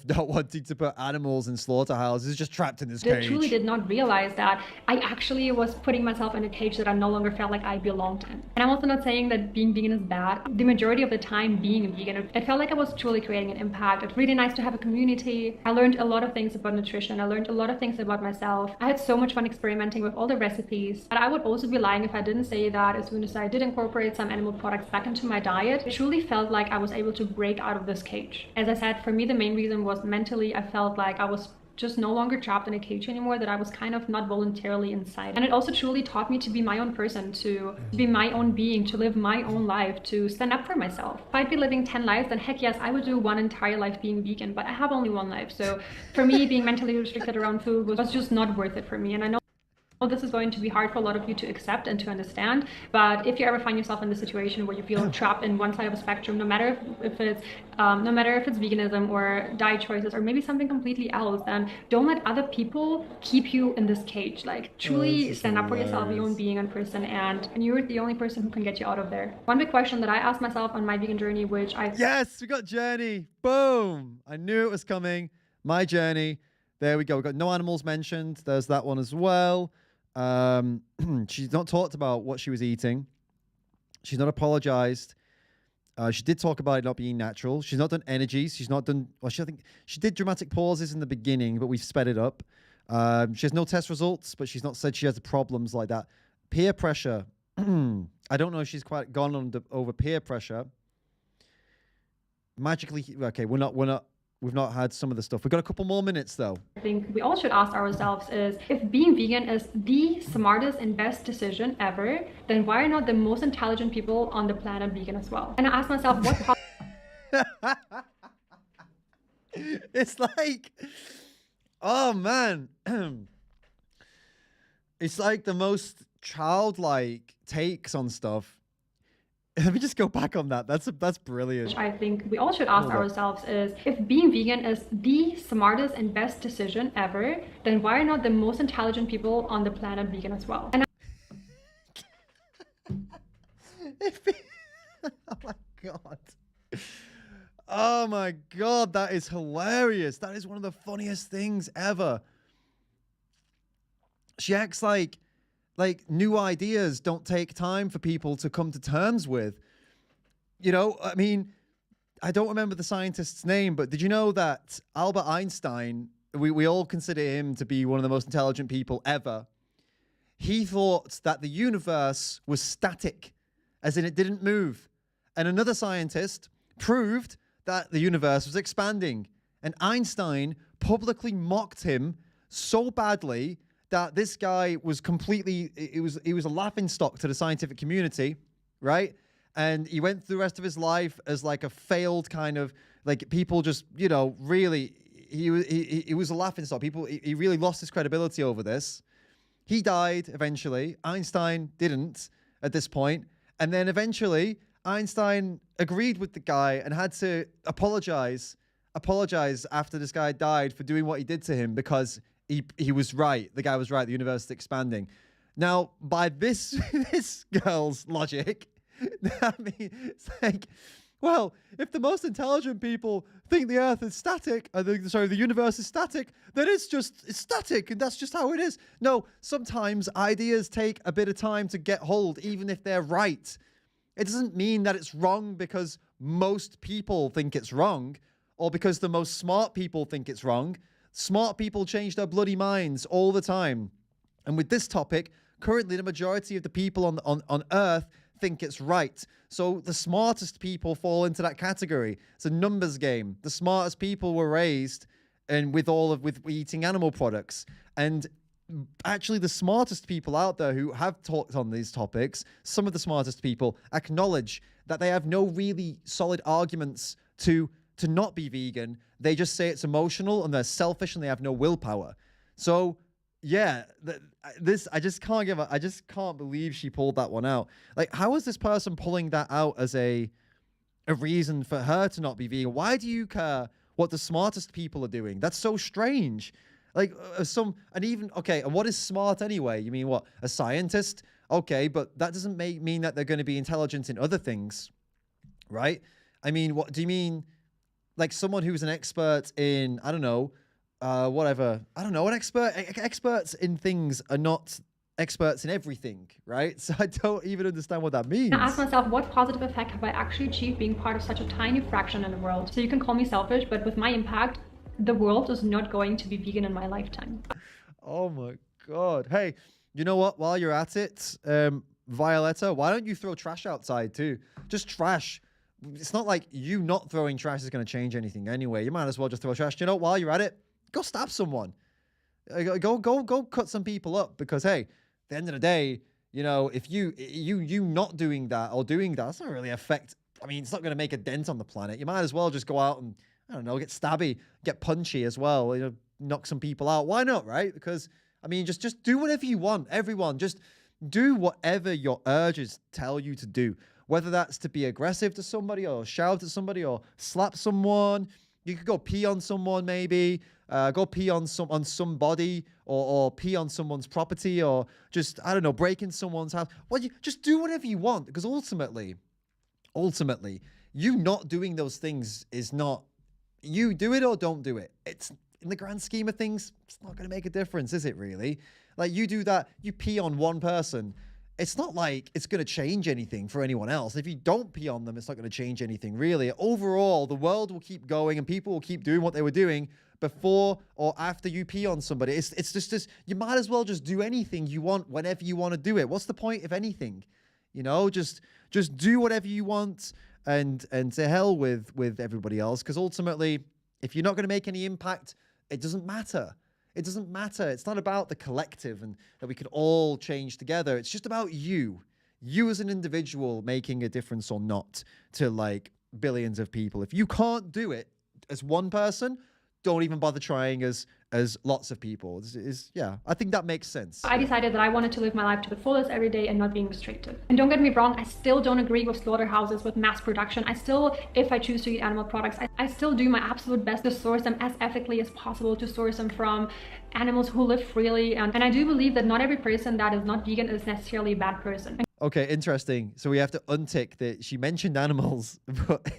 not wanting to put animals in slaughterhouses, just trapped in this cage. I truly did not realize that I actually was putting myself in a cage that I no longer felt like I belonged in. And I'm also not saying that being vegan is bad. The majority of the time being vegan, it felt like I was truly creating an impact. It's really nice to have a community. I learned a lot of things about nutrition. I learned a lot of things about myself. I had so much fun experimenting with all the recipes. But I would also be lying if I didn't say that as soon as I did incorporate some animal products back into my diet, it truly felt like I was able to break out of this cage. As I said, for me, the main reason was mentally. I felt like I was just no longer trapped in a cage anymore, that I was kind of not voluntarily inside. And it also truly taught me to be my own person, to be my own being, to live my own life, to stand up for myself. If I'd be living 10 lives, then heck yes, I would do one entire life being vegan, but I have only one life. So for me, being mentally restricted around food was just not worth it for me. And I know This is going to be hard for a lot of you to accept and to understand, but if you ever find yourself in the situation where you feel trapped in one side of a spectrum, no matter if it's veganism or diet choices or maybe something completely else, then don't let other people keep you in this cage. Like, truly stand up for yourself, your own being and person, and you're the only person who can get you out of there. One big question that I asked myself on my vegan journey, which Yes, we got journey. Boom! I knew it was coming. My journey. There we go. We got no animals mentioned. There's that one as well. She's not talked about what she was eating. She's not apologized. She did talk about it not being natural. She's not done energies. She's not done. Well, I think she did dramatic pauses in the beginning, but we've sped it up. She has no test results, but she's not said she has problems like that. Peer pressure. I don't know if she's quite gone over peer pressure. Magically, okay, we've not had some of the stuff. We've got a couple more minutes though. I think we all should ask ourselves is, if being vegan is the smartest and best decision ever, then why are not the most intelligent people on the planet vegan as well? And I asked myself, what It's like, oh man. It's like the most childlike takes on stuff. Let me just go back on that. That's brilliant. I think we all should ask ourselves is, if being vegan is the smartest and best decision ever, then why are not the most intelligent people on the planet vegan as well? And oh my god. Oh my god, that is hilarious. That is one of the funniest things ever. She acts like new ideas don't take time for people to come to terms with. You know, I mean, I don't remember the scientist's name, but did you know that Albert Einstein, we all consider him to be one of the most intelligent people ever. He thought that the universe was static, as in it didn't move. And another scientist proved that the universe was expanding. And Einstein publicly mocked him so badly that this guy was completely, he was a laughingstock to the scientific community, right? And he went through the rest of his life as like a failed kind of, like, people just, you know, really, he was a laughingstock. He really lost his credibility over this. He died eventually. Einstein didn't at this point. And then eventually Einstein agreed with the guy and had to apologize after this guy died for doing what he did to him, because he was right. The guy was right. The universe is expanding. Now, by this girl's logic, I mean, it's like, well, if the most intelligent people think the Earth is static, the universe is static, then it's static, and that's just how it is. No, sometimes ideas take a bit of time to get hold, even if they're right. It doesn't mean that it's wrong because most people think it's wrong, or because the most smart people think it's wrong. Smart people change their bloody minds all the time. And with this topic, currently the majority of the people on Earth think it's right. So the smartest people fall into that category. It's a numbers game. The smartest people were raised and with eating animal products. And actually the smartest people out there who have talked on these topics, some of the smartest people acknowledge that they have no really solid arguments to not be vegan. They just say it's emotional and they're selfish and they have no willpower. So yeah, I just can't believe she pulled that one out. Like, how is this person pulling that out as a reason for her to not be vegan? Why do you care what the smartest people are doing? That's so strange. Like, and what is smart anyway? You mean what? A scientist? Okay, but that doesn't mean that they're going to be intelligent in other things, right? I mean, what do you mean? Like someone who's an expert in, I don't know, whatever. I don't know, experts in things are not experts in everything, right? So I don't even understand what that means. I ask myself, what positive effect have I actually achieved being part of such a tiny fraction in the world? So you can call me selfish, but with my impact, the world is not going to be vegan in my lifetime. Oh my God. Hey, you know what? While you're at it, Violetta, why don't you throw trash outside too? Just trash. It's not like you not throwing trash is going to change anything anyway. You might as well just throw trash. You know, while you're at it, go stab someone. Go cut some people up, because hey, at the end of the day, you know, if you not doing that or doing that, that's not really affect. I mean, it's not going to make a dent on the planet. You might as well just go out and, I don't know, get stabby, get punchy as well. You know, knock some people out. Why not, right? Because I mean, just do whatever you want. Everyone, just do whatever your urges tell you to do. Whether that's to be aggressive to somebody or shout at somebody or slap someone. You could go pee on someone maybe. Go pee on somebody or pee on someone's property or just, I don't know, break in someone's house. Well, just do whatever you want because ultimately, you not doing those things is not, you do it or don't do it. It's in the grand scheme of things, it's not going to make a difference, is it really? Like you do that, you pee on one person. It's not like it's going to change anything for anyone else. If you don't pee on them, it's not going to change anything really. Overall, the world will keep going and people will keep doing what they were doing before or after you pee on somebody. It's just you might as well just do anything you want whenever you want to do it. What's the point of anything? You know, just do whatever you want and to hell with everybody else. Because ultimately, if you're not going to make any impact, it doesn't matter. It doesn't matter. It's not about the collective and that we can all change together. It's just about you as an individual making a difference or not to like billions of people. If you can't do it as one person, don't even bother trying as lots of people. Yeah, I think that makes sense. I decided that I wanted to live my life to the fullest every day and not being restricted. And don't get me wrong, I still don't agree with slaughterhouses, with mass production. I still, if I choose to eat animal products, I still do my absolute best to source them as ethically as possible, to source them from animals who live freely. And I do believe that not every person that is not vegan is necessarily a bad person. Okay, interesting. So we have to untick that she mentioned animals, but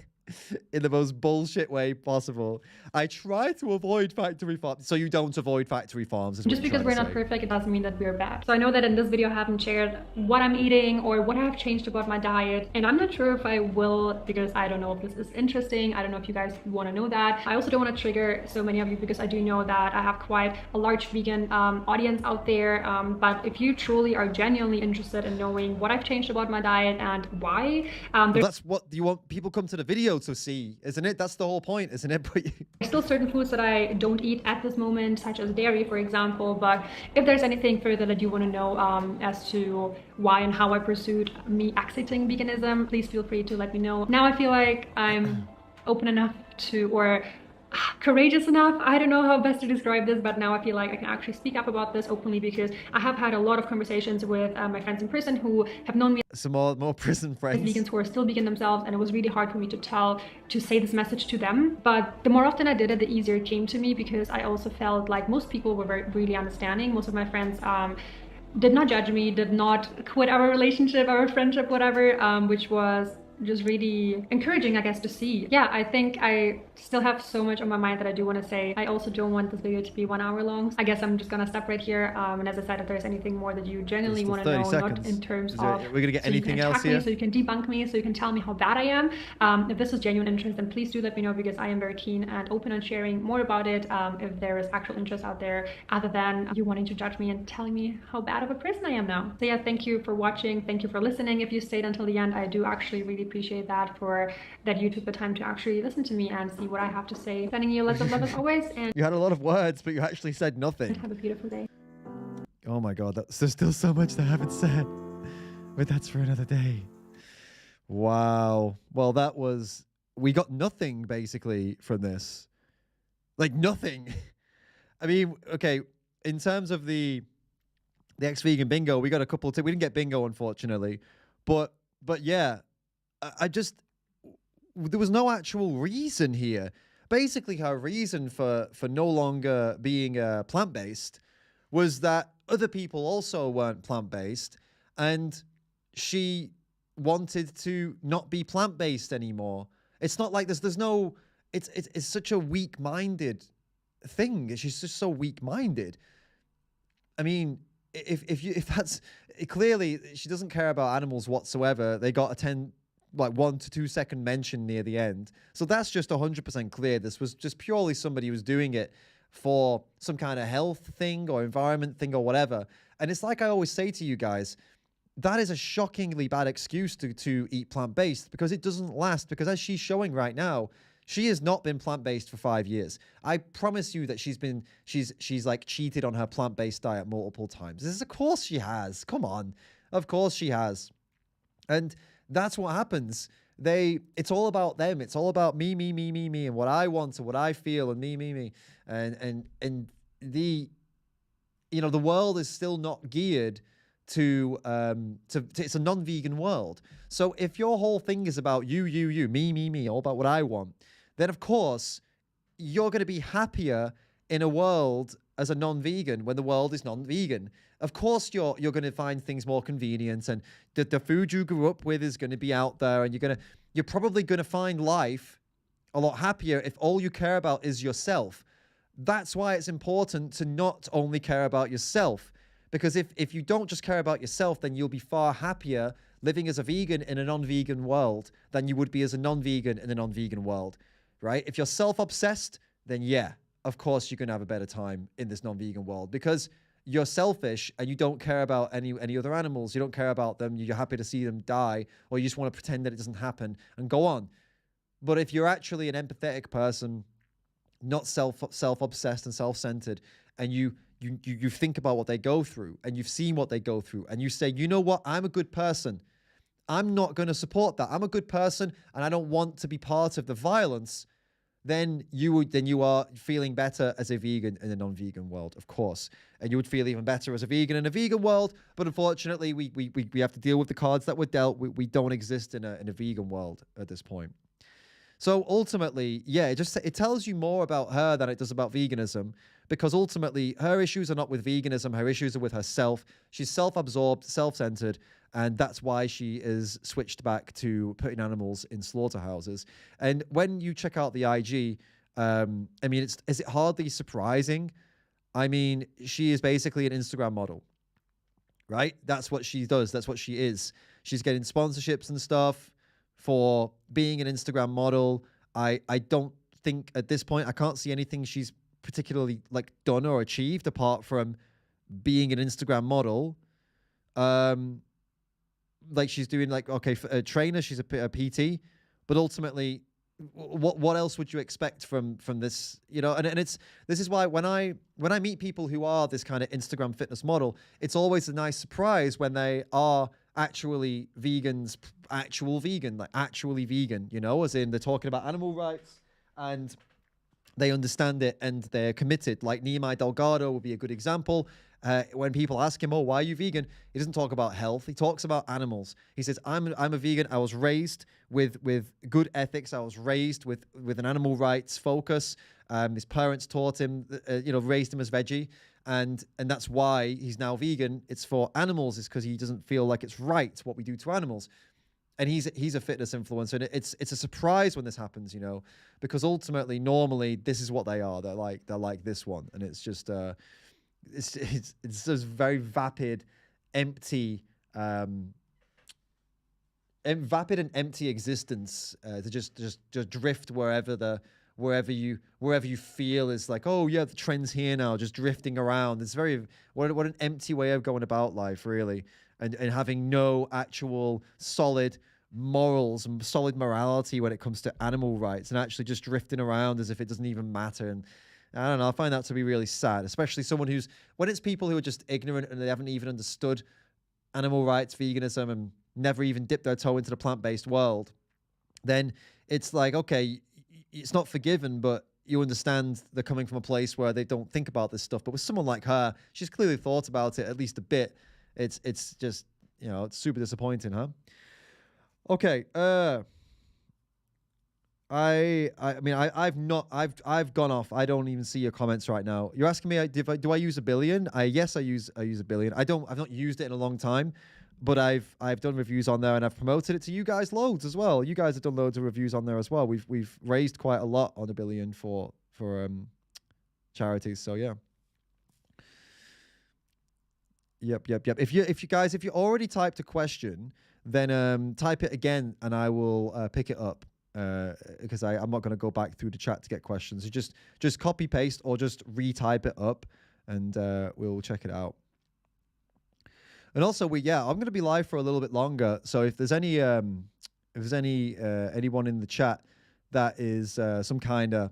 in the most bullshit way possible. I try to avoid factory farms. So you don't avoid factory farms. Just because we're not perfect, it doesn't mean that we're bad. So I know that in this video I haven't shared what I'm eating or what I've changed about my diet. And I'm not sure if I will because I don't know if this is interesting. I don't know if you guys want to know that. I also don't want to trigger so many of you because I do know that I have quite a large vegan audience out there. But if you truly are genuinely interested in knowing what I've changed about my diet and why, that's what you want people come to the video to see, isn't it? That's the whole point, isn't it? But there's still certain foods that I don't eat at this moment, such as dairy, for example. But if there's anything further that you want to know as to why and how I pursued me exiting veganism, please feel free to let me know. Now I feel like I'm open enough to, or courageous enough, I don't know how best to describe this, but now I feel like I can actually speak up about this openly because I have had a lot of conversations with my friends in prison who have known me some more prison friends, vegans who are still vegan themselves, and it was really hard for me to say this message to them. But the more often I did it, the easier it came to me because I also felt like most people were really understanding. Most of my friends did not judge me, did not quit our relationship, our friendship, whatever, which was just really encouraging, I guess, to see. Yeah, I think I still have so much on my mind that I do want to say. I also don't want this video to be 1 hour long. I guess I'm just gonna stop right here. And as I said, if there's anything more that you genuinely want to know, not in terms of we're gonna get anything else here, so you can debunk me, so you can tell me how bad I am. If this is genuine interest, then please do let me know because I am very keen and open on sharing more about it. If there is actual interest out there, other than you wanting to judge me and telling me how bad of a person I am now. So yeah, thank you for watching. Thank you for listening. If you stayed until the end, I do actually really appreciate that, for that you took the time to actually listen to me and see what I have to say. Sending you lots of love as always. And you had a lot of words, but you actually said nothing. Have a beautiful day. Oh my God, there's still so much that I haven't said, but that's for another day. Wow. Well, we got nothing basically from this. Like nothing. I mean, okay, in terms of the ex-vegan bingo, we got a couple of we didn't get bingo, unfortunately, but yeah, there was no actual reason here. Basically, her reason for no longer being plant-based was that other people also weren't plant-based, and she wanted to not be plant-based anymore. It's not like there's no. It's such a weak-minded thing. She's just so weak-minded. I mean, if that's clearly she doesn't care about animals whatsoever. They got a 1 to 2 second mention near the end. So that's just 100% clear. This was just purely somebody who was doing it for some kind of health thing or environment thing or whatever. And it's like I always say to you guys, that is a shockingly bad excuse to eat plant-based because it doesn't last. Because as she's showing right now, she has not been plant-based for 5 years. I promise you that she's like cheated on her plant-based diet multiple times. Of course she has. Come on. Of course she has. And that's what happens. It's all about them. It's all about me, and what I want and what I feel and me. And you know, the world is still not geared to it's a non-vegan world. So if your whole thing is about you, me, all about what I want, then of course you're going to be happier in a world as a non-vegan when the world is non-vegan. Of course you're going to find things more convenient, and the food you grew up with is going to be out there, and you're probably going to find life a lot happier if all you care about is yourself. That's why it's important to not only care about yourself, because if you don't just care about yourself, then you'll be far happier living as a vegan in a non-vegan world than you would be as a non-vegan in a non-vegan world, right? If you're self-obsessed, then yeah, of course you're going to have a better time in this non-vegan world, because you're selfish and you don't care about any other animals. You don't care about them. You're happy to see them die, or you just want to pretend that it doesn't happen and go on. But if you're actually an empathetic person, not self-obsessed and self-centered, and you think about what they go through, and you've seen what they go through, and you say, you know what, I'm a good person. I'm not going to support that. I'm a good person, and I don't want to be part of the violence. Then you are feeling better as a vegan in a non-vegan world, of course, and you would feel even better as a vegan in a vegan world. But unfortunately, we have to deal with the cards that were dealt. We don't exist in a vegan world at this point. So ultimately, yeah, it tells you more about her than it does about veganism, because ultimately her issues are not with veganism. Her issues are with herself. She's self-absorbed, self-centered, and that's why she is switched back to putting animals in slaughterhouses. And when you check out the IG, I mean, is it hardly surprising? I mean, she is basically an Instagram model, right? That's what she does. That's what she is. She's getting sponsorships and stuff for being an Instagram model. I don't think at this point, I can't see anything she's particularly like done or achieved apart from being an Instagram model. Like she's doing like, okay, for a trainer, she's a PT, but ultimately what else would you expect from this, you know? And this is why when I meet people who are this kind of Instagram fitness model, it's always a nice surprise when they are actually vegans, actually vegan, you know, as in they're talking about animal rights and they understand it and they're committed. Like Nehemiah Delgado would be a good example. When people ask him, oh, why are you vegan? He doesn't talk about health. He talks about animals. He says, I'm a vegan. I was raised with good ethics. I was raised with an animal rights focus. His parents taught him, raised him as veggie. And that's why he's now vegan. It's for animals. It's because he doesn't feel like it's right what we do to animals. And he's a fitness influencer. And it's a surprise when this happens, you know, because ultimately, normally, this is what they are. They're like this one. And it's just... It's just very vapid, empty, vapid and empty existence to just drift wherever you feel is like, oh yeah, the trend's here now, just drifting around. It's what an empty way of going about life, really, and having no actual solid morals and solid morality when it comes to animal rights, and actually just drifting around as if it doesn't even matter. And I don't know, I find that to be really sad, especially when it's people who are just ignorant and they haven't even understood animal rights, veganism, and never even dipped their toe into the plant-based world. Then it's like, okay, it's not forgiven, but you understand they're coming from a place where they don't think about this stuff. But with someone like her, she's clearly thought about it at least a bit. It's just, you know, it's super disappointing, huh? Okay, I've gone off. I don't even see your comments right now. You're asking me, do I use a billion? Yes, I use a billion. I've not used it in a long time, but I've done reviews on there and I've promoted it to you guys loads as well. You guys have done loads of reviews on there as well. We've raised quite a lot on a billion for charities. So yeah. Yep. If you already typed a question, then type it again and I will pick it up. Because I'm not going to go back through the chat to get questions. So just copy paste or just retype it up, and we'll check it out. And also, I'm going to be live for a little bit longer. So if there's anyone in the chat that is some kind of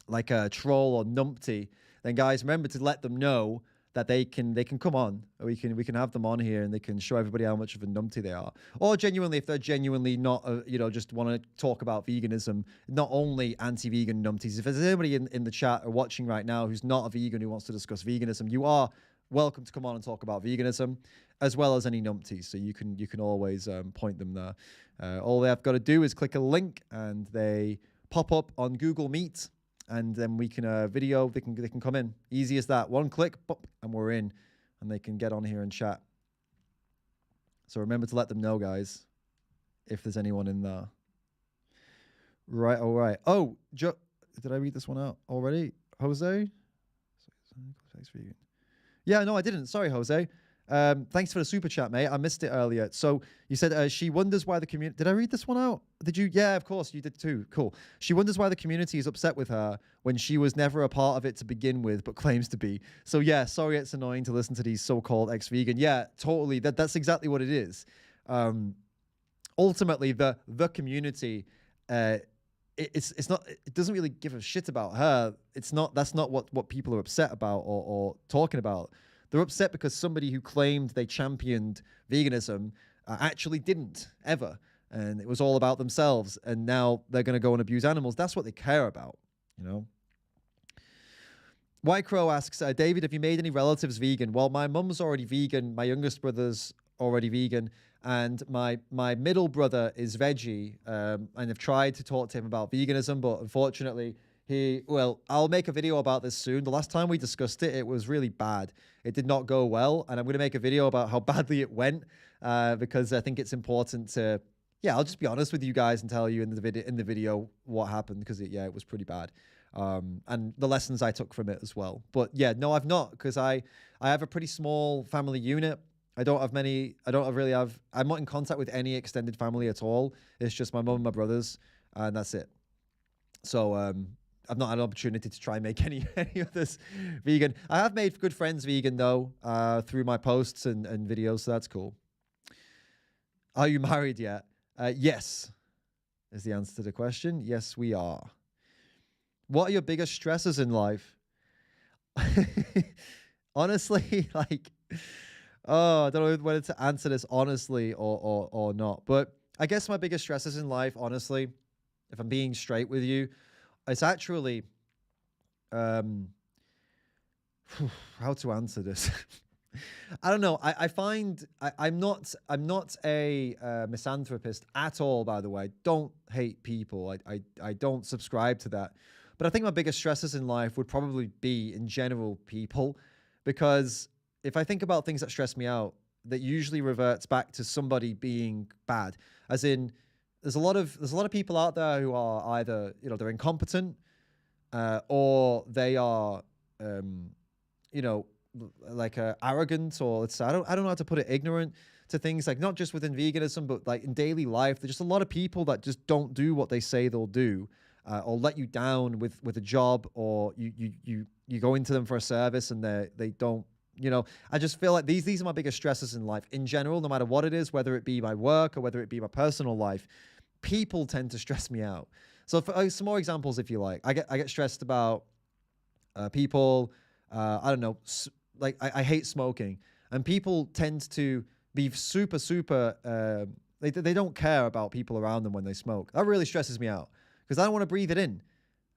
like a troll or numpty, then guys, remember to let them know that they can come on. We can have them on here and they can show everybody how much of a numpty they are. Or genuinely, if they're genuinely not, just want to talk about veganism, not only anti-vegan numpties. If there's anybody in the chat or watching right now who's not a vegan who wants to discuss veganism, you are welcome to come on and talk about veganism, as well as any numpties. So you can always point them there. All they have got to do is click a link and they pop up on Google Meet. And then we can video. They can come in. Easy as that. One click, pop, and we're in, and they can get on here and chat. So remember to let them know, guys, if there's anyone in there. Right. All right. Oh, did I read this one out already, Jose? Yeah, no, I didn't. Sorry, Jose. Thanks for the super chat, mate. I missed it earlier. So you said she wonders why the community... Did I read this one out? Did you? Yeah, of course you did too. Cool. She wonders why the community is upset with her when she was never a part of it to begin with, but claims to be. So yeah, sorry it's annoying to listen to these so-called ex-vegan. Yeah, totally. That's exactly what it is. Ultimately, the community... It's not. It doesn't really give a shit about her. It's not. That's not what people are upset about or talking about. They're upset because somebody who claimed they championed veganism actually didn't ever, and it was all about themselves. And now they're going to go and abuse animals. That's what they care about, White Crow asks, David, have you made any relatives vegan? Well, my mum's already vegan. My youngest brother's already vegan. And my middle brother is veggie, and I've tried to talk to him about veganism, but unfortunately, I'll make a video about this soon. The last time we discussed it, it was really bad. It did not go well, and I'm going to make a video about how badly it went, because I think it's important to, I'll just be honest with you guys and tell you in the video what happened, because it was pretty bad, and the lessons I took from it as well. But yeah, no, I've not, because I have a pretty small family unit. I'm not in contact with any extended family at all. It's just my mum and my brothers, and that's it. So I've not had an opportunity to try and make any of this vegan. I have made good friends vegan, though, through my posts and videos, so that's cool. Are you married yet? Yes, is the answer to the question. Yes, we are. What are your biggest stresses in life? Honestly, I don't know whether to answer this honestly or not. But I guess my biggest stresses in life, honestly, if I'm being straight with you, it's actually how to answer this. I don't know. I find I'm not a misanthropist at all, by the way. Don't hate people. I don't subscribe to that. But I think my biggest stresses in life would probably be, in general, people, because if I think about things that stress me out, that usually reverts back to somebody being bad. As in, there's a lot of people out there who are either, they're incompetent, or they are, arrogant, or I don't know how to put it, ignorant to things, like not just within veganism, but like in daily life. There's just a lot of people that just don't do what they say they'll do, or let you down with a job, or you go into them for a service and they don't. I just feel like these are my biggest stresses in life in general, no matter what it is, whether it be my work or whether it be my personal life. People tend to stress me out. So for some more examples, if you like, I get stressed about people. I don't know, I hate smoking, and people tend to be super. They don't care about people around them when they smoke. That really stresses me out because I don't want to breathe it in.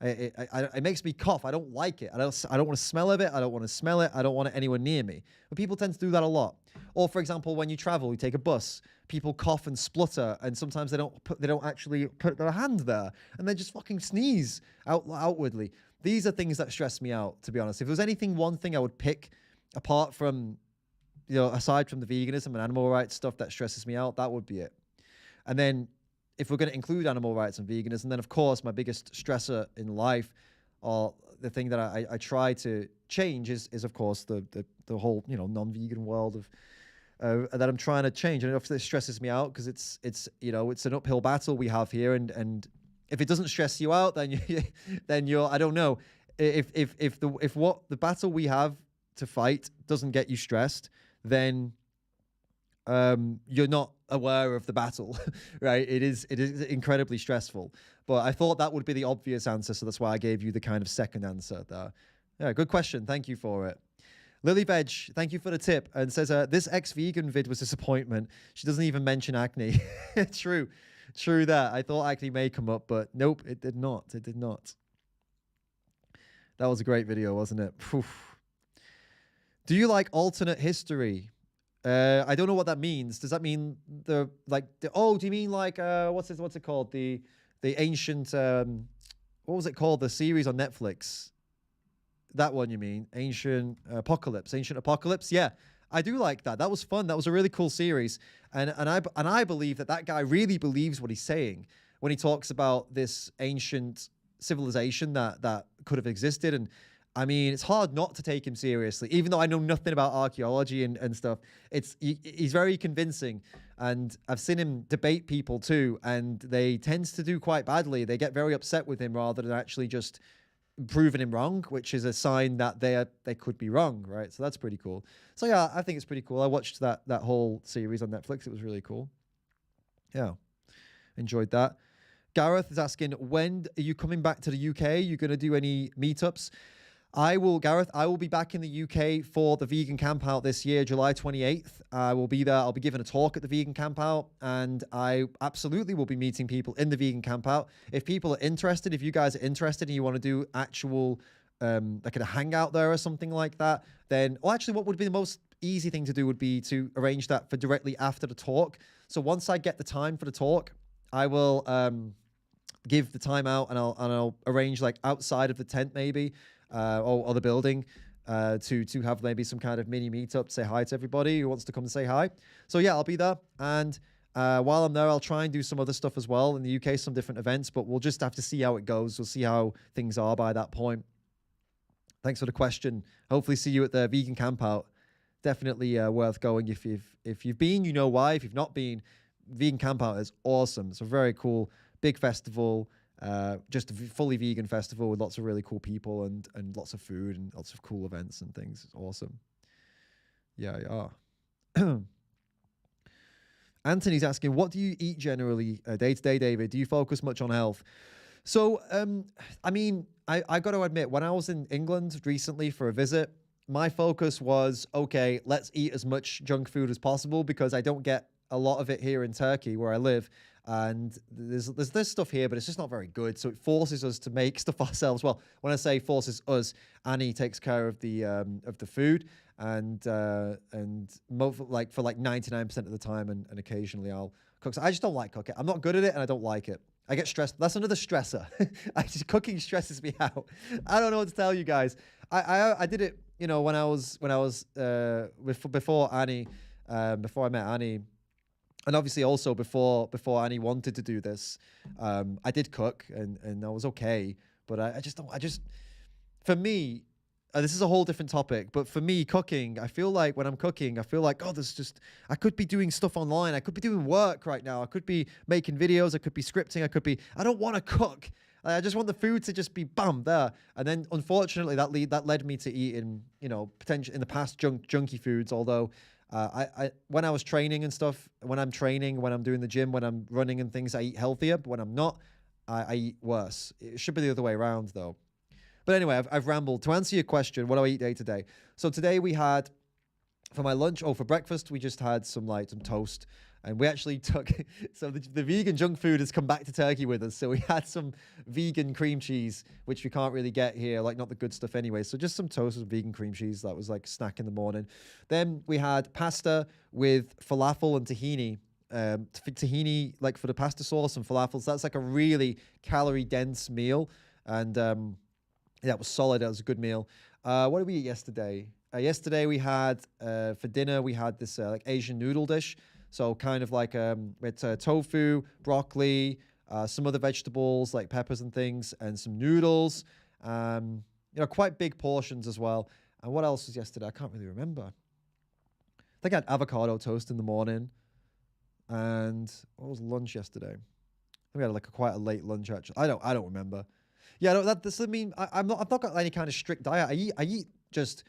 It makes me cough. I don't like it. I don't want to smell of it. I don't want to smell it. I don't want it anywhere near me. But people tend to do that a lot. Or for example, when you travel, you take a bus, people cough and splutter, and sometimes they don't actually put their hand there, and they just fucking sneeze outwardly. These are things that stress me out, to be honest. If there was one thing I would pick apart from, aside from the veganism and animal rights stuff that stresses me out, that would be it. And then if we're going to include animal rights and veganism, then of course my biggest stressor in life, or the thing that I try to change is of course the whole non-vegan world of that I'm trying to change. And obviously it stresses me out because it's an uphill battle we have here, and if it doesn't stress you out, then you're I don't know, if the battle we have to fight doesn't get you stressed, then you're not aware of the battle, right? It is incredibly stressful. But I thought that would be the obvious answer, so that's why I gave you the kind of second answer there. Yeah, good question. Thank you for it. Lily Veg, thank you for the tip, and says this ex-vegan vid was disappointment. She doesn't even mention acne. True that. I thought acne may come up, but nope, it did not. It did not. That was a great video, wasn't it? Phew. Do you like alternate history? I don't know what that means. Does that mean do you mean like what's it called? The ancient what was it called? The series on Netflix. That one you mean? Ancient Apocalypse. Yeah, I do like that. That was fun. That was a really cool series. And I believe that guy really believes what he's saying when he talks about this ancient civilization that could have existed. And I mean, it's hard not to take him seriously, even though I know nothing about archaeology and stuff. He's very convincing, and I've seen him debate people too, and they tend to do quite badly. They get very upset with him rather than actually just proving him wrong, which is a sign that they could be wrong, right? So that's pretty cool. So yeah, I think it's pretty cool. I watched that whole series on Netflix. It was really cool. Yeah, enjoyed that. Gareth is asking, when are you coming back to the UK? Are you going to do any meetups? Gareth, I will be back in the UK for the vegan camp out this year, July 28th. I will be there. I'll be giving a talk at the vegan camp out, and I absolutely will be meeting people in the vegan camp out. If people are interested, if you guys are interested and you want to do actual, like a hangout there or something like that, then, actually what would be the most easy thing to do would be to arrange that for directly after the talk. So once I get the time for the talk, I will give the time out, and I'll arrange like outside of the tent maybe, or the building, to have maybe some kind of mini meetup, say hi to everybody who wants to come and say hi. So yeah, I'll be there, and while I'm there, I'll try and do some other stuff as well in the UK, some different events, but we'll just have to see how it goes. We'll see how things are by that point. Thanks for the question. Hopefully see you at the vegan camp out. Definitely worth going. If you've been, you know why. If you've not been, vegan camp out is awesome. It's a very cool big festival. Just a fully vegan festival with lots of really cool people and lots of food and lots of cool events and things. It's awesome. Yeah. Anthony's asking, what do you eat generally day to day, David? Do you focus much on health? So, I mean, I got to admit, when I was in England recently for a visit, my focus was, okay, let's eat as much junk food as possible because I don't get a lot of it here in Turkey where I live. And there's this stuff here, but it's just not very good. So it forces us to make stuff ourselves. Well, when I say forces us, Annie takes care of the food, and for like 99% of the time, and occasionally I'll cook. So I just don't like cooking. I'm not good at it, and I don't like it. I get stressed. That's another stressor. Cooking stresses me out. I don't know what to tell you guys. I did it, when I was before Annie, before I met Annie. And obviously also before Annie wanted to do this, I did cook and I was okay. But I just, for me, this is a whole different topic, but for me, cooking, I feel like when I'm cooking, I feel like, I could be doing stuff online. I could be doing work right now. I could be making videos. I could be scripting. I don't want to cook. I just want the food to just be bam there. And then unfortunately that led me to eating, potentially in the past junky foods, although when I was training and stuff, when I'm training, when I'm doing the gym, when I'm running and things, I eat healthier. But when I'm not, I eat worse. It should be the other way around though. But anyway, I've rambled. To answer your question, what do I eat day to day? So today we had, for my lunch, for breakfast, we just had some toast. And we actually took, so the vegan junk food has come back to Turkey with us. So we had some vegan cream cheese, which we can't really get here, not the good stuff anyway. So just some toast with vegan cream cheese. That was like a snack in the morning. Then we had pasta with falafel and tahini. Tahini, for the pasta sauce and falafels. That's like a really calorie dense meal. And that was solid. That was a good meal. What did we eat yesterday? Yesterday we had, for dinner, we had this Asian noodle dish. So kind of like it's tofu, broccoli, some other vegetables like peppers and things, and some noodles. Quite big portions as well. And what else was yesterday? I can't really remember. I think I had avocado toast in the morning. And what was lunch yesterday? I think we had quite a late lunch actually. I don't remember. Yeah, I've not got any kind of strict diet. I eat just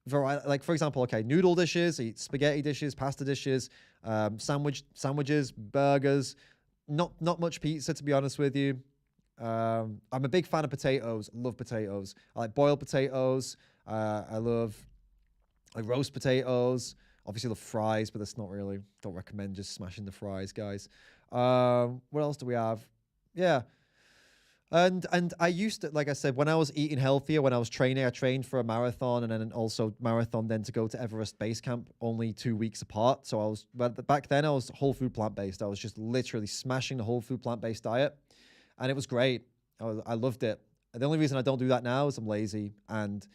variety. For example, noodle dishes, I eat spaghetti dishes, pasta dishes, sandwiches, burgers. Not much pizza, to be honest with you. I'm a big fan of potatoes. I love potatoes. I like boiled potatoes. I love Like roast potatoes, obviously the fries, but that's not really, don't recommend just smashing the fries, guys. What else do we have? Yeah. And I used to, like I said, when I was eating healthier, when I was training, I trained for a marathon and then also marathon then to go to Everest Base Camp only 2 weeks apart. So I was, but back then I was whole food plant-based. I was just literally smashing the whole food plant-based diet. And it was great. I loved it. And the only reason I don't do that now is I'm lazy. And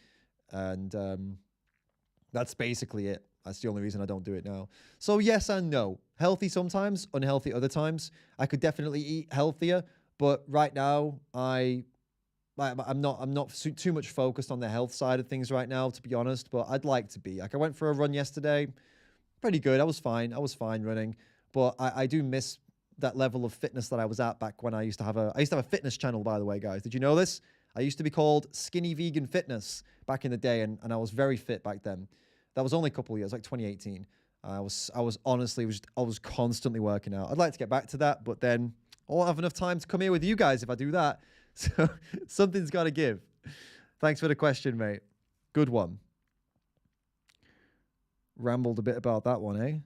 that's basically it. That's the only reason I don't do it now. So yes and no. Healthy sometimes, unhealthy other times. I could definitely eat healthier. But right now, I'm not too much focused on the health side of things right now, to be honest. But I'd like to be. Like I went for a run yesterday, pretty good. I was fine running. But I do miss that level of fitness that I was at back when I used to have a fitness channel, by the way, guys. Did you know this? I used to be called Skinny Vegan Fitness back in the day, and I was very fit back then. That was only a couple of years, like 2018. I was honestly I was constantly working out. I'd like to get back to that, but then I won't have enough time to come here with you guys if I do that. So something's got to give. Thanks for the question, mate. Good one. Rambled a bit about that one, eh?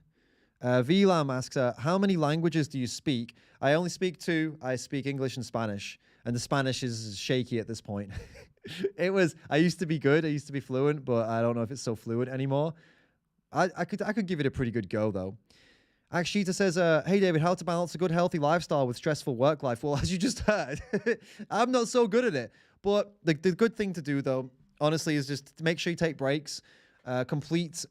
VLAM asks, how many languages do you speak? I only speak 2. I speak English and Spanish. And the Spanish is shaky at this point. I used to be good. I used to be fluent, but I don't know if it's so fluent anymore. I could give it a pretty good go, though. Akshita says, hey, David, how to balance a good, healthy lifestyle with stressful work life? Well, as you just heard, I'm not so good at it. But the good thing to do, though, honestly, is just to make sure you take breaks, complete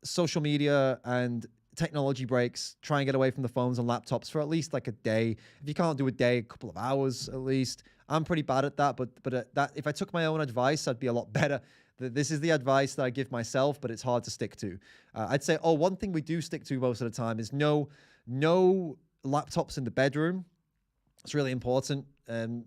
social media and technology breaks. Try and get away from the phones and laptops for at least like a day. If you can't do a day, a couple of hours at least. I'm pretty bad at that, but that if I took my own advice, I'd be a lot better. This is the advice that I give myself, but it's hard to stick to. I'd say, one thing we do stick to most of the time is no laptops in the bedroom. It's really important. And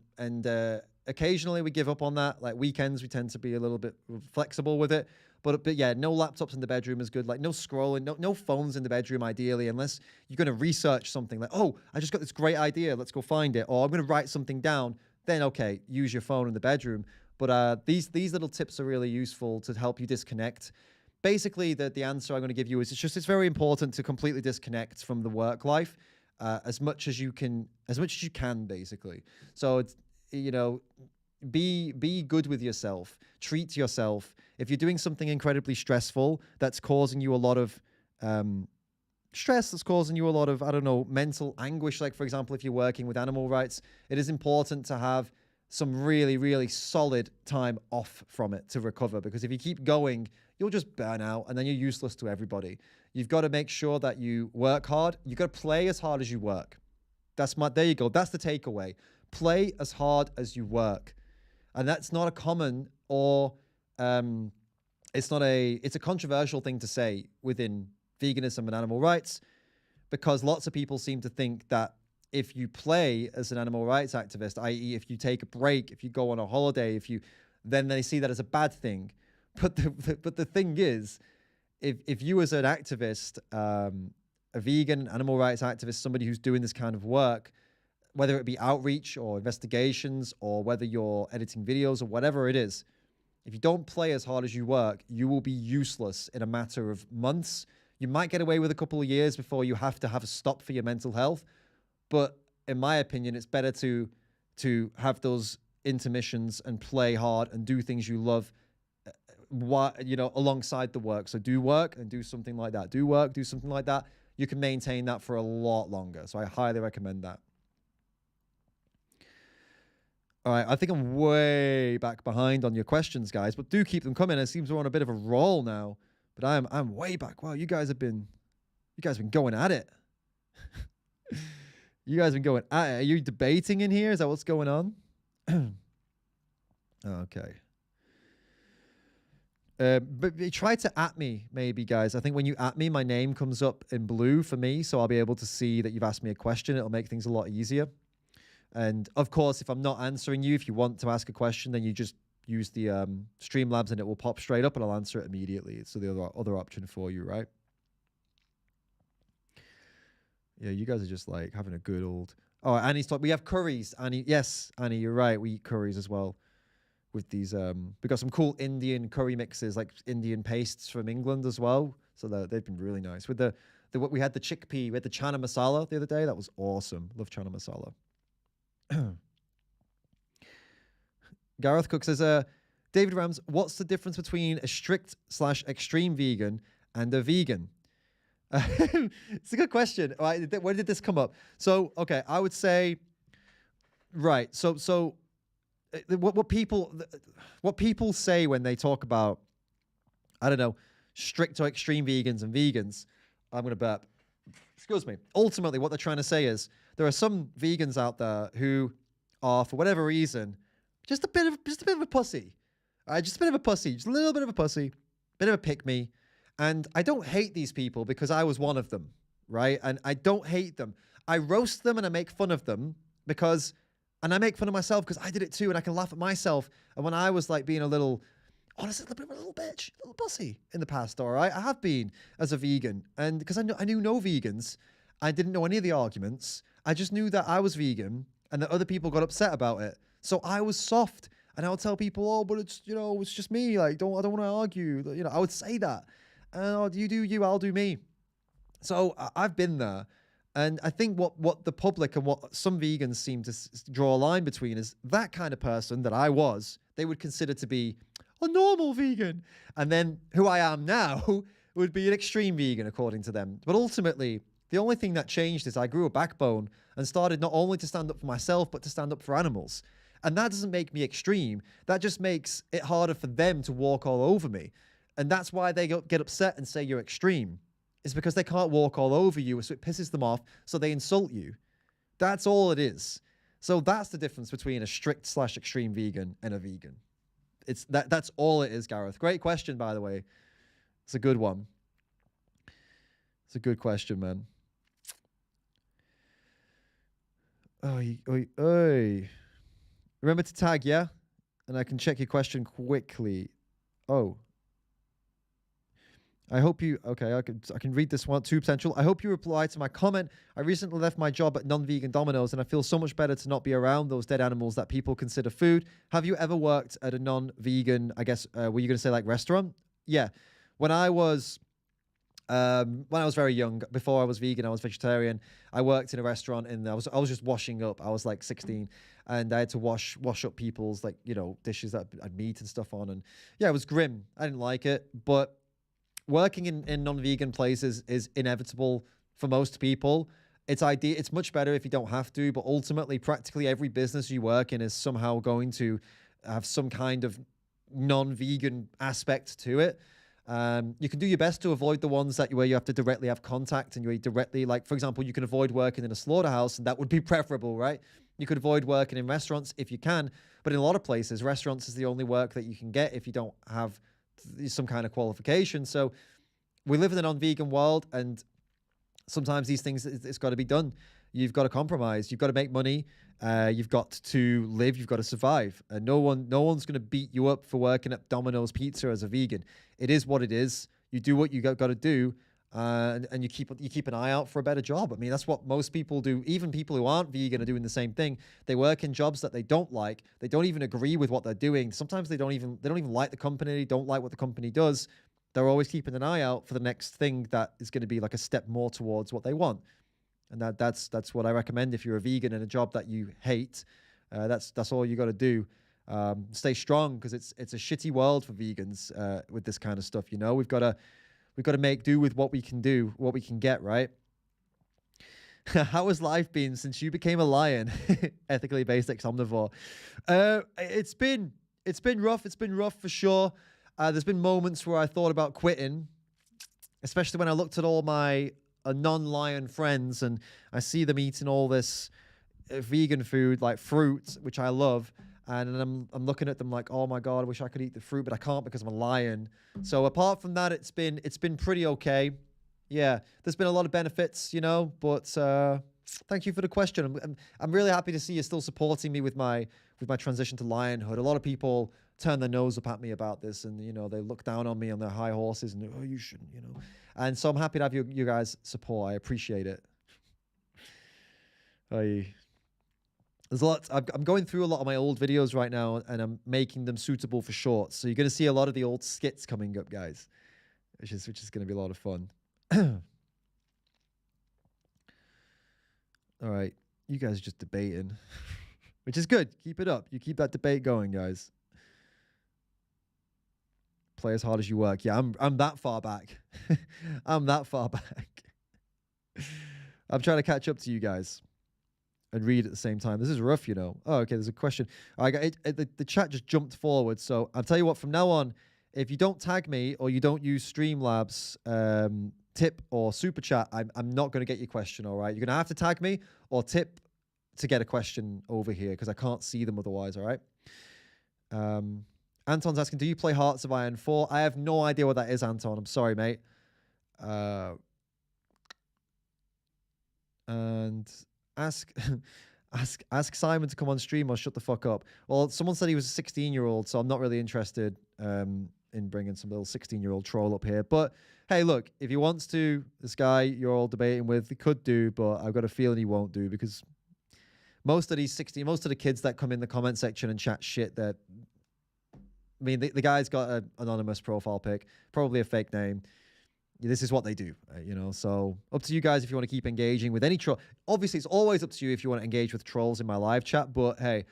occasionally we give up on that. Like weekends, we tend to be a little bit flexible with it. But yeah, no laptops in the bedroom is good. Like no scrolling, no phones in the bedroom, ideally, unless you're going to research something like, I just got this great idea. Let's go find it. Or I'm going to write something down. Then, okay, use your phone in the bedroom. But these little tips are really useful to help you disconnect. Basically, the answer I'm going to give you is it's very important to completely disconnect from the work life as much as you can, basically. So it's, be good with yourself. Treat yourself. If you're doing something incredibly stressful that's causing you a lot of stress, that's causing you a lot of, mental anguish, like, for example, if you're working with animal rights, it is important to have some really, really solid time off from it to recover. Because if you keep going, you'll just burn out and then you're useless to everybody. You've got to make sure that you work hard. You've got to play as hard as you work. There you go. That's the takeaway. Play as hard as you work. And that's not a common or it's a controversial thing to say within veganism and animal rights, because lots of people seem to think that if you play as an animal rights activist, i.e. if you take a break, if you go on a holiday, then they see that as a bad thing. But the thing is, if you as an activist, a vegan, animal rights activist, somebody who's doing this kind of work, whether it be outreach or investigations or whether you're editing videos or whatever it is, if you don't play as hard as you work, you will be useless in a matter of months. You might get away with a couple of years before you have to have a stop for your mental health. But in my opinion, it's better to have those intermissions and play hard and do things you love, alongside the work. So do work and do something like that. Do work, do something like that. You can maintain that for a lot longer. So I highly recommend that. All right, I think I'm way back behind on your questions, guys, but do keep them coming. It seems we're on a bit of a roll now, but I'm way back. Wow, you guys have been going at it. You guys have been going at it. Are you debating in here? Is that what's going on? Okay. But try to at me, maybe, guys. I think when you at me, my name comes up in blue for me, so I'll be able to see that you've asked me a question. It'll make things a lot easier. And of course, if I'm not answering you, if you want to ask a question, then you just use the Streamlabs and it will pop straight up and I'll answer it immediately. It's the other option for you, right? Yeah, you guys are just like having a good old... Oh, Annie's talking. We have curries, Annie. Yes, Annie, you're right. We eat curries as well. with these. We got some cool Indian curry mixes, like Indian pastes from England as well. So they've been really nice. With what we had the chickpea, we had the chana masala the other day. That was awesome. Love chana masala. Gareth Cook says, David Rams, what's the difference between a strict/extreme vegan and a vegan? It's a good question. Right, where did this come up? So, okay, I would say, right. So what people say when they talk about, I don't know, strict or extreme vegans and vegans, I'm going to burp. Excuse me. Ultimately, what they're trying to say is there are some vegans out there who are, for whatever reason, just a bit of a pussy. Just a bit of a pussy, just a little bit of a pussy, bit of a pick-me. And I don't hate these people because I was one of them, right? And I don't hate them. I roast them and I make fun of them and I make fun of myself because I did it too, and I can laugh at myself. And when I was like being a little, honestly, a little bitch, a little pussy in the past, all right? I have been as a vegan, and because I knew no vegans, I didn't know any of the arguments. I just knew that I was vegan and that other people got upset about it. So I was soft, and I would tell people, "Oh, but it's it's just me. Like, I don't want to argue." I would say that, and you do you, I'll do me. So I've been there. And I think what the public and what some vegans seem to draw a line between is that kind of person that I was, they would consider to be a normal vegan. And then who I am now would be an extreme vegan, according to them. But ultimately, the only thing that changed is I grew a backbone and started not only to stand up for myself, but to stand up for animals. And that doesn't make me extreme. That just makes it harder for them to walk all over me. And that's why they get upset and say you're extreme. It's because they can't walk all over you, so it pisses them off, so they insult you. That's all it is. So that's the difference between a strict/extreme vegan and a vegan. That's all it is, Gareth. Great question, by the way. It's a good one. It's a good question, man. Oy. Remember to tag, yeah? And I can check your question quickly. Oh. I hope you, okay, I can read this one, Too Potential. I hope you reply to my comment. I recently left my job at non-vegan Domino's and I feel so much better to not be around those dead animals that people consider food. Have you ever worked at a non-vegan, I guess, were you going to say like restaurant? Yeah. When I was very young, before I was vegan, I was vegetarian. I worked in a restaurant and I was just washing up. I was like 16 and I had to wash up people's dishes that had meat and stuff on. And yeah, it was grim. I didn't like it, but working in non-vegan places is inevitable for most people. It's much better if you don't have to, but ultimately, practically every business you work in is somehow going to have some kind of non-vegan aspect to it. You can do your best to avoid the ones where you have to directly have contact and you directly, like, for example, you can avoid working in a slaughterhouse, and that would be preferable, right? You could avoid working in restaurants if you can, but in a lot of places, restaurants is the only work that you can get if you don't have some kind of qualification. So we live in a non-vegan world, and sometimes these things, it's got to be done. You've got to compromise. You've got to make money. You've got to live. You've got to survive. And no one's going to beat you up for working at Domino's Pizza as a vegan. It is what it is. You do what you got to do, and you keep an eye out for a better job. I mean, that's what most people do. Even people who aren't vegan are doing the same thing. They work in jobs that they don't like. They don't even agree with what they're doing. Sometimes they don't even like the company. Don't like what the company does. They're always keeping an eye out for the next thing that is going to be like a step more towards what they want. And that's what I recommend if you're a vegan in a job that you hate. That's all you got to do. Stay strong, because it's a shitty world for vegans with this kind of stuff. We've got to make do with what we can do, what we can get, right? How has life been since you became a lion? Ethically based ex-omnivore. It's been rough. It's been rough for sure. There's been moments where I thought about quitting, especially when I looked at all my non-lion friends and I see them eating all this vegan food like fruit, which I love. And I'm looking at them like, oh my God, I wish I could eat the fruit, but I can't because I'm a lion. So apart from that, it's been pretty okay. Yeah, there's been a lot of benefits, but thank you for the question. I'm really happy to see you still supporting me with my transition to lionhood. A lot of people turn their nose up at me about this, and they look down on me on their high horses and you shouldn't, And so I'm happy to have you guys' support. I appreciate it. There's a lot. I'm going through a lot of my old videos right now, and I'm making them suitable for shorts. So you're going to see a lot of the old skits coming up, guys, which is going to be a lot of fun. All right, you guys are just debating, which is good. Keep it up. You keep that debate going, guys. Play as hard as you work. Yeah, I'm that far back. I'm that far back. I'm trying to catch up to you guys and read at the same time. This is rough, you know. Oh, okay, there's a question. I got the chat just jumped forward. So I'll tell you what, from now on, if you don't tag me or you don't use Streamlabs tip or super chat, I'm not going to get your question, all right? You're going to have to tag me or tip to get a question over here because I can't see them otherwise, all right? Anton's asking, do you play Hearts of Iron 4? I have no idea what that is, Anton. I'm sorry, mate. And ask Simon to come on stream or shut the fuck up. Well, someone said he was a 16-year-old, so I'm not really interested in bringing some little 16-year-old troll up here. But hey, look, if he wants to, this guy you're all debating with, he could do, but I've got a feeling he won't do because most of the kids that come in the comment section and chat shit that, I mean, the guy's got an anonymous profile pic, probably a fake name. This is what they do, you know, so up to you guys if you want to keep engaging with any troll. Obviously, it's always up to you if you want to engage with trolls in my live chat, but hey,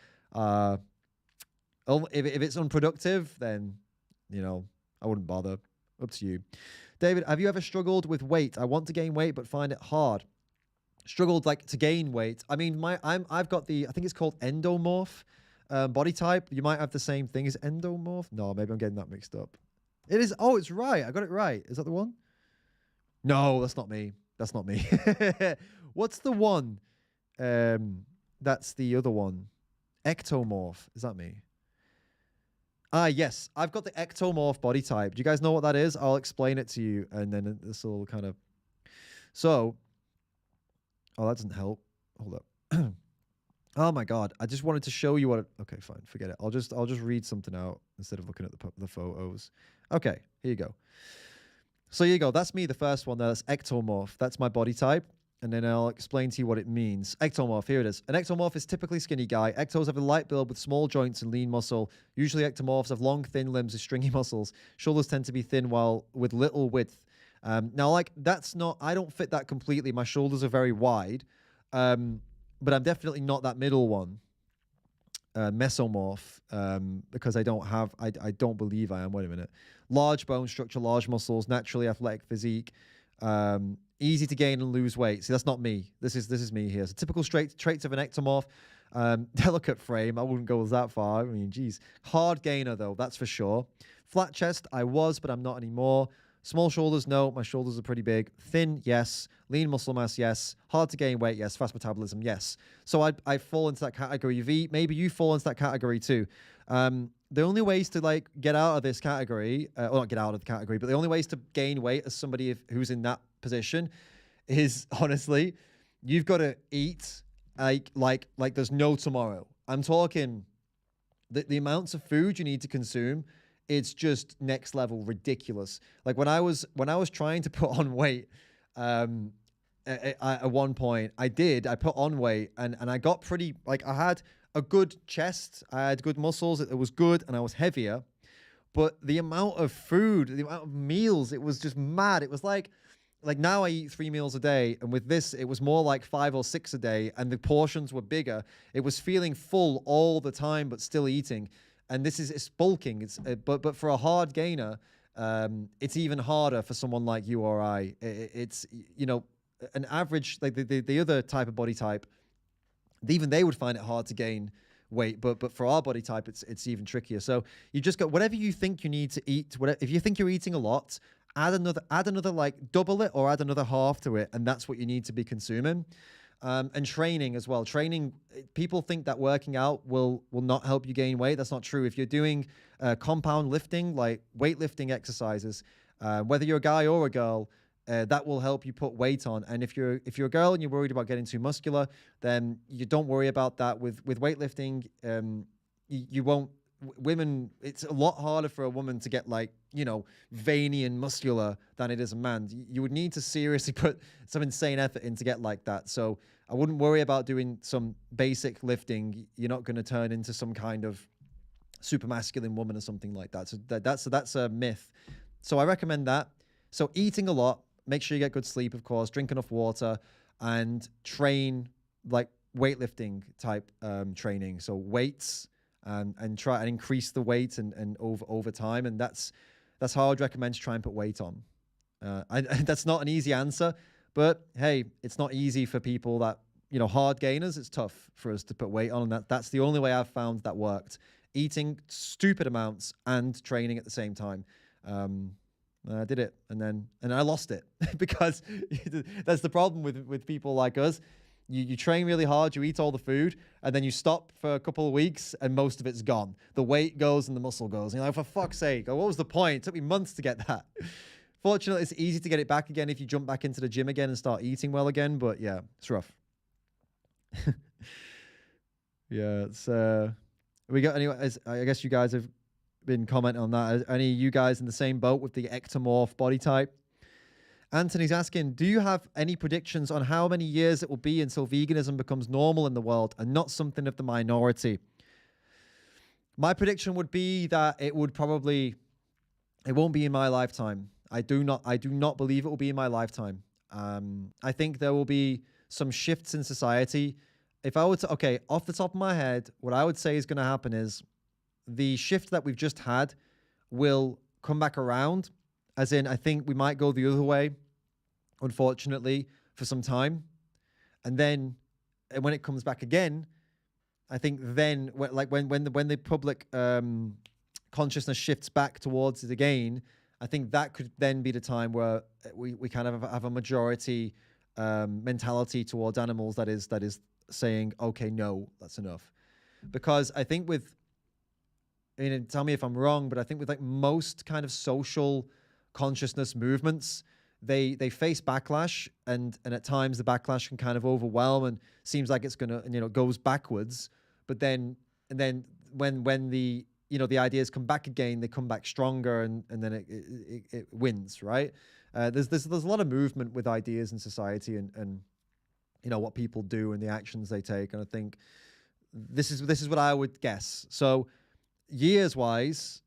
if it's unproductive, then, you know, I wouldn't bother. Up to you. David, have you ever struggled with weight? I want to gain weight, but find it hard. Struggled, like, to gain weight. I mean, I've got I think it's called endomorph body type. You might have the same thing. Is endomorph? No, maybe I'm getting that mixed up. It is. Oh, it's right. I got it right. Is that the one? No, that's not me. That's not me. What's the one? That's the other one. Ectomorph. Is that me? Ah, yes. I've got the ectomorph body type. Do you guys know what that is? I'll explain it to you, and then this will kind of... So... Oh, that doesn't help. Hold up. Oh my God. I just wanted to show you what... Okay, fine. Forget it. I'll just read something out instead of looking at the photos. Okay, here you go. So here you go. That's me, the first one there. That's ectomorph. That's my body type. And then I'll explain to you what it means. Ectomorph, here it is. An ectomorph is typically skinny guy. Ectos have a light build with small joints and lean muscle. Usually ectomorphs have long, thin limbs with stringy muscles. Shoulders tend to be thin while with little width. Now, like, that's not... I don't fit that completely. My shoulders are very wide. But I'm definitely not that middle one. Mesomorph, because I don't believe I am. Wait a minute. Large bone structure, large muscles, naturally athletic physique, easy to gain and lose weight. See, that's not me. This is me here. So typical traits of an ectomorph. Delicate frame. I wouldn't go that far. I mean, geez. Hard gainer, though. That's for sure. Flat chest, I was, but I'm not anymore. Small shoulders, no. My shoulders are pretty big. Thin, yes. Lean muscle mass, yes. Hard to gain weight, yes. Fast metabolism, yes. So I fall into that category. Maybe you fall into that category too. The only ways to, like, get out of this category, or not get out of the category, but the only ways to gain weight as somebody who's in that position is, honestly, you've got to eat like there's no tomorrow. I'm talking the amounts of food you need to consume. It's just next level ridiculous. Like when I was trying to put on weight, at one point I put on weight and I got pretty, like, I had a good chest, I had good muscles, it was good, and I was heavier. But the amount of food, the amount of meals, it was just mad. It was like now I eat 3 meals a day, and with this, it was more like 5 or 6 a day, and the portions were bigger. It was feeling full all the time, but still eating. And it's bulking. But for a hard gainer, it's even harder for someone like you or I. It's, you know, an average, like the other type of body type, even they would find it hard to gain weight. But for our body type, it's even trickier. So you just got whatever you think you need to eat. If you think you're eating a lot, add another like double it or add another half to it, and that's what you need to be consuming. And training as well. Training, people think that working out will not help you gain weight. That's not true. If you're doing compound lifting, like weightlifting exercises, whether you're a guy or a girl, that will help you put weight on. And if you're a girl and you're worried about getting too muscular, then you don't worry about that. With weightlifting, you won't women, it's a lot harder for a woman to get like, you know, veiny and muscular than it is a man. You would need to seriously put some insane effort in to get like that. So I wouldn't worry about doing some basic lifting. You're not going to turn into some kind of super masculine woman or something like that. So that's a myth. So I recommend that. So eating a lot, make sure you get good sleep, of course, drink enough water, and train like weightlifting type training. So weights, and try and increase the weight and over time. And that's how I'd recommend to try and put weight on. That's not an easy answer, but hey, it's not easy for people that, you know, hard gainers. It's tough for us to put weight on, and that's the only way I've found that worked. Eating stupid amounts and training at the same time. I did it, and I lost it because that's the problem with people like us. You train really hard, you eat all the food, and then you stop for a couple of weeks, and most of it's gone. The weight goes and the muscle goes. And you're like, for fuck's sake, what was the point? It took me months to get that. Fortunately, it's easy to get it back again if you jump back into the gym again and start eating well again. But yeah, it's rough. Yeah, it's we got anyway. I guess you guys have been commenting on that. Are any of you guys in the same boat with the ectomorph body type? Anthony's asking, do you have any predictions on how many years it will be until veganism becomes normal in the world and not something of the minority? My prediction would be that it won't be in my lifetime. I do not believe it will be in my lifetime. I think there will be some shifts in society. If I were to, okay, off the top of my head, what I would say is going to happen is the shift that we've just had will come back around. As in, I think we might go the other way, unfortunately, for some time. And then when it comes back again, I think then, when the public consciousness shifts back towards it again, I think that could then be the time where we kind of have a majority mentality towards animals that is saying, okay, no, that's enough. Because I think tell me if I'm wrong, but I think with like most kind of social consciousness movements, they face backlash, and at times the backlash can kind of overwhelm and seems like it's gonna, goes backwards. But then when the ideas come back again, they come back stronger, and then it wins, right? There's a lot of movement with ideas in society, and what people do and the actions they take, and I think this is what I would guess. So years wise,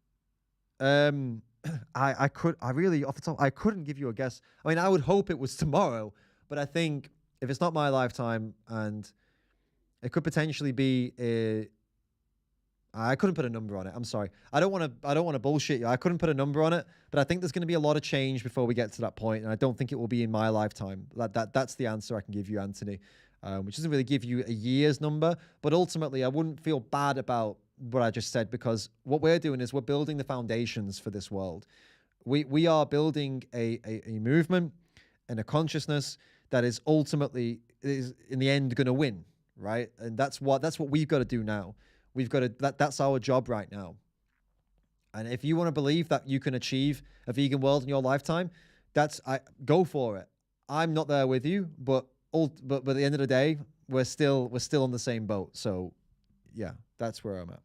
I couldn't give you a guess. I mean, I would hope it was tomorrow, but I think if it's not my lifetime, and it could potentially be I couldn't put a number on it. I'm sorry. I don't want to bullshit you. I couldn't put a number on it, but I think there's going to be a lot of change before we get to that point, and I don't think it will be in my lifetime. That's the answer I can give you, Anthony, which doesn't really give you a year's number, but ultimately I wouldn't feel bad about what I just said, because what we're doing is we're building the foundations for this world. We are building a movement and a consciousness that is ultimately in the end going to win, right? And that's what we've got to do now. We've got to that's our job right now. And if you want to believe that you can achieve a vegan world in your lifetime, go for it. I'm not there with you, but at the end of the day, we're still on the same boat. So yeah, that's where I'm at.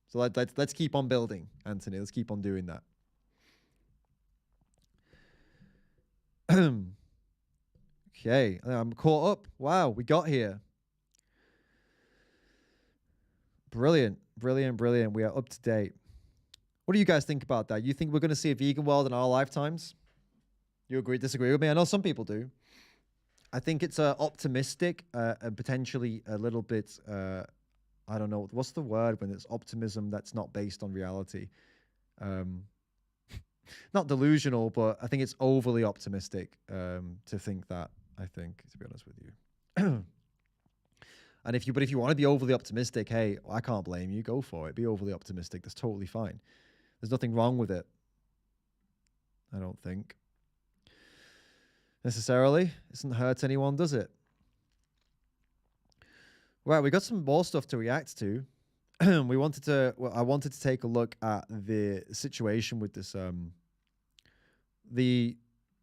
So let's keep on building, Anthony. Let's keep on doing that. Okay, I'm caught up. Wow, we got here. Brilliant. We are up to date. What do you guys think about that? You think we're going to see a vegan world in our lifetimes? You disagree with me? I know some people do. I think it's optimistic and potentially a little bit... I don't know, what's the word when it's optimism that's not based on reality? Not delusional, but I think it's overly optimistic to think that, to be honest with you. And if you want to be overly optimistic, hey, I can't blame you. Go for it. Be overly optimistic. That's totally fine. There's nothing wrong with it. I don't think. Necessarily. It doesn't hurt anyone, does it? Right, we got some more stuff to react to. I wanted to take a look at the situation with this, the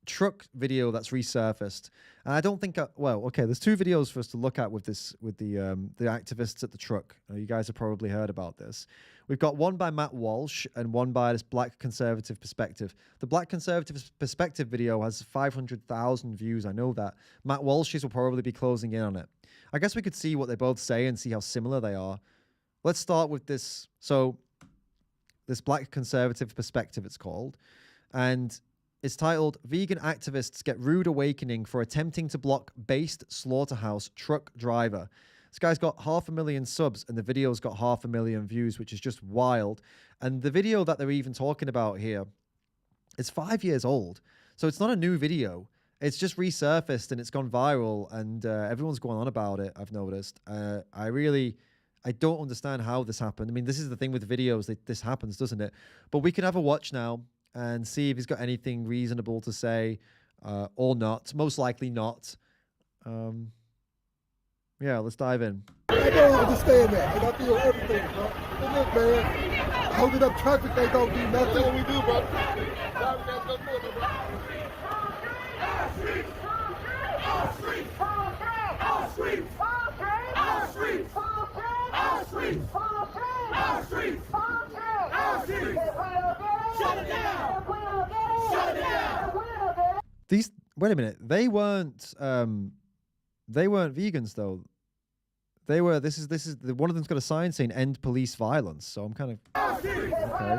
truck video that's resurfaced, and I don't think well, okay, there's two videos for us to look at with this, with the activists at the truck. You guys have probably heard about this. We've got one by Matt Walsh and one by this Black Conservative Perspective. The Black Conservative Perspective video has 500,000 views. I know that. Matt Walsh's will probably be closing in on it. I guess we could see what they both say and see how similar they are. Let's start with this. So this Black Conservative Perspective, it's called, and it's titled "Vegan Activists Get Rude Awakening for Attempting to Block Based Slaughterhouse Truck Driver." This guy's got 500,000 subs and the video's got 500,000 views, which is just wild. And the video that they're even talking about here is 5 years old. So it's not a new video. It's just resurfaced and it's gone viral, and everyone's going on about it, I've noticed. I don't understand how this happened. I mean, this is the thing with videos, this happens, doesn't it? But we can have a watch now and see if he's got anything reasonable to say or not. Most likely not. Yeah, let's dive in. I don't understand that, and I feel everything, bro. But look, man, holding up traffic, they don't do nothing. That's what we do, bro. These, wait a minute, they weren't vegans though. They were, this is one of them's got a sign saying "End Police Violence," so I'm kind of okay.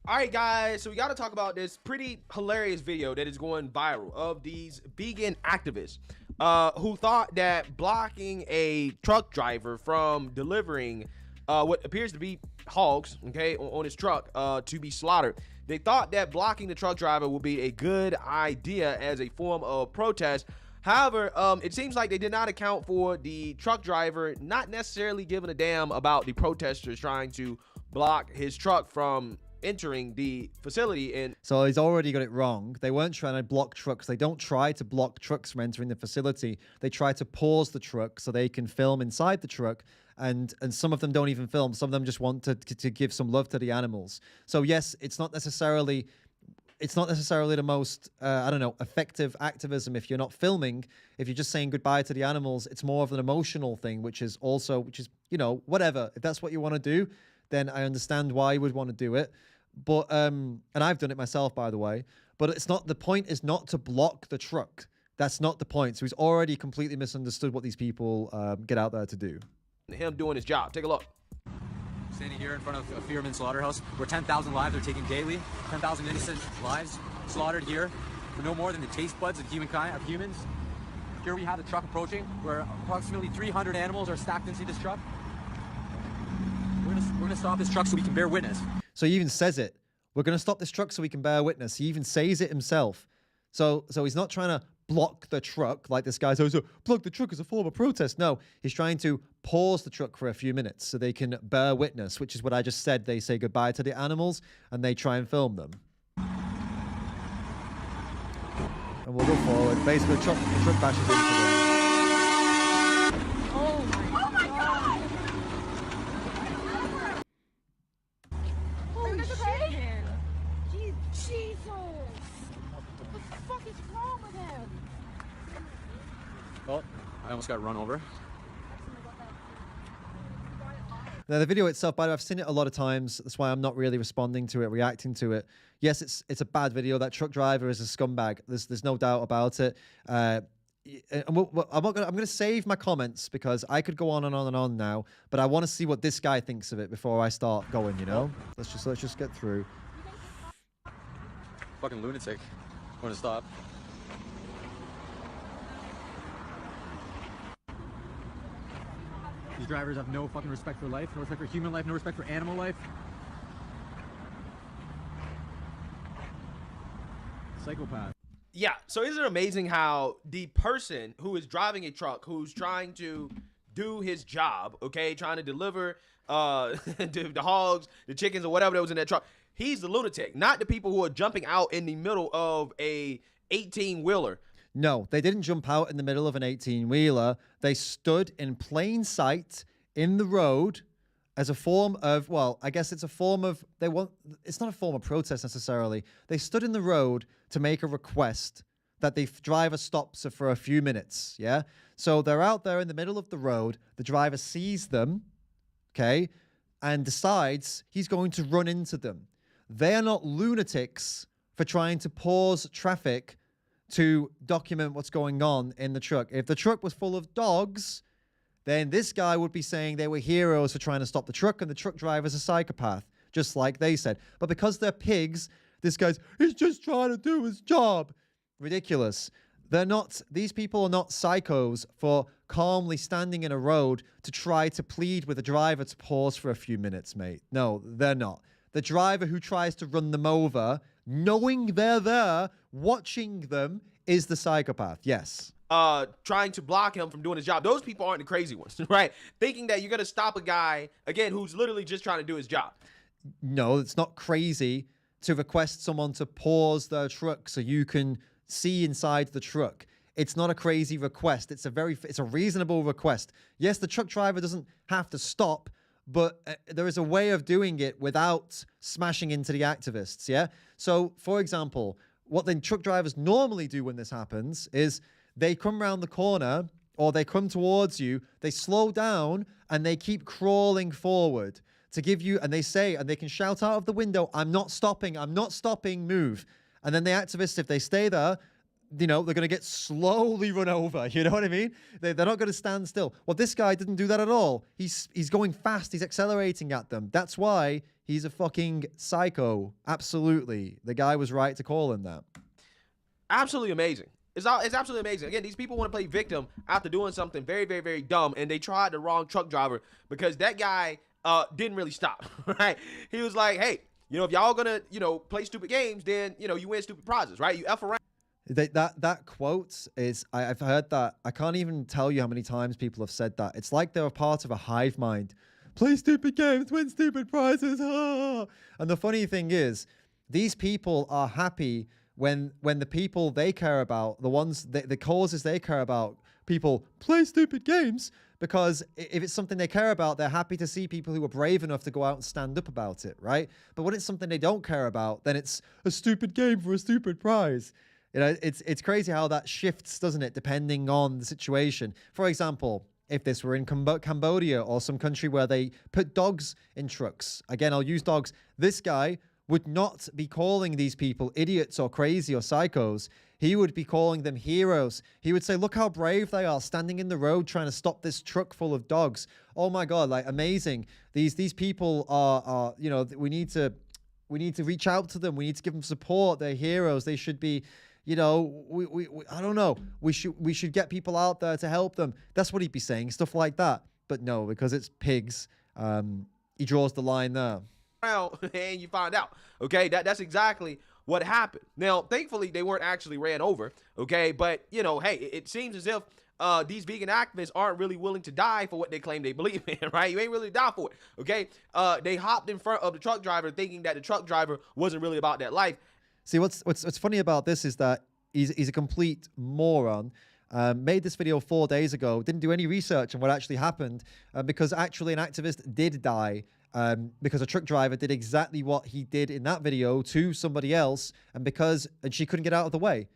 All right, guys, so we got to talk about this pretty hilarious video that is going viral of these vegan activists who thought that blocking a truck driver from delivering what appears to be hogs, okay, on his truck to be slaughtered. They thought that blocking the truck driver would be a good idea as a form of protest. However, it seems like they did not account for the truck driver not necessarily giving a damn about the protesters trying to block his truck from entering the facility. And so he's already got it wrong. They weren't trying to block trucks. They don't try to block trucks from entering the facility. They try to pause the truck so they can film inside the truck. And some of them don't even film. Some of them just want to give some love to the animals. So yes, it's not necessarily the most I don't know, effective activism if you're not filming. If you're just saying goodbye to the animals, it's more of an emotional thing, which is you know, whatever. If that's what you want to do, then I understand why you would want to do it. But and I've done it myself, by the way. But it's not, the point is not to block the truck. That's not the point. So he's already completely misunderstood what these people get out there to do. Him doing his job. Take a look. Standing here in front of a Fearman slaughterhouse where 10,000 lives are taken daily, 10,000 innocent lives slaughtered here for no more than the taste buds of humans. Here we have the truck approaching where approximately 300 animals are stacked into this truck. We're gonna stop this truck so we can bear witness. So he even says it. We're going to stop this truck so we can bear witness. He even says it himself. So he's not trying to block the truck like this guy says, so block the truck as a form of protest. No, he's trying to pause the truck for a few minutes so they can bear witness, which is what I just said. They say goodbye to the animals and they try and film them. And we'll go forward. Basically, the truck bashes into them. Oh, I almost got run over. Now, the video itself, by the way, I've seen it a lot of times. That's why I'm not really responding to it, reacting to it. Yes, it's a bad video. That truck driver is a scumbag. There's no doubt about it. I'm going to save my comments because I could go on and on and on now, but I want to see what this guy thinks of it before I start going, you know? Let's just get through. Fucking lunatic. Want to stop? These drivers have no fucking respect for life, no respect for human life, no respect for animal life. Psychopath. Yeah, so isn't it amazing how the person who is driving a truck, who's trying to do his job, okay, trying to deliver the hogs, the chickens, or whatever that was in that truck, he's the lunatic, not the people who are jumping out in the middle of a 18-wheeler. No, they didn't jump out in the middle of an 18-wheeler. They stood in plain sight in the road as a form of, well, I guess it's a form of, it's not a form of protest necessarily. They stood in the road to make a request that the driver stops for a few minutes, yeah? So they're out there in the middle of the road, the driver sees them, okay, and decides he's going to run into them. They are not lunatics for trying to pause traffic to document what's going on in the truck. If the truck was full of dogs, then this guy would be saying they were heroes for trying to stop the truck, and the truck driver's a psychopath, just like they said. But because they're pigs, this guy's, he's just trying to do his job. Ridiculous. They're not, these people are not psychos for calmly standing in a road to try to plead with the driver to pause for a few minutes, mate. No, they're not. The driver who tries to run them over, knowing they're there, watching them, is the psychopath. Yes. Trying to block him from doing his job. Those people aren't the crazy ones, right? Thinking that you're going to stop a guy, again, who's literally just trying to do his job. No, it's not crazy to request someone to pause their truck so you can see inside the truck. It's not a crazy request. It's a reasonable request. Yes, the truck driver doesn't have to stop, but there is a way of doing it without smashing into the activists, yeah? So, for example, what the truck drivers normally do when this happens is they come around the corner or they come towards you, they slow down and they keep crawling forward to give you, and they say, and they can shout out of the window, I'm not stopping, move. And then the activists, if they stay there, you know, they're going to get slowly run over. You know what I mean? They're not going to stand still. Well, this guy didn't do that at all. He's going fast. He's accelerating at them. That's why he's a fucking psycho. Absolutely. The guy was right to call him that. Absolutely amazing. It's absolutely amazing. Again, these people want to play victim after doing something very, very, very dumb, and they tried the wrong truck driver because that guy didn't really stop, right? He was like, hey, you know, if y'all gonna, you know, play stupid games, then, you know, you win stupid prizes, right? You F around. That quote is, I've heard that. I can't even tell you how many times people have said that. It's like they're a part of a hive mind. Play stupid games, win stupid prizes. Ah. And the funny thing is, these people are happy when the people they care about, the causes they care about, people play stupid games, because if it's something they care about, they're happy to see people who are brave enough to go out and stand up about it, right? But when it's something they don't care about, then it's a stupid game for a stupid prize. You know, it's crazy how that shifts, doesn't it, depending on the situation. For example, if this were in Cambodia or some country where they put dogs in trucks, again, I'll use dogs, this guy would not be calling these people idiots or crazy or psychos. He would be calling them heroes. He would say, look how brave they are standing in the road trying to stop this truck full of dogs. Oh my God, like amazing. These people are you know, we need to reach out to them. We need to give them support. They're heroes. They should be, you know, I don't know. We should get people out there to help them. That's what he'd be saying, stuff like that. But no, because it's pigs, he draws the line there. And you find out, okay, that's exactly what happened. Now, thankfully, they weren't actually ran over, okay, but, you know, hey, it seems as if these vegan activists aren't really willing to die for what they claim they believe in, right? You ain't really die for it, okay? They hopped in front of the truck driver thinking that the truck driver wasn't really about that life. See, what's funny about this is that he's a complete moron. Made this video 4 days ago, didn't do any research on what actually happened, because actually an activist did die. Because a truck driver did exactly what he did in that video to somebody else, and she couldn't get out of the way.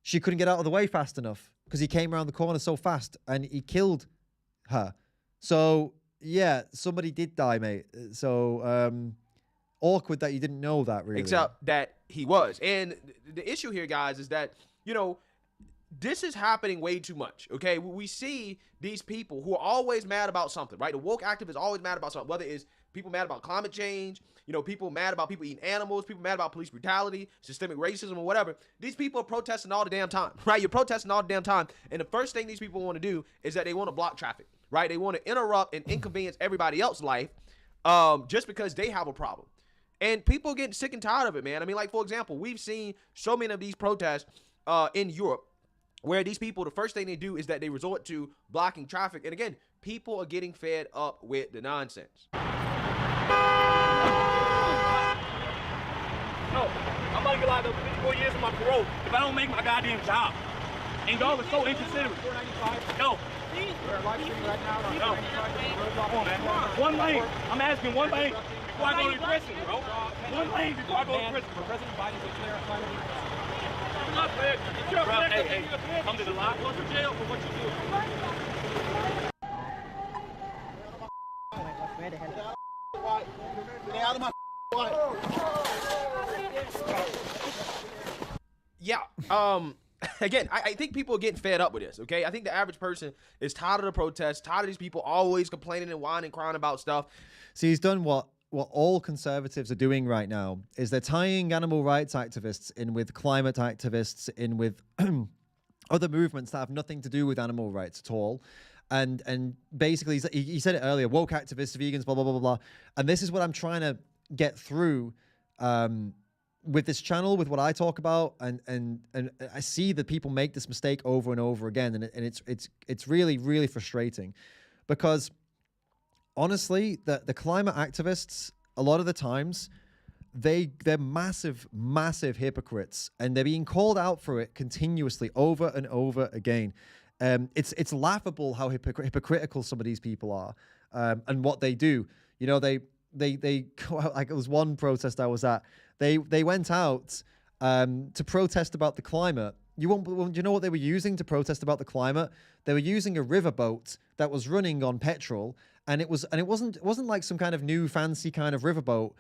She couldn't get out of the way fast enough because he came around the corner so fast and he killed her. So yeah, somebody did die, mate. So awkward that you didn't know that, really. Except that he was. And the issue here, guys, is that, you know, this is happening way too much, okay? We see these people who are always mad about something, right? The woke activists are always mad about something, whether it's people mad about climate change, you know, people mad about people eating animals, people mad about police brutality, systemic racism, or whatever. These people are protesting all the damn time, right? You're protesting all the damn time, and the first thing these people want to do is that they want to block traffic, right? They want to interrupt and inconvenience everybody else's life just because they have a problem. And people are getting sick and tired of it, man. I mean, like, for example, we've seen so many of these protests in Europe where these people, the first thing they do is that they resort to blocking traffic. And again, people are getting fed up with the nonsense. No, I'm about to get locked up 54 years for my parole if I don't make my goddamn job. And y'all are so inconsiderate. No, We're live streaming right now. No. Come on, man. One lane. I'm asking one lane before I go to prison, bro. One lane before I go to prison. President Biden declared climate emergency. Hey, come to the lot. Go to jail for what you do. Stay out of my Yeah. Again, I think people are getting fed up with this, okay? I think the average person is tired of the protests, tired of these people always complaining and whining and crying about stuff. See, he's done what all conservatives are doing right now is they're tying animal rights activists in with climate activists, in with other movements that have nothing to do with animal rights at all. And basically, he said it earlier, woke activists, vegans, blah, blah, blah, blah, blah. And this is what I'm trying to get through with this channel, with what I talk about. And I see that people make this mistake over and over again. And it's really, really frustrating because honestly, the climate activists, a lot of the times, they're massive, massive hypocrites, and they're being called out for it continuously over and over again. It's laughable how hypocritical some of these people are and what they do. You know, they go out, like, it was one protest I was at. They went out to protest about the climate. You know what they were using to protest about the climate? They were using a riverboat that was running on petrol, and it wasn't like some kind of new fancy kind of riverboat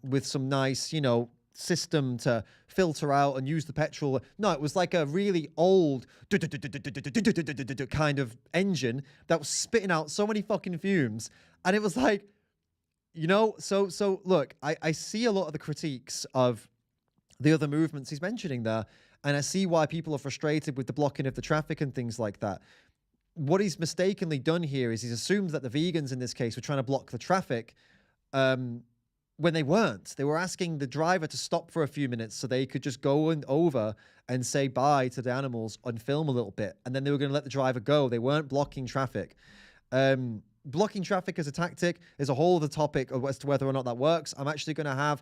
with some nice, you know, system to filter out and use the petrol. No, it was like a really old kind of engine that was spitting out so many fucking fumes. And it was like, you know, so look, I see a lot of the critiques of the other movements he's mentioning there, and I see why people are frustrated with the blocking of the traffic and things like that. What he's mistakenly done here is he's assumed that the vegans in this case were trying to block the traffic when they weren't. They were asking the driver to stop for a few minutes so they could just go over and say bye to the animals and film a little bit. And then they were going to let the driver go. They weren't blocking traffic. Blocking traffic as a tactic is a whole other topic as to whether or not that works. I'm actually going to have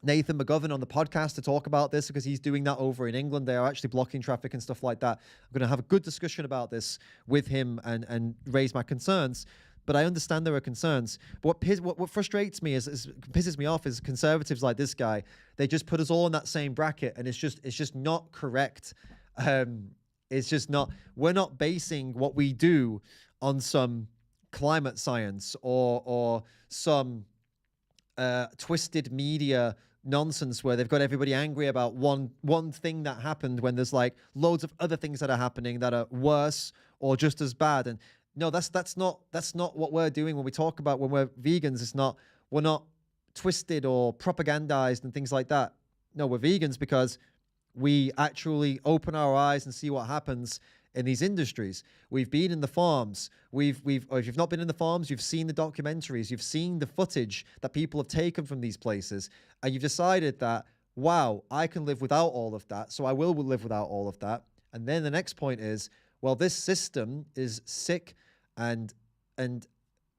Nathan McGovern on the podcast to talk about this because he's doing that over in England. They are actually blocking traffic and stuff like that. I'm going to have a good discussion about this with him and raise my concerns. But I understand there are concerns. But what frustrates me pisses me off is conservatives like this guy. They just put us all in that same bracket, and it's just not correct. It's just not. We're not basing what we do on some climate science or some twisted media nonsense where they've got everybody angry about one thing that happened when there's like loads of other things that are happening that are worse or just as bad. And no, that's not what we're doing when we talk about when we're vegans. We're not twisted or propagandized and things like that. No, we're vegans because we actually open our eyes and see what happens in these industries. We've been in the farms. Or if you've not been in the farms, you've seen the documentaries, you've seen the footage that people have taken from these places, and you've decided that, wow, I can live without all of that, so I will live without all of that. And then the next point is, well, this system is sick and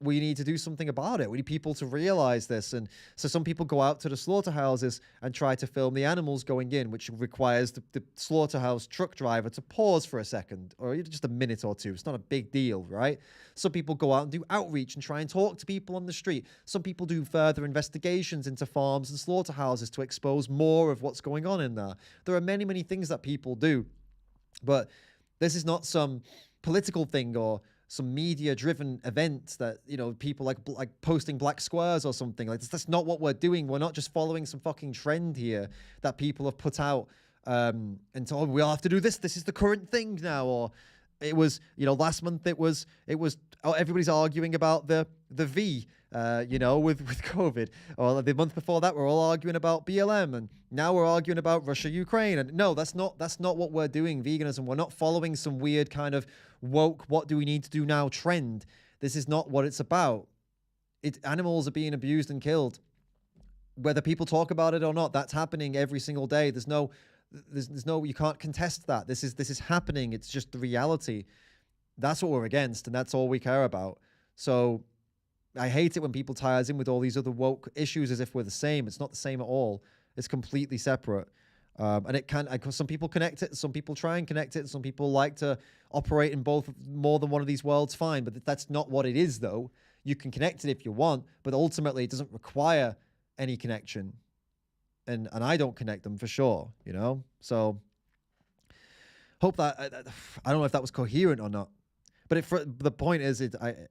we need to do something about it. We need people to realize this. And so some people go out to the slaughterhouses and try to film the animals going in, which requires the slaughterhouse truck driver to pause for a second or just a minute or two. It's not a big deal, right? Some people go out and do outreach and try and talk to people on the street. Some people do further investigations into farms and slaughterhouses to expose more of what's going on in there. There are many, many things that people do, but this is not some political thing or some media-driven event that, you know, people like posting black squares or something. Like, that's not what we're doing. We're not just following some fucking trend here that people have put out and told we all have to do this. This is the current thing now. Or it was, you know, last month it was everybody's arguing about the V, you know, with COVID. Or the month before that, we're all arguing about BLM, and now we're arguing about Russia, Ukraine. And no, that's not what we're doing. Veganism. We're not following some weird kind of woke, what do we need to do now trend. This is not what it's about. Animals are being abused and killed. Whether people talk about it or not, that's happening every single day. There's no, you can't contest that. This is happening. It's just the reality. That's what we're against, and that's all we care about. So I hate it when people tie us in with all these other woke issues as if we're the same. It's not the same at all. It's completely separate. And it can, some people connect it, some people try and connect it, some people like to operate in both, more than one of these worlds, fine. But that's not what it is, though. You can connect it if you want, but ultimately it doesn't require any connection. And I don't connect them for sure, you know? So hope that, I don't know if that was coherent or not. But the point is,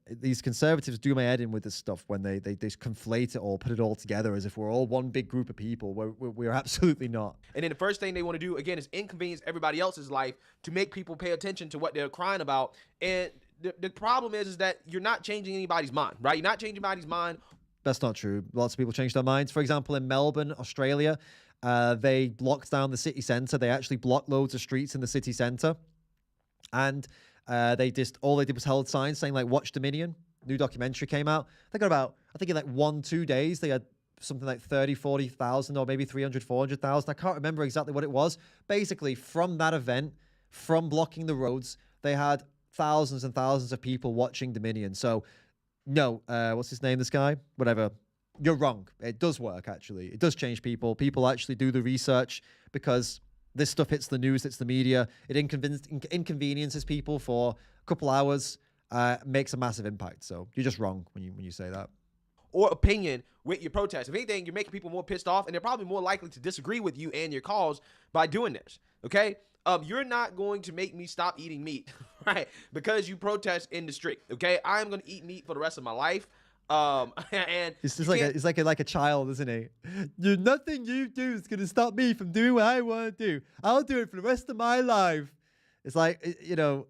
these conservatives do my head in with this stuff when they just conflate it all, put it all together as if we're all one big group of people. We're absolutely not. And then the first thing they want to do, again, is inconvenience everybody else's life to make people pay attention to what they're crying about. And the problem is that you're not changing anybody's mind, right? You're not changing anybody's mind. That's not true. Lots of people change their minds. For example, in Melbourne, Australia, they blocked down the city centre. They actually blocked loads of streets in the city centre. And all they did was held signs saying, like, watch Dominion. New documentary came out. They got about, I think in like 1-2 days, they had something like 30, 40,000 or maybe 300, 400,000. I can't remember exactly what it was. Basically, from that event, from blocking the roads, they had thousands and thousands of people watching Dominion. So, no, what's his name, this guy? Whatever. You're wrong. It does work, actually. It does change people. People actually do the research because this stuff hits the news, hits the media. It inconveniences people for a couple hours, makes a massive impact. So you're just wrong when you say that. Or opinion with your protest. If anything, you're making people more pissed off, and they're probably more likely to disagree with you and your cause by doing this. Okay? You're not going to make me stop eating meat, right? Because you protest in the street. Okay? I'm going to eat meat for the rest of my life. And it's just like a child, isn't he? Nothing you do is gonna stop me from doing what I want to do. I'll do it for the rest of my life. It's like, you know,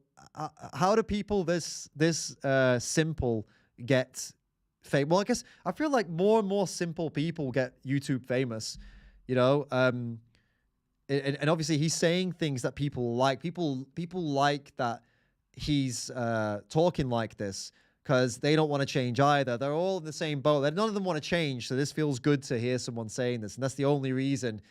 how do people this simple get famous? Well, I guess I feel like more and more simple people get YouTube famous, you know. And obviously he's saying things that people like. People like that he's talking like this, because they don't want to change either. They're all in the same boat. None of them want to change, so this feels good to hear someone saying this, and that's the only reason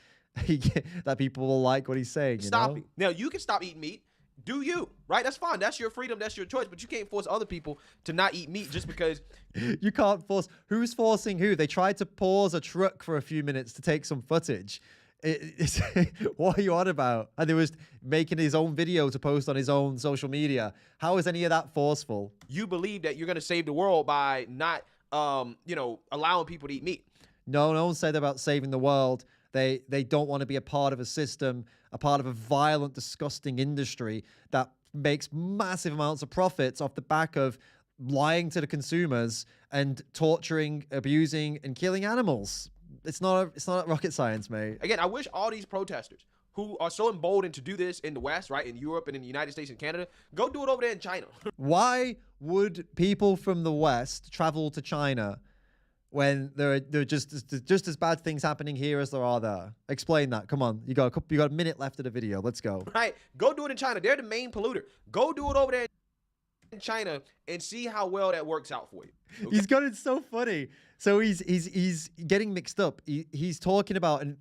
that people will like what he's saying. Stop it. Now, you can stop eating meat. Do you, right? That's fine. That's your freedom. That's your choice. But you can't force other people to not eat meat just because. You can't force. Who's forcing who? They tried to pause a truck for a few minutes to take some footage. What are you on about? And he was making his own video to post on his own social media. How is any of that forceful? You believe that you're going to save the world by not, allowing people to eat meat. No one said about saving the world. They don't want to be a part of a system, a part of a violent, disgusting industry that makes massive amounts of profits off the back of lying to the consumers and torturing, abusing, and killing animals. It's not rocket science, mate. Again, I wish all these protesters who are so emboldened to do this in the West, right, in Europe and in the United States and Canada, go do it over there in China. Why would people from the West travel to China when there are just as bad things happening here as there are there? Explain that. Come on. You got a minute left of the video. Let's go. Right. Go do it in China. They're the main polluter. Go do it over there in China and see how well that works out for you. Okay? He's got it so funny. So he's getting mixed up. He's talking about, and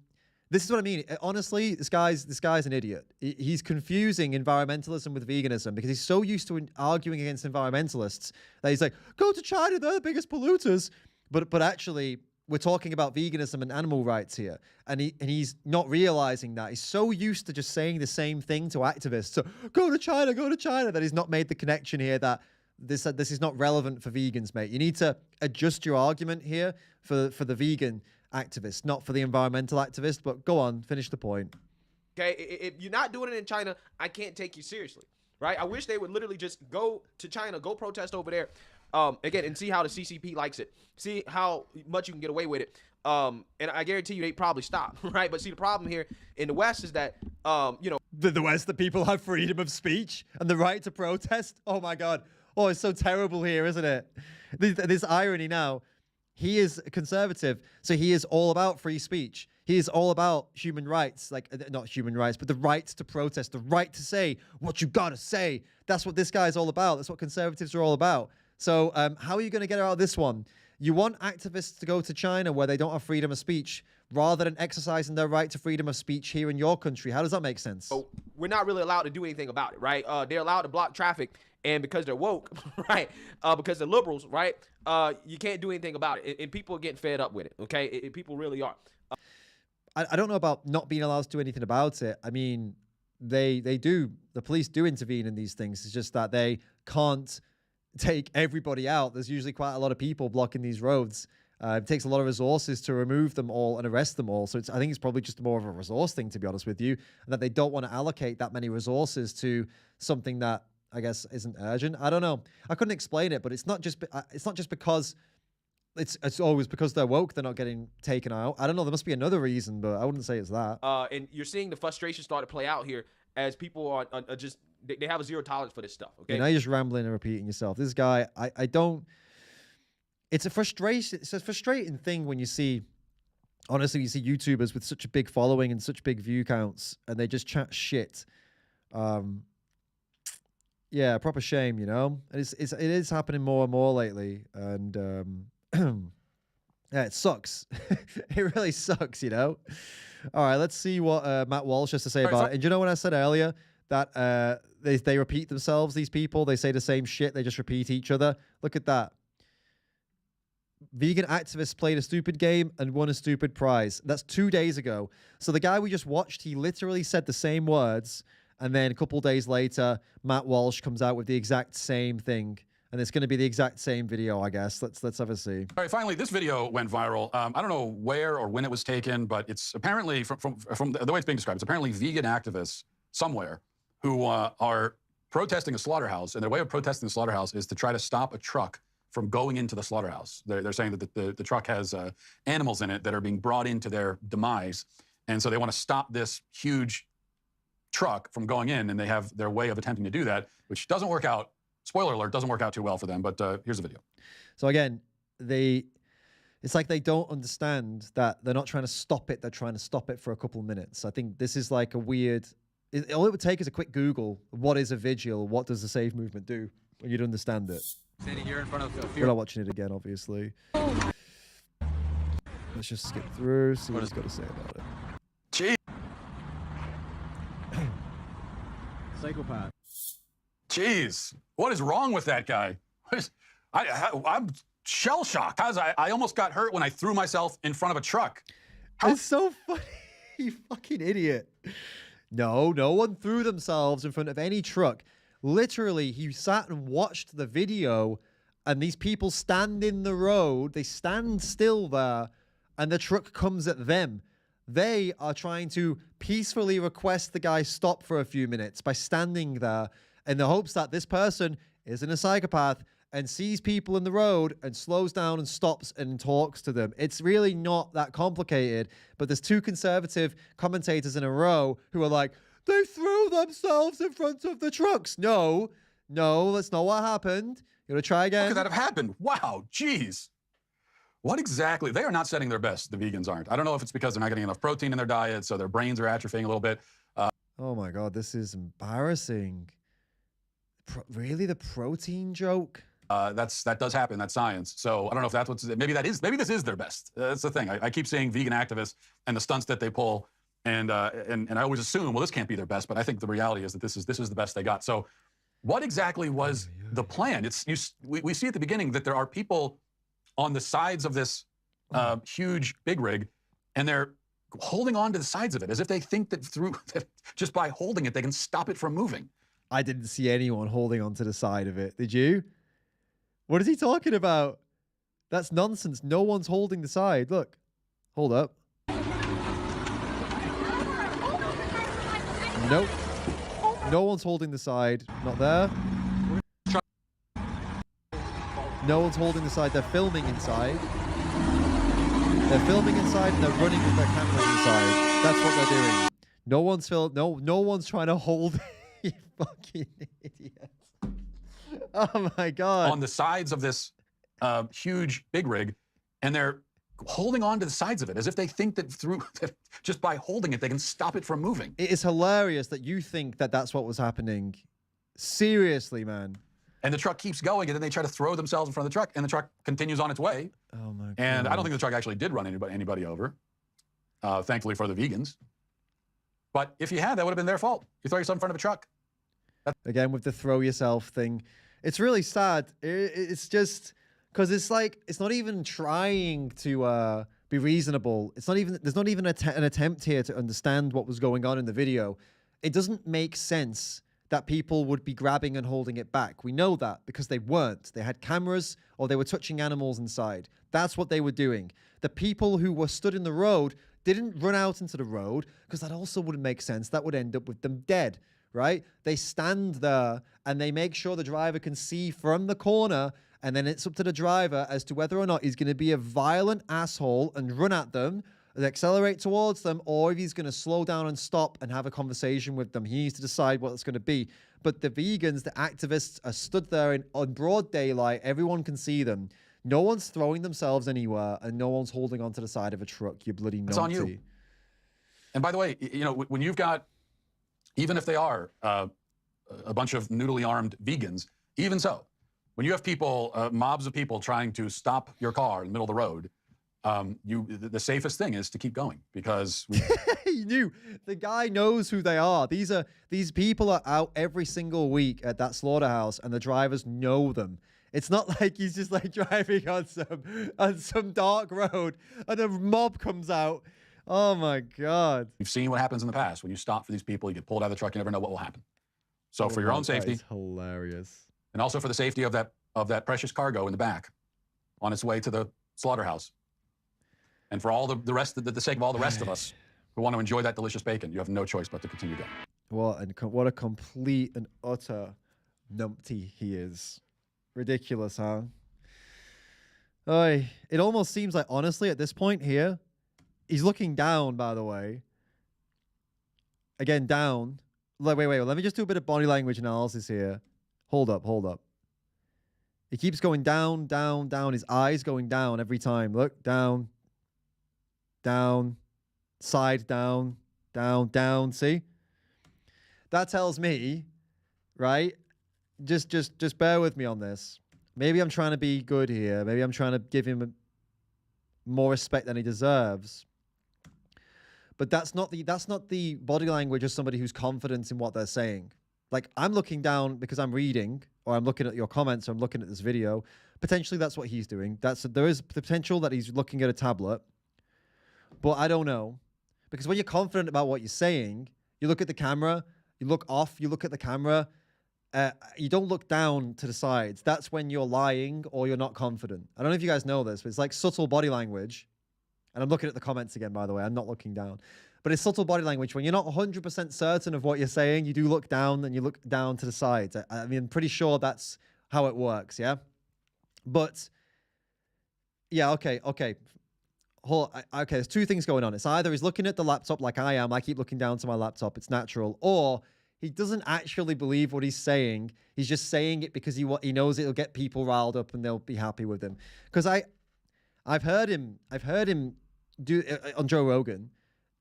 this is what I mean. Honestly, this guy's an idiot. He's confusing environmentalism with veganism because he's so used to arguing against environmentalists that he's like, go to China, they're the biggest polluters. But actually, we're talking about veganism and animal rights here. And he's not realizing that. He's so used to just saying the same thing to activists. So go to China, that he's not made the connection here that this is not relevant for vegans, mate. You need to adjust your argument here for the vegan activist, not for the environmental activist. But go on, finish the point. Okay, if you're not doing it in China, I can't take you seriously, right? I wish they would literally just go to China, go protest over there, again, and see how the CCP likes it. See how much you can get away with it. And I guarantee you they probably stop, right? But see, the problem here in the West is that, the West, the people have freedom of speech and the right to protest. Oh my God. Oh, it's so terrible here, isn't it? This irony now. He is a conservative, so he is all about free speech. He is all about human rights, like not human rights, but the right to protest, the right to say what you gotta say. That's what this guy is all about. That's what conservatives are all about. So how are you going to get out of this one? You want activists to go to China where they don't have freedom of speech rather than exercising their right to freedom of speech here in your country. How does that make sense? So we're not really allowed to do anything about it, right? They're allowed to block traffic, and because they're woke, right? Because they're liberals, right? You can't do anything about it, and people are getting fed up with it, okay? People really are. I don't know about not being allowed to do anything about it. I mean, the police do intervene in these things. It's just that they can't take everybody out. There's usually quite a lot of people blocking these roads. It takes a lot of resources to remove them all and arrest them all. So I think it's probably just more of a resource thing, to be honest with you, and that they don't want to allocate that many resources to something that I guess isn't urgent. I don't know. I couldn't explain it, but it's not just because it's always because they're woke, they're not getting taken out. I don't know. There must be another reason, but I wouldn't say it's that. And you're seeing the frustration start to play out here as people are just they have a zero tolerance for this stuff. Okay, You know, you're just rambling and repeating yourself. This guy, I don't. It's a frustration. It's a frustrating thing when you see, honestly, you see YouTubers with such a big following and such big view counts, and they just chat shit. Yeah, proper shame, you know. And it is happening more and more lately, and yeah, it sucks. It really sucks, you know. All right, let's see what Matt Walsh has to say about it. And you know when I said earlier that they repeat themselves, these people, they say the same shit, they just repeat each other. Look at that. Vegan activists played a stupid game and won a stupid prize. That's 2 days ago. So the guy we just watched, he literally said the same words, and then a couple days later, Matt Walsh comes out with the exact same thing. And it's going to be the exact same video, I guess. Let's have a see. All right, finally, this video went viral. I don't know where or when it was taken, but it's apparently, from the way it's being described, it's apparently vegan activists somewhere who are protesting a slaughterhouse. And their way of protesting the slaughterhouse is to try to stop a truck from going into the slaughterhouse. They're saying that the truck has animals in it that are being brought into their demise. And so they want to stop this huge truck from going in, and they have their way of attempting to do that, which doesn't work out. Spoiler alert, doesn't work out too well for them, but here's the video. So again, it's like they don't understand that they're not trying to stop it. They're trying to stop it for a couple of minutes. I think this is like a weird, all it would take is a quick Google. What is a vigil? What does the Save movement do? And you'd understand it. Standing here in front of We're not watching it again, obviously. Let's just skip through, see what he's got to say about it. Gee. Psychopath. Jeez, what is wrong with that guy? I'm shell-shocked. I almost got hurt when I threw myself in front of a truck. It's so funny, you fucking idiot. No one threw themselves in front of any truck. Literally, he sat and watched the video, and these people stand in the road. They stand still there, and the truck comes at them. They are trying to peacefully request the guy stop for a few minutes by standing there in the hopes that this person isn't a psychopath and sees people in the road and slows down and stops and talks to them. It's really not that complicated, but there's two conservative commentators in a row who are like, they threw themselves in front of the trucks. No, that's not what happened. You want to try again? How could that have happened? Wow, jeez. What exactly? They are not setting their best, the vegans aren't. I don't know if it's because they're not getting enough protein in their diet, so their brains are atrophying a little bit. Oh my God, this is embarrassing. Really, the protein joke? That does happen. That's science. So I don't know if that's what's, maybe this is their best. That's the thing. I keep saying vegan activists and the stunts that they pull, and I always assume, well, this can't be their best, but I think the reality is that this is the best they got. So what exactly was the plan? We see at the beginning that there are people on the sides of this huge big rig, and they're holding on to the sides of it as if they think that just by holding it, they can stop it from moving. I didn't see anyone holding onto the side of it. Did you? What is he talking about? That's nonsense. No one's holding the side. Look. Hold up. Nope. No one's holding the side. Not there. No one's holding the side. They're filming inside. They're filming inside and they're running with their camera inside. That's what they're doing. No one's trying to hold. You fucking idiot. Oh my God. On the sides of this huge big rig, and they're holding on to the sides of it as if they think that just by holding it, they can stop it from moving. It is hilarious that you think that that's what was happening. Seriously, man. And the truck keeps going, and then they try to throw themselves in front of the truck, and the truck continues on its way. Oh my God. And I don't think the truck actually did run anybody over, thankfully for the vegans. But if you had, that would have been their fault. You throw yourself in front of a truck. Again, with the throw yourself thing. It's really sad. It's just because it's like, it's not even trying to be reasonable. It's not even, there's not even an attempt here to understand what was going on in the video. It doesn't make sense that people would be grabbing and holding it back. We know that because they weren't. They had cameras or they were touching animals inside. That's what they were doing. The people who were stood in the road didn't run out into the road because that also wouldn't make sense. That would end up with them dead, right? They stand there and they make sure the driver can see from the corner, and then it's up to the driver as to whether or not he's going to be a violent asshole and run at them, accelerate towards them, or if he's going to slow down and stop and have a conversation with them. He needs to decide what it's going to be. But the vegans, the activists, are stood there on broad daylight. Everyone can see them. No one's throwing themselves anywhere, and no one's holding onto the side of a truck. You bloody numpty. It's on you. And by the way, you know, when you've got, even if they are a bunch of noodly armed vegans, even so, when you have people, mobs of people trying to stop your car in the middle of the road, the safest thing is to keep going, because he knew. The guy knows who they are. These people are out every single week at that slaughterhouse, and the drivers know them. It's not like he's just like driving on some dark road and a mob comes out. Oh my God. You've seen what happens in the past. When you stop for these people, you get pulled out of the truck, you never know what will happen. So for your own safety, that is hilarious. And also for the safety of that precious cargo in the back on its way to the slaughterhouse. And for all the rest, the sake of all the rest of us who want to enjoy that delicious bacon, you have no choice but to continue going. What a complete and utter numpty he is. Ridiculous, huh? It almost seems like, honestly, at this point here, he's looking down, by the way. Again, down. Wait. Let me just do a bit of body language analysis here. Hold up. He keeps going down, down, down. His eyes going down every time. Look, down, down, side down, down, down. See? That tells me, right? Just bear with me on this. Maybe I'm trying to be good here. Maybe I'm trying to give him more respect than he deserves. But that's not the body language of somebody who's confident in what they're saying. Like, I'm looking down because I'm reading, or I'm looking at your comments, or I'm looking at this video. Potentially that's what he's doing. There is potential that he's looking at a tablet. But I don't know. Because when you're confident about what you're saying, you look at the camera, you look off, you look at the camera, you don't look down to the sides. That's when you're lying or you're not confident. I don't know if you guys know this, but it's like subtle body language. And I'm looking at the comments again, by the way. I'm not looking down. But it's subtle body language. When you're not 100% certain of what you're saying, you do look down and you look down to the sides. I mean, I'm pretty sure that's how it works, yeah? But, yeah, okay. Okay, there's two things going on. It's either he's looking at the laptop like I am. I keep looking down to my laptop. It's natural. Or he doesn't actually believe what he's saying. He's just saying it because he knows it'll get people riled up and they'll be happy with him. Because I've heard him do on Joe Rogan,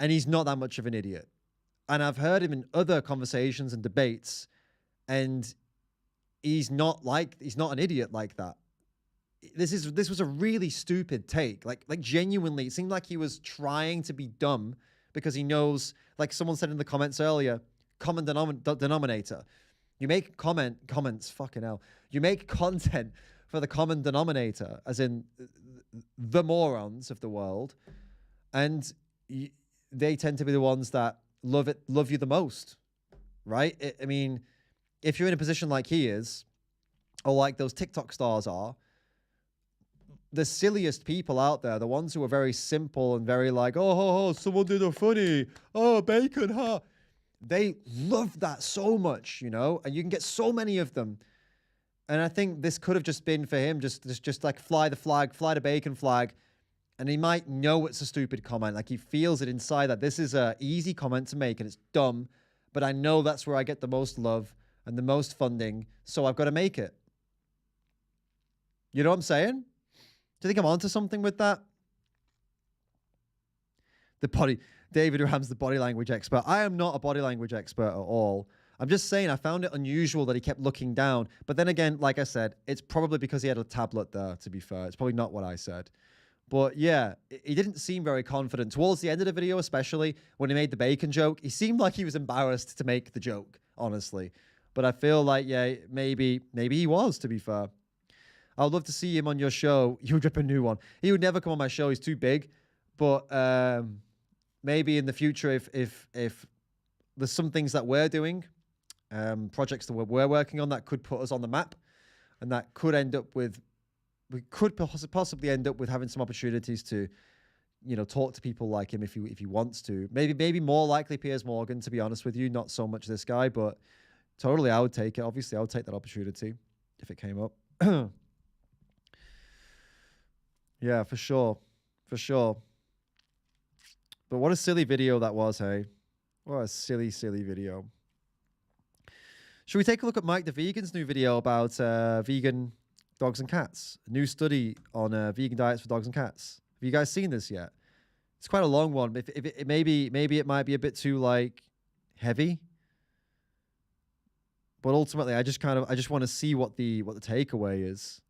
and he's not that much of an idiot. And I've heard him in other conversations and debates, and he's not an idiot like that. This was a really stupid take. Like genuinely, it seemed like he was trying to be dumb because he knows, like someone said in the comments earlier, common denominator. You make comments, fucking hell. You make content for the common denominator, as in the morons of the world, and they tend to be the ones that love you the most, right? I mean, if you're in a position like he is, or like those TikTok stars are, the silliest people out there, the ones who are very simple and very like, oh, someone did a funny, oh, bacon, huh? They love that so much, you know, and you can get so many of them. And I think this could have just been for him, just like fly the bacon flag. And he might know it's a stupid comment. Like he feels it inside that this is an easy comment to make and it's dumb, but I know that's where I get the most love and the most funding, so I've got to make it. You know what I'm saying? Do you think I'm onto something with that? David Ram's the body language expert. I am not a body language expert at all. I'm just saying I found it unusual that he kept looking down. But then again, like I said, it's probably because he had a tablet there, to be fair. It's probably not what I said. But yeah, he didn't seem very confident. Towards the end of the video, especially when he made the bacon joke, he seemed like he was embarrassed to make the joke, honestly. But I feel like, yeah, maybe he was, to be fair. I would love to see him on your show. You would rip a new one. He would never come on my show. He's too big. But maybe in the future, if there's some things that we're doing, projects that we're working on that could put us on the map, and that could end up with, we could possibly end up with having some opportunities to, talk to people like him if he wants to. Maybe more likely Piers Morgan, to be honest with you, not so much this guy, but totally I would take it. Obviously, I would take that opportunity if it came up. Yeah, for sure. For sure. But what a silly video that was, hey? What a silly, silly video. Should we take a look at Mike the Vegan's new video about vegan dogs and cats? A new study on vegan diets for dogs and cats. Have you guys seen this yet? It's quite a long one. If maybe it might be a bit too heavy. But ultimately, I just want to see what the takeaway is.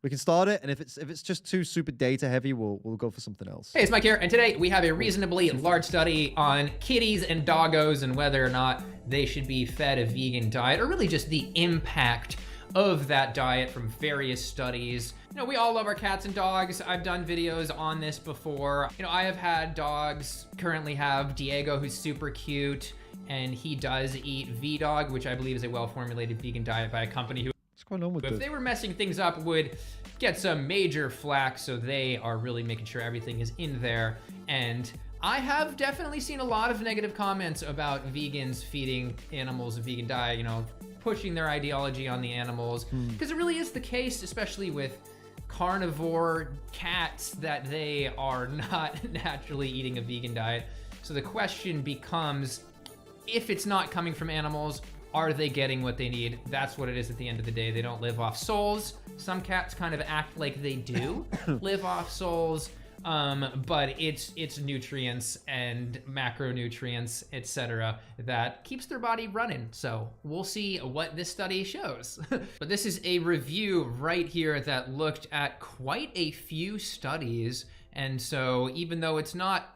We can start it, and if it's just too super data heavy, we'll go for something else. Hey, it's Mike here, and today we have a reasonably large study on kitties and doggos and whether or not they should be fed a vegan diet, or really just the impact of that diet from various studies. We all love our cats and dogs. I've done videos on this before. I have had dogs, currently have Diego, who's super cute, and he does eat V-Dog, which I believe is a well-formulated vegan diet by a company who, what's going on with if they were messing things up, would get some major flack, so they are really making sure everything is in there. And I have definitely seen a lot of negative comments about vegans feeding animals a vegan diet, pushing their ideology on the animals, because it really is the case, especially with carnivore cats, that they are not naturally eating a vegan diet. So the question becomes, if it's not coming from animals, are they getting what they need? That's what it is at the end of the day. They don't live off souls. Some cats kind of act like they do live off souls, but it's nutrients and macronutrients, etc., that keeps their body running. So we'll see what this study shows. But this is a review right here that looked at quite a few studies. And so even though it's not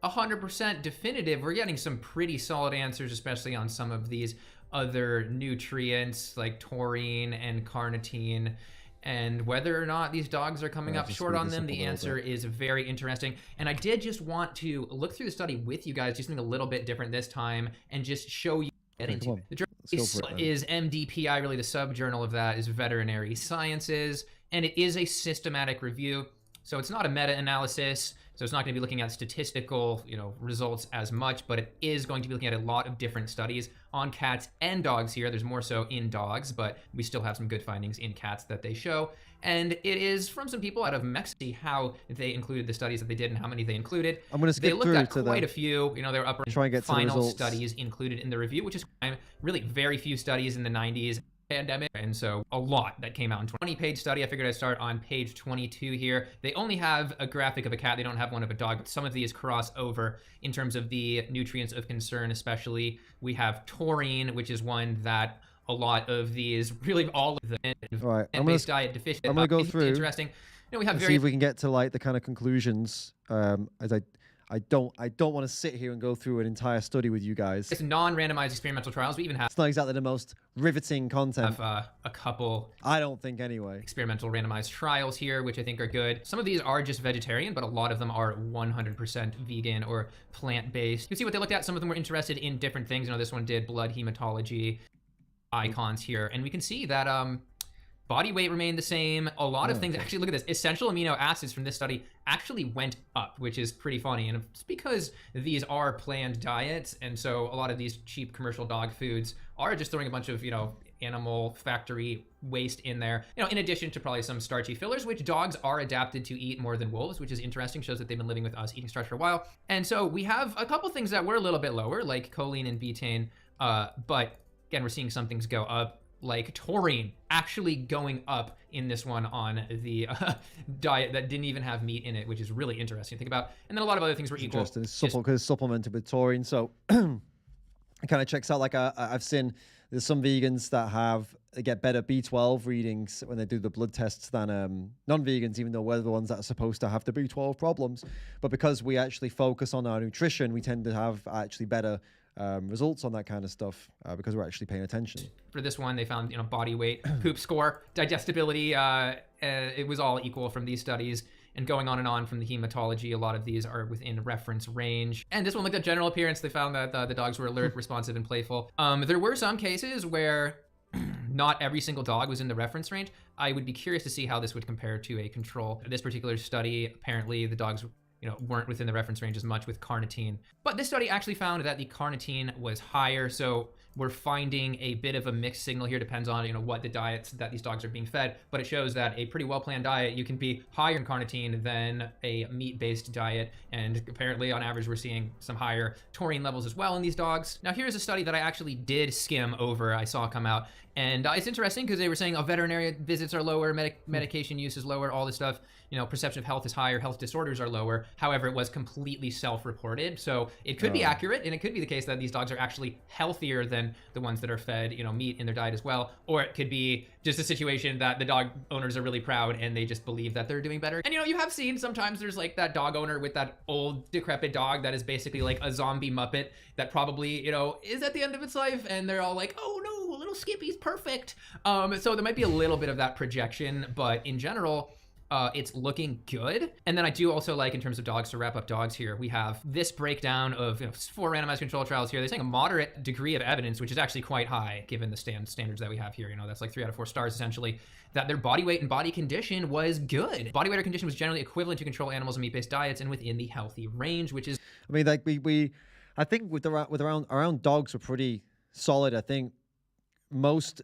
100% definitive, we're getting some pretty solid answers, especially on some of these other nutrients like taurine and carnitine, and whether or not these dogs are coming up short on them. The answer is very interesting. And I did just want to look through the study with you guys, do something a little bit different this time, and just show you getting to it. The journal is MDPI, really the subjournal of that is Veterinary Sciences, and it is a systematic review. So it's not a meta-analysis, so it's not going to be looking at statistical, results as much, but it is going to be looking at a lot of different studies on cats and dogs here. There's more so in dogs, but we still have some good findings in cats that they show. And it is from some people out of Mexico, how they included the studies that they did and how many they included. I'm going to skip through. They looked at quite a few. There were upper final studies included in the review, which is really very few studies in the 90s. Pandemic, and so a lot that came out in 20-page study. I figured I'd start on page 22 here. They only have a graphic of a cat, they don't have one of a dog, but some of these cross over in terms of the nutrients of concern. Especially we have taurine, which is one that a lot of these, really all of them, right, plant-based diet deficient. I'm gonna go through interesting. We have see if we can get to the kind of conclusions as I don't want to sit here and go through an entire study with you guys. It's non-randomized experimental trials. We even have, it's not exactly the most riveting content. Have a couple, I don't think anyway, experimental randomized trials here, which I think are good. Some of these are just vegetarian, but a lot of them are 100% vegan or plant-based. You can see what they looked at. Some of them were interested in different things. This one did blood hematology icons here, and we can see that body weight remained the same. A lot of things, actually, look at this. Essential amino acids from this study actually went up, which is pretty funny. And it's because these are planned diets. And so a lot of these cheap commercial dog foods are just throwing a bunch of, animal factory waste in there, in addition to probably some starchy fillers, which dogs are adapted to eat more than wolves, which is interesting, shows that they've been living with us eating starch for a while. And so we have a couple things that were a little bit lower, like choline and betaine. But again, we're seeing some things go up, like taurine actually going up in this one on the diet that didn't even have meat in it, which is really interesting to think about. And then a lot of other things were equal. Interesting. It's because it's supplemented with taurine, so it kind of checks out. Like I've seen there's some vegans that get better B12 readings when they do the blood tests than non-vegans, even though we're the ones that are supposed to have the B12 problems. But because we actually focus on our nutrition, we tend to have actually better results on that kind of stuff because we're actually paying attention. For this one, they found body weight, poop score, digestibility. It was all equal from these studies. and going on from the hematology. A lot of these are within reference range. And this one looked at general appearance. They found that the dogs were alert, responsive, and playful. There were some cases where not every single dog was in the reference range. I would be curious to see how this would compare to a control. This particular study, apparently the dogs weren't within the reference range as much with carnitine. But this study actually found that the carnitine was higher, so we're finding a bit of a mixed signal here. Depends on what the diets that these dogs are being fed, but it shows that a pretty well-planned diet, you can be higher in carnitine than a meat-based diet, and apparently on average we're seeing some higher taurine levels as well in these dogs. Now here's a study that I actually did skim over, I saw come out, and it's interesting because they were saying veterinary visits are lower, medication use is lower, all this stuff, perception of health is higher, health disorders are lower. However, it was completely self-reported, so it could be accurate, and it could be the case that these dogs are actually healthier than the ones that are fed, meat in their diet as well. Or it could be just a situation that the dog owners are really proud and they just believe that they're doing better. And you have seen sometimes there's like that dog owner with that old decrepit dog that is basically like a zombie Muppet that probably, is at the end of its life, and they're all like, oh no, little Skippy's perfect. So there might be a little bit of that projection, but in general, it's looking good. And then I do also like, in terms of dogs, to wrap up dogs here, we have this breakdown of 4 randomized control trials here. They're saying a moderate degree of evidence, which is actually quite high given the standards that we have here. That's like 3 out of 4 stars essentially, that their body weight and body condition was good. Body weight or condition was generally equivalent to control animals and meat-based diets and within the healthy range, which is... I mean, like I think with around dogs were pretty solid. I think most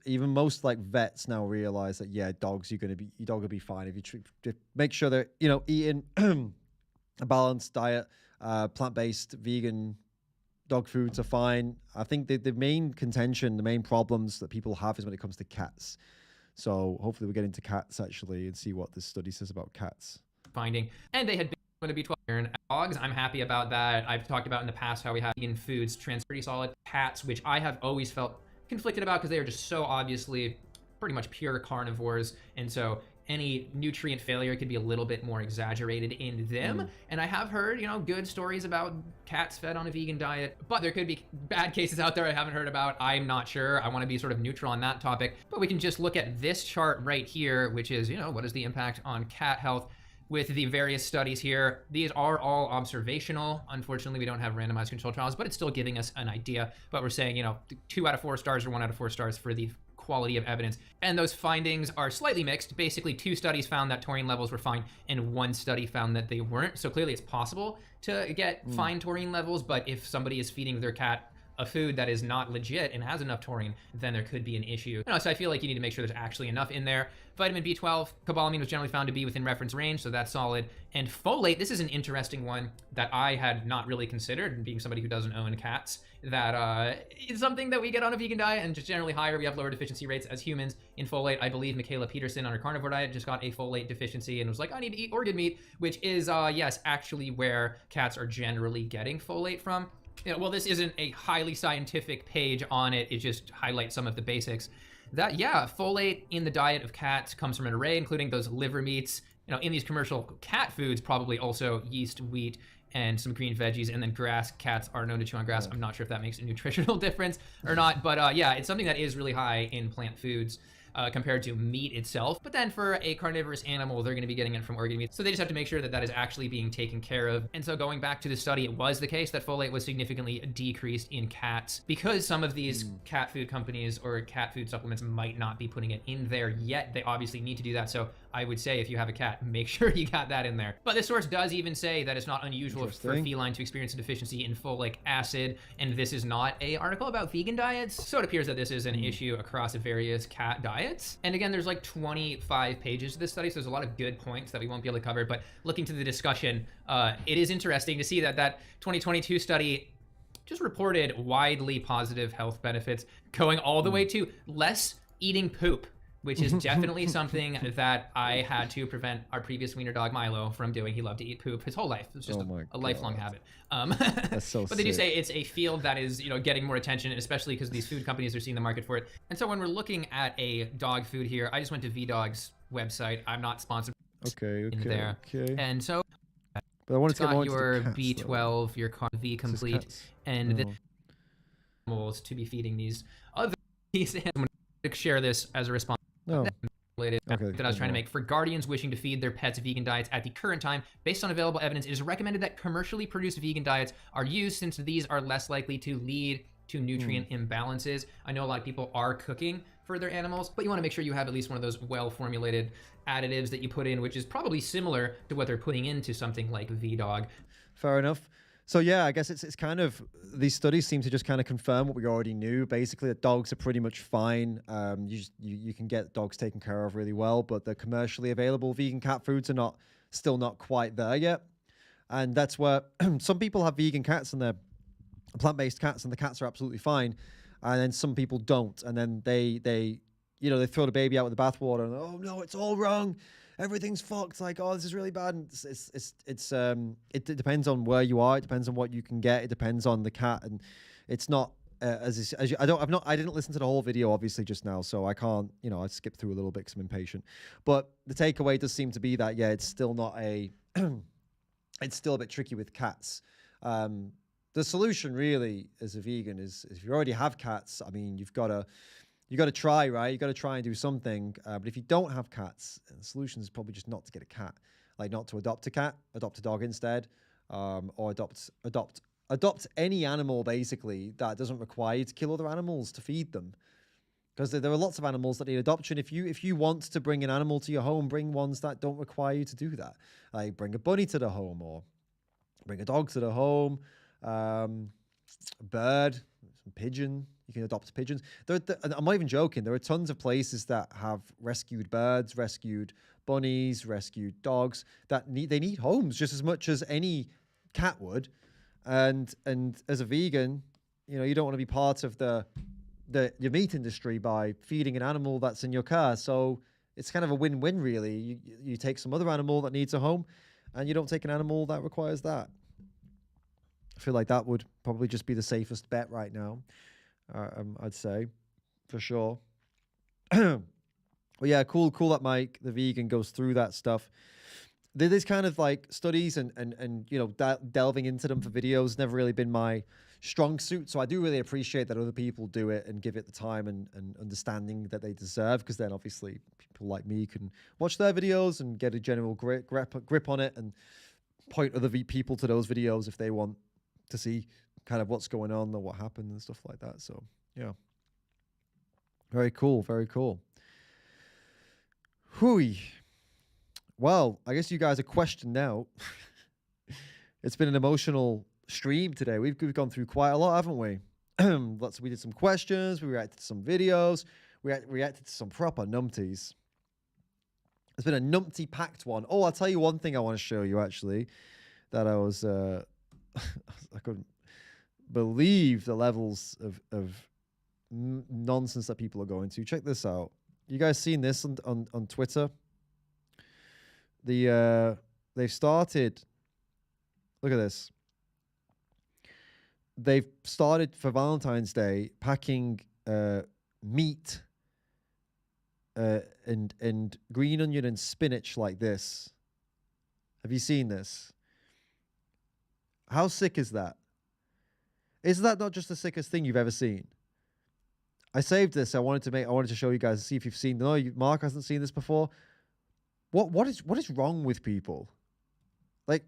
like vets now realize that your dog will be fine if you just make sure they're eating a balanced diet, plant-based, vegan dog foods are fine. I think the main contention, the main problems that people have is when it comes to cats. So hopefully we'll get into cats actually and see what this study says about cats. Finding, and they had been going to be 12 in dogs. I'm happy about that. I've talked about in the past how we have vegan foods pretty solid. Cats, which I have always felt conflicted about because they are just so obviously pretty much pure carnivores, and so any nutrient failure could be a little bit more exaggerated in them. And I have heard good stories about cats fed on a vegan diet, but there could be bad cases out there I haven't heard about. I'm not sure. I want to be sort of neutral on that topic, but we can just look at this chart right here, which is what is the impact on cat health with the various studies here. These are all observational. Unfortunately, we don't have randomized control trials, but it's still giving us an idea. But we're saying, 2 out of 4 stars or 1 out of 4 stars for the quality of evidence. And those findings are slightly mixed. Basically, 2 studies found that taurine levels were fine, and 1 study found that they weren't. So clearly it's possible to get fine taurine levels, but if somebody is feeding their cat a food that is not legit and has enough taurine, then there could be an issue. So I feel like you need to make sure there's actually enough in there. Vitamin B12, cobalamin was generally found to be within reference range, so that's solid. And folate, this is an interesting one that I had not really considered, being somebody who doesn't own cats, that is something that we get on a vegan diet and just generally higher. We have lower deficiency rates as humans in folate. I believe Michaela Peterson on her carnivore diet just got a folate deficiency and was like, I need to eat organ meat, which is, yes, actually where cats are generally getting folate from. Well, this isn't a highly scientific page on it. It just highlights some of the basics. That, folate in the diet of cats comes from an array, including those liver meats. In these commercial cat foods, probably also yeast, wheat, and some green veggies, and then grass. Cats are known to chew on grass. I'm not sure if that makes a nutritional difference or not, but it's something that is really high in plant foods. Compared to meat itself. But then for a carnivorous animal, they're going to be getting it from organ meat. So they just have to make sure that that is actually being taken care of. And so going back to the study, it was the case that folate was significantly decreased in cats because some of these cat food companies or cat food supplements might not be putting it in there yet. They obviously need to do that. So I would say if you have a cat, make sure you got that in there. But this source does even say that it's not unusual for feline to experience a deficiency in folic acid. And this is not an article about vegan diets. So it appears that this is an issue across various cat diets. And again, there's like 25 pages to this study, so there's a lot of good points that we won't be able to cover. But looking to the discussion, it is interesting to see that 2022 study just reported widely positive health benefits, going all the way to less eating poop, which is definitely something that I had to prevent our previous wiener dog Milo from doing. He loved to eat poop his whole life. It's just a lifelong habit. That's so But they do say it's a field that is, getting more attention, especially because these food companies are seeing the market for it. And so when we're looking at a dog food here, I just went to VDog's website. I'm not sponsored. Okay. And so but I wanted to get more your into the cats, B12, your V complete, and the animals to be feeding these other. I'm going to share this as a response. No. that I was trying to make. For guardians wishing to feed their pets vegan diets at the current time, based on available evidence, it is recommended that commercially produced vegan diets are used, since these are less likely to lead to nutrient imbalances. I know a lot of people are cooking for their animals, but you want to make sure you have at least one of those well-formulated additives that you put in, which is probably similar to what they're putting into something like VDog. Fair enough. So yeah, I guess it's kind of, these studies seem to just kind of confirm what we already knew. Basically, that dogs are pretty much fine. You can get dogs taken care of really well, but the commercially available vegan cat foods are still not quite there yet. And that's where some people have vegan cats and they're plant-based cats, and the cats are absolutely fine. And then some people don't, and then they throw the baby out with the bathwater, and oh no, it's all wrong. Everything's fucked. Like, oh, this is really bad. And it depends on where you are. It depends on what you can get. It depends on the cat, and it's not I didn't listen to the whole video obviously just now, so I can't. I skipped through a little bit because I'm impatient. But the takeaway does seem to be that it's still not it's still a bit tricky with cats. The solution really as a vegan is if you already have cats. I mean, you got to try, right? You got to try and do something. But if you don't have cats, the solution is probably just not to get a cat, like not to adopt a cat, adopt a dog instead, or adopt any animal basically that doesn't require you to kill other animals to feed them. Because there are lots of animals that need adoption. If you want to bring an animal to your home, bring ones that don't require you to do that. Like bring a bunny to the home, or bring a dog to the home, a bird, some pigeon. You can adopt pigeons. I'm not even joking. There are tons of places that have rescued birds, rescued bunnies, rescued dogs that need homes just as much as any cat would. And as a vegan, you don't want to be part of the meat industry by feeding an animal that's in your car. So it's kind of a win-win, really. You take some other animal that needs a home, and you don't take an animal that requires that. I feel like that would probably just be the safest bet right now. I'd say, for sure. Well, yeah, cool that Mike, the vegan, goes through that stuff. There's kind of like studies and delving into them for videos never really been my strong suit. So I do really appreciate that other people do it and give it the time and understanding that they deserve, because then obviously people like me can watch their videos and get a general grip on it and point other people to those videos if they want to see kind of what's going on or what happened and stuff like that. So yeah, very cool, very cool. Hooey. Well, I guess you guys are questioned now. It's been an emotional stream today. We've gone through quite a lot, haven't we? We did some questions, we reacted to some videos, we reacted to some proper numpties. It's been a numpty packed one. Oh, I'll tell you one thing I want to show you actually, that I was I couldn't believe the levels of nonsense that people are going to. Check this out. You guys seen this on Twitter? They've started. Look at this. They've started for Valentine's Day packing meat and green onion and spinach like this. Have you seen this? How sick is that? Is that not just the sickest thing you've ever seen? I saved this. I wanted to show you guys, see if you've seen. No, Mark hasn't seen this before. What is wrong with people? Like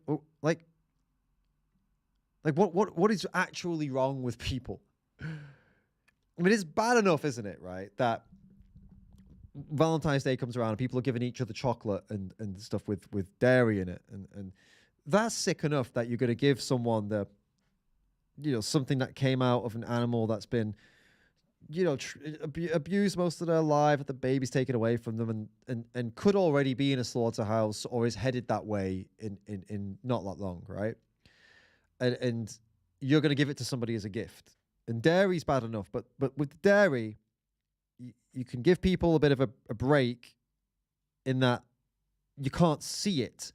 what is actually wrong with people? I mean, it's bad enough, isn't it, right? That Valentine's Day comes around and people are giving each other chocolate and stuff with dairy in it, and that's sick enough that you're going to give someone something that came out of an animal that's been abused most of their life, that the baby's taken away from them and could already be in a slaughterhouse or is headed that way in not that long, right? And you're going to give it to somebody as a gift. And dairy's bad enough, but with dairy, you can give people a bit of a break in that you can't see it.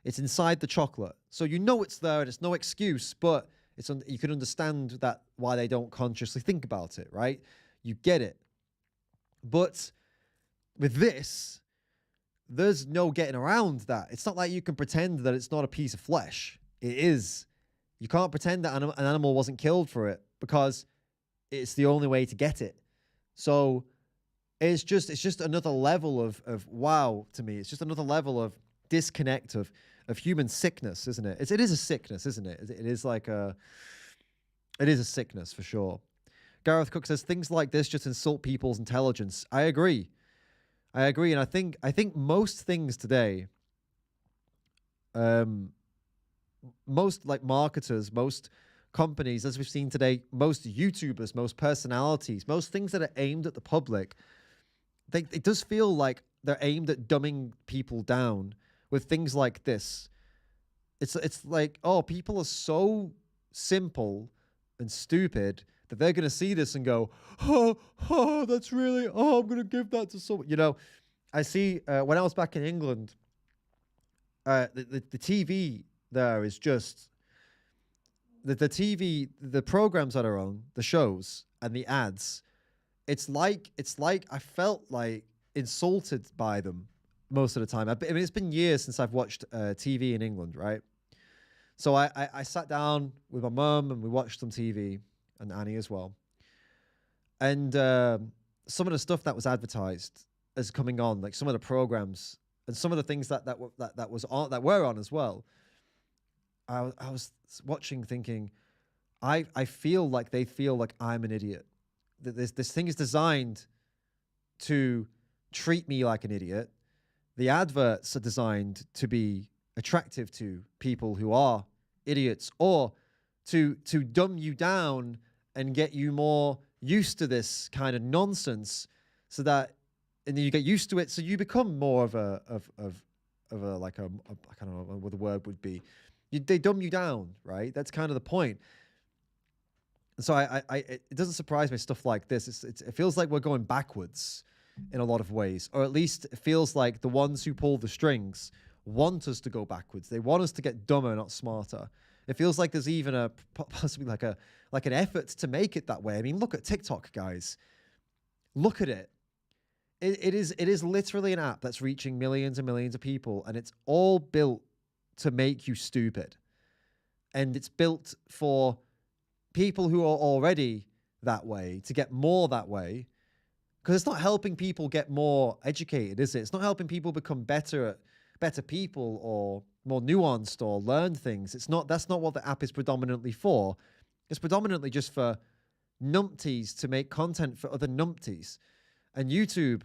It's inside the chocolate. So it's there and it's no excuse, but you can understand that why they don't consciously think about it, right? You get it. But with this, there's no getting around that. It's not like you can pretend that it's not a piece of flesh. It is. You can't pretend that an animal wasn't killed for it, because it's the only way to get it. So it's just another level of wow to me. It's just another level of disconnect of human sickness, isn't it? It is a sickness, isn't it? It is a sickness for sure. Gareth Cook says things like this just insult people's intelligence. I agree, and I think most things today, most like marketers, most companies, as we've seen today, most YouTubers, most personalities, most things that are aimed at the public, it does feel like they're aimed at dumbing people down with things like this. It's like, oh, people are so simple and stupid that they're going to see this and go, oh, that's really, I'm going to give that to someone. You know, I see when I was back in England, the TV there is just, the TV, the programs that are on, the shows and the ads, it's like I felt like insulted by them most of the time. I mean, it's been years since I've watched TV in England, right? So I sat down with my mum and we watched some TV, and Annie as well. And some of the stuff that was advertised as coming on, like some of the programs and some of the things that were on as well. I was watching, thinking, I feel like they feel like I'm an idiot. That this thing is designed to treat me like an idiot. The adverts are designed to be attractive to people who are idiots, or to dumb you down and get you more used to this kind of nonsense, so that, and then you get used to it, so you become more of a like I don't know what the word would be. They dumb you down, right? That's kind of the point. And so it doesn't surprise me, stuff like this. It feels like we're going backwards in a lot of ways, or at least it feels like the ones who pull the strings want us to go backwards. They want us to get dumber, not smarter. It feels like there's even possibly like an effort to make it that way. I mean, look at TikTok, guys. Look at it. It is literally an app that's reaching millions and millions of people, and it's all built to make you stupid. And it's built for people who are already that way to get more that way, because it's not helping people get more educated, is it? It's not helping people become better people or more nuanced or learn things. That's not what the app is predominantly for. It's predominantly just for numpties to make content for other numpties. And YouTube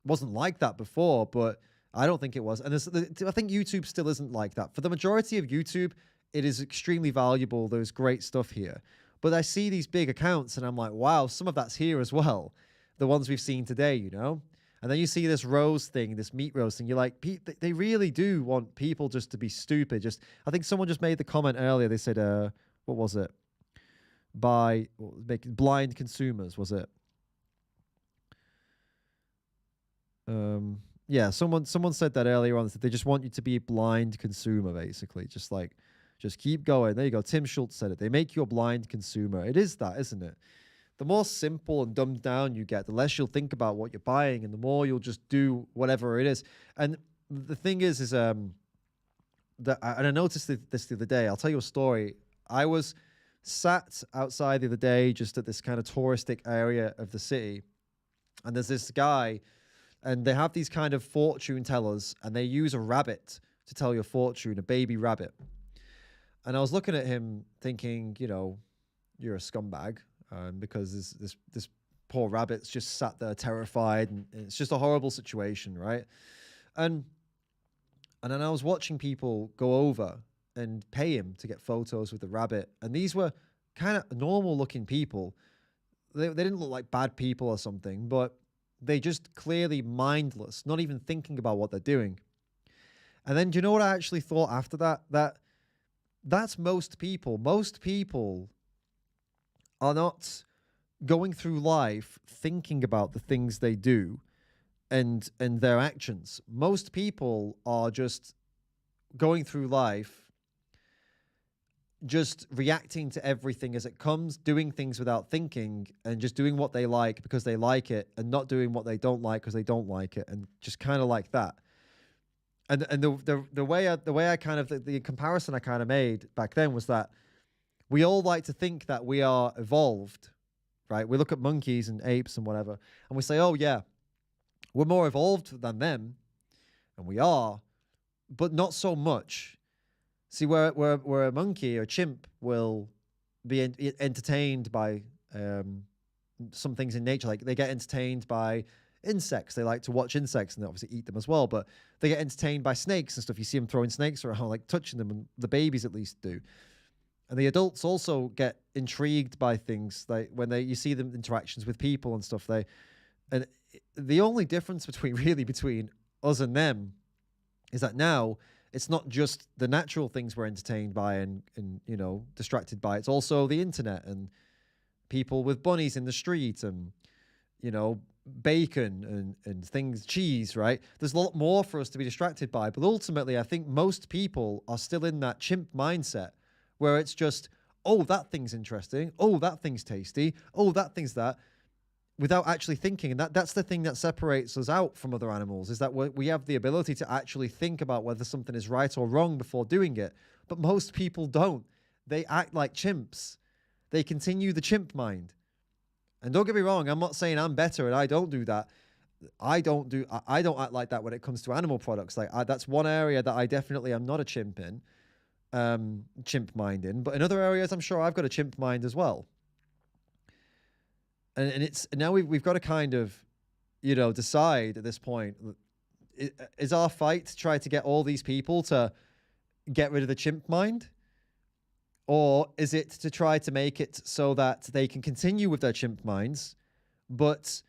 wasn't like that before, but I don't think it was. And I think YouTube still isn't like that. For the majority of YouTube, it is extremely valuable. There's great stuff here. But I see these big accounts and I'm like, wow, some of that's here as well. The ones we've seen today, you know? And then you see this roast thing, this meat roast thing. You're like, they really do want people just to be stupid. I think someone just made the comment earlier. They said, what was it? Making blind consumers, was it? Yeah, someone said that earlier on. That they just want you to be a blind consumer, basically. Just keep going. There you go. Tim Schultz said it. They make you a blind consumer. It is that, isn't it? The more simple and dumbed down you get, the less you'll think about what you're buying, and the more you'll just do whatever it is. And the thing is that, and I noticed this the other day. I'll tell you a story. I was sat outside the other day, just at this kind of touristic area of the city, and there's this guy, and they have these kind of fortune tellers, and they use a rabbit to tell your fortune, a baby rabbit. And I was looking at him thinking, you know, you're a scumbag, because this poor rabbit's just sat there terrified, and it's just a horrible situation, right? And then I was watching people go over and pay him to get photos with the rabbit, and these were kind of normal-looking people. They didn't look like bad people or something, but they just clearly mindless, not even thinking about what they're doing. And then, do you know what I actually thought after that? That's most people. Most people are not going through life thinking about the things they do and their actions. Most people are just going through life just reacting to everything as it comes, doing things without thinking, and just doing what they like because they like it, and not doing what they don't like because they don't like it, and just kind of like that. And the way I kind of the comparison I kind of made back then was that we all like to think that we are evolved right? We look at monkeys and apes and whatever, and we say, oh yeah, we're more evolved than them, and we are, but not so much. See, where a monkey or chimp will be entertained by some things in nature, like they get entertained by insects. They like to watch insects and they obviously eat them as well, but they get entertained by snakes and stuff. You see them throwing snakes around, like touching them, and the babies at least do. And the adults also get intrigued by things, like when you see them interactions with people and stuff. And the only difference between us and them is that now it's not just the natural things we're entertained by and distracted by. It's also the internet and people with bunnies in the street and bacon and things, cheese, right? There's a lot more for us to be distracted by. But ultimately, I think most people are still in that chimp mindset where it's just, oh, that thing's interesting. Oh, that thing's tasty. Oh, that thing's that. Without actually thinking. And that's the thing that separates us out from other animals, is that we have the ability to actually think about whether something is right or wrong before doing it. But most people don't. They act like chimps. They continue the chimp mind. And don't get me wrong, I'm not saying I'm better and I don't do that. I don't act like that when it comes to animal products. Like that's one area that I definitely am not a chimp in, chimp mind in. But in other areas, I'm sure I've got a chimp mind as well. And it's now we've got to kind of, decide at this point, is our fight to try to get all these people to get rid of the chimp mind? Or is it to try to make it so that they can continue with their chimp minds, but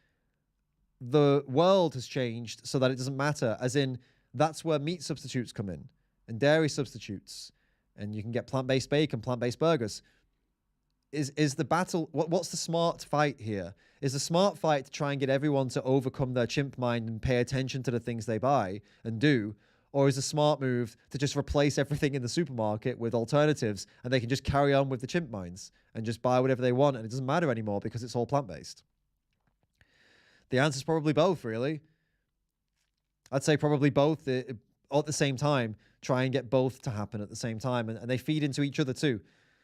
the world has changed so that it doesn't matter? As in, that's where meat substitutes come in and dairy substitutes, and you can get plant-based bacon, plant-based burgers. Is the battle, what's the smart fight here? Is the smart fight to try and get everyone to overcome their chimp mind and pay attention to the things they buy and do? Or is the smart move to just replace everything in the supermarket with alternatives and they can just carry on with the chimp minds and just buy whatever they want and it doesn't matter anymore because it's all plant-based? The answer is probably both, really. I'd say probably both at the same time. Try and get both to happen at the same time. And they feed into each other too.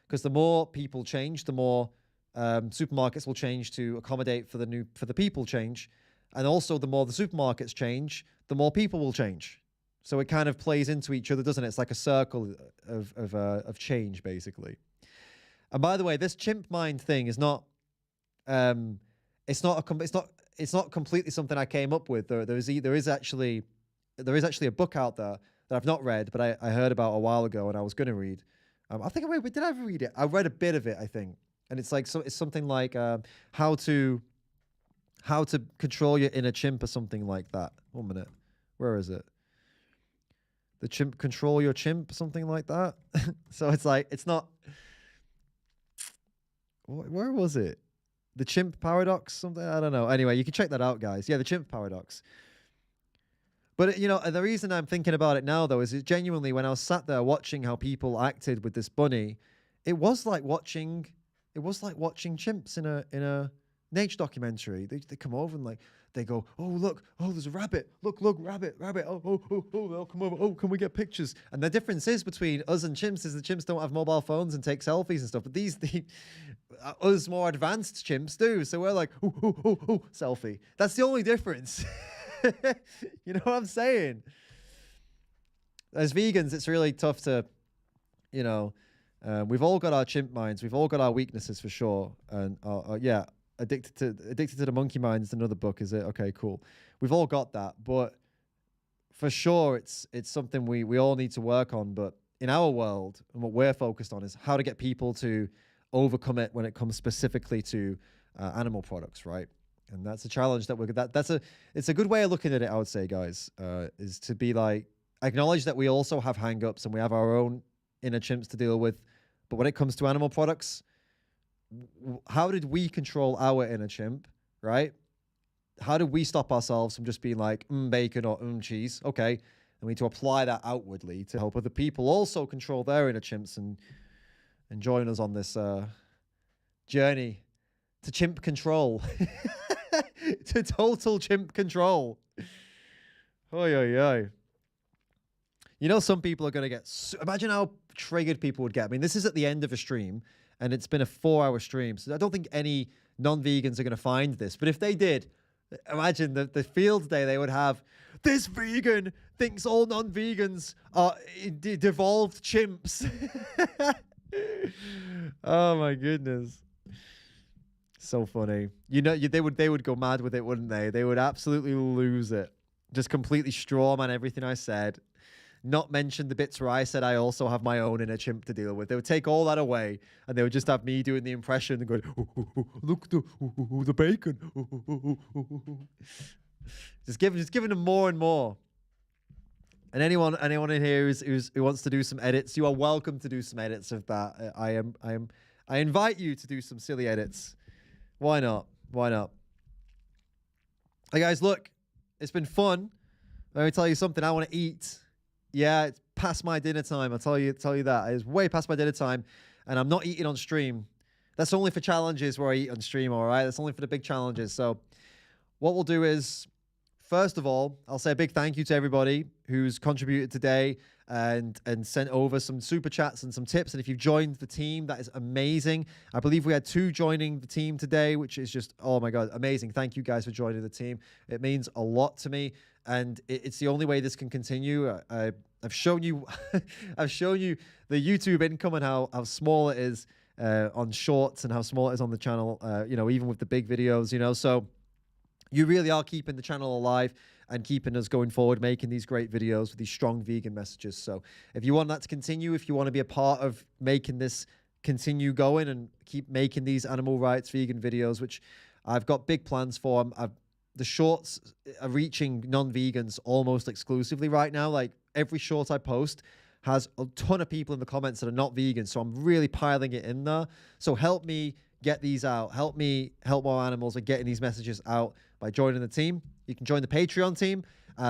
Because the more people change, the more supermarkets will change to accommodate for the people change. And also the more the supermarkets change, the more people will change. So it kind of plays into each other, doesn't it? It's like a circle of change, basically. And by the way, this chimp mind thing is not it's not completely something I came up with. There is actually a book out there that I've not read, but I heard about a while ago and I was going to read. I think did I ever read it? I read a bit of it, I think, and it's like it's something like how to control your inner chimp or something like that. 1 minute, where is it? The chimp, control your chimp, something like that. So it's like it's not. Where was it? The chimp paradox, something, I don't know. Anyway, you can check that out, guys. Yeah, the chimp paradox. But, the reason I'm thinking about it now, though, is it genuinely, when I was sat there watching how people acted with this bunny, it was like watching chimps in a nature documentary. They come over and they go, oh, look, oh, there's a rabbit. Look, rabbit. Oh, they'll come over. Oh, can we get pictures? And the difference is between us and chimps is the chimps don't have mobile phones and take selfies and stuff. But us more advanced chimps do. So we're like, oh, selfie. That's the only difference. You know what I'm saying? As vegans, it's really tough to, we've all got our chimp minds. We've all got our weaknesses for sure. And yeah, addicted to the monkey mind is another book. Is it? Okay, cool. We've all got that, but for sure, it's something we all need to work on. But in our world, and what we're focused on is how to get people to overcome it when it comes specifically to animal products, right? And that's a challenge that it's a good way of looking at it, I would say, guys, is to be like, acknowledge that we also have hang-ups and we have our own inner chimps to deal with. But when it comes to animal products, how did we control our inner chimp, right? How did we stop ourselves from just being like, bacon or cheese? Okay. And we need to apply that outwardly to help other people also control their inner chimps and join us on this journey to chimp control. To total chimp control. Oy. Some people are going to get... Imagine how triggered people would get. I mean, this is at the end of a stream, and it's been a 4-hour stream. So I don't think any non-vegans are going to find this. But if they did, imagine the field day they would have. This vegan thinks all non-vegans are devolved chimps. Oh my goodness. So funny. You know, they would go mad with it, wouldn't they? They would absolutely lose it. Just completely straw man everything I said. Not mention the bits where I said I also have my own inner chimp to deal with. They would take all that away, and they would just have me doing the impression and going, look, the bacon. Just giving them more and more. And anyone in here who wants to do some edits, you are welcome to do some edits of that. I invite you to do some silly edits. Why not? Why not? Hey guys, look, it's been fun. Let me tell you something. I want to eat. Yeah, it's past my dinner time. I'll tell you that. It's way past my dinner time, and I'm not eating on stream. That's only for challenges where I eat on stream, all right? That's only for the big challenges. So what we'll do is, first of all, I'll say a big thank you to everybody who's contributed today and sent over some super chats and some tips. And if you've joined the team, that is amazing. I believe we had 2 joining the team today, which is just, oh my God, amazing. Thank you guys for joining the team. It means a lot to me. And it's the only way this can continue. I've shown you, I've shown you the YouTube income and how small it is on shorts and how small it is on the channel. You know, even with the big videos. You know, so you really are keeping the channel alive and keeping us going forward, making these great videos with these strong vegan messages. So if you want that to continue, if you want to be a part of making this continue going and keep making these animal rights vegan videos, which I've got big plans for. The shorts are reaching non-vegans almost exclusively right now. Like every short I post has a ton of people in the comments that are not vegan. So I'm really piling it in there. So help me get these out. Help me help more animals with getting these messages out by joining the team. You can join the Patreon team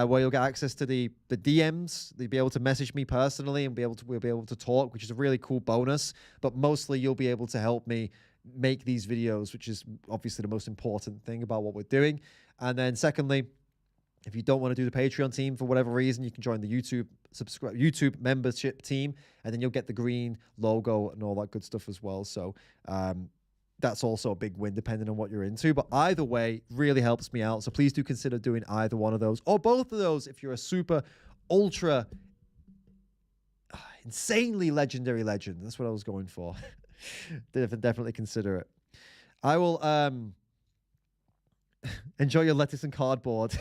where you'll get access to the DMs. You'll be able to message me personally and we'll be able to talk, which is a really cool bonus. But mostly you'll be able to help me make these videos, which is obviously the most important thing about what we're doing. And then secondly, if you don't want to do the Patreon team for whatever reason, you can join the YouTube membership team, and then you'll get the green logo and all that good stuff as well. So that's also a big win depending on what you're into. But either way really helps me out. So please do consider doing either one of those or both of those if you're a super ultra insanely legendary legend. That's what I was going for. Definitely consider it. I will enjoy your lettuce and cardboard.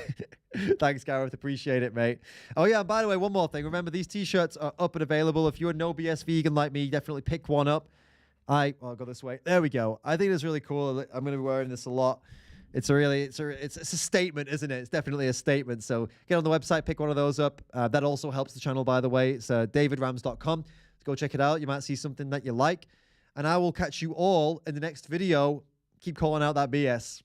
Thanks, Gareth. Appreciate it, mate. Oh, yeah. And by the way, one more thing. Remember, these T-shirts are up and available. If you're a no BS vegan like me, definitely pick one up. I'll go this way. There we go. I think it's really cool. I'm going to be wearing this a lot. It's a statement, isn't it? It's definitely a statement. So get on the website, pick one of those up. That also helps the channel, by the way. It's davidrams.com. Go check it out. You might see something that you like. And I will catch you all in the next video. Keep calling out that BS.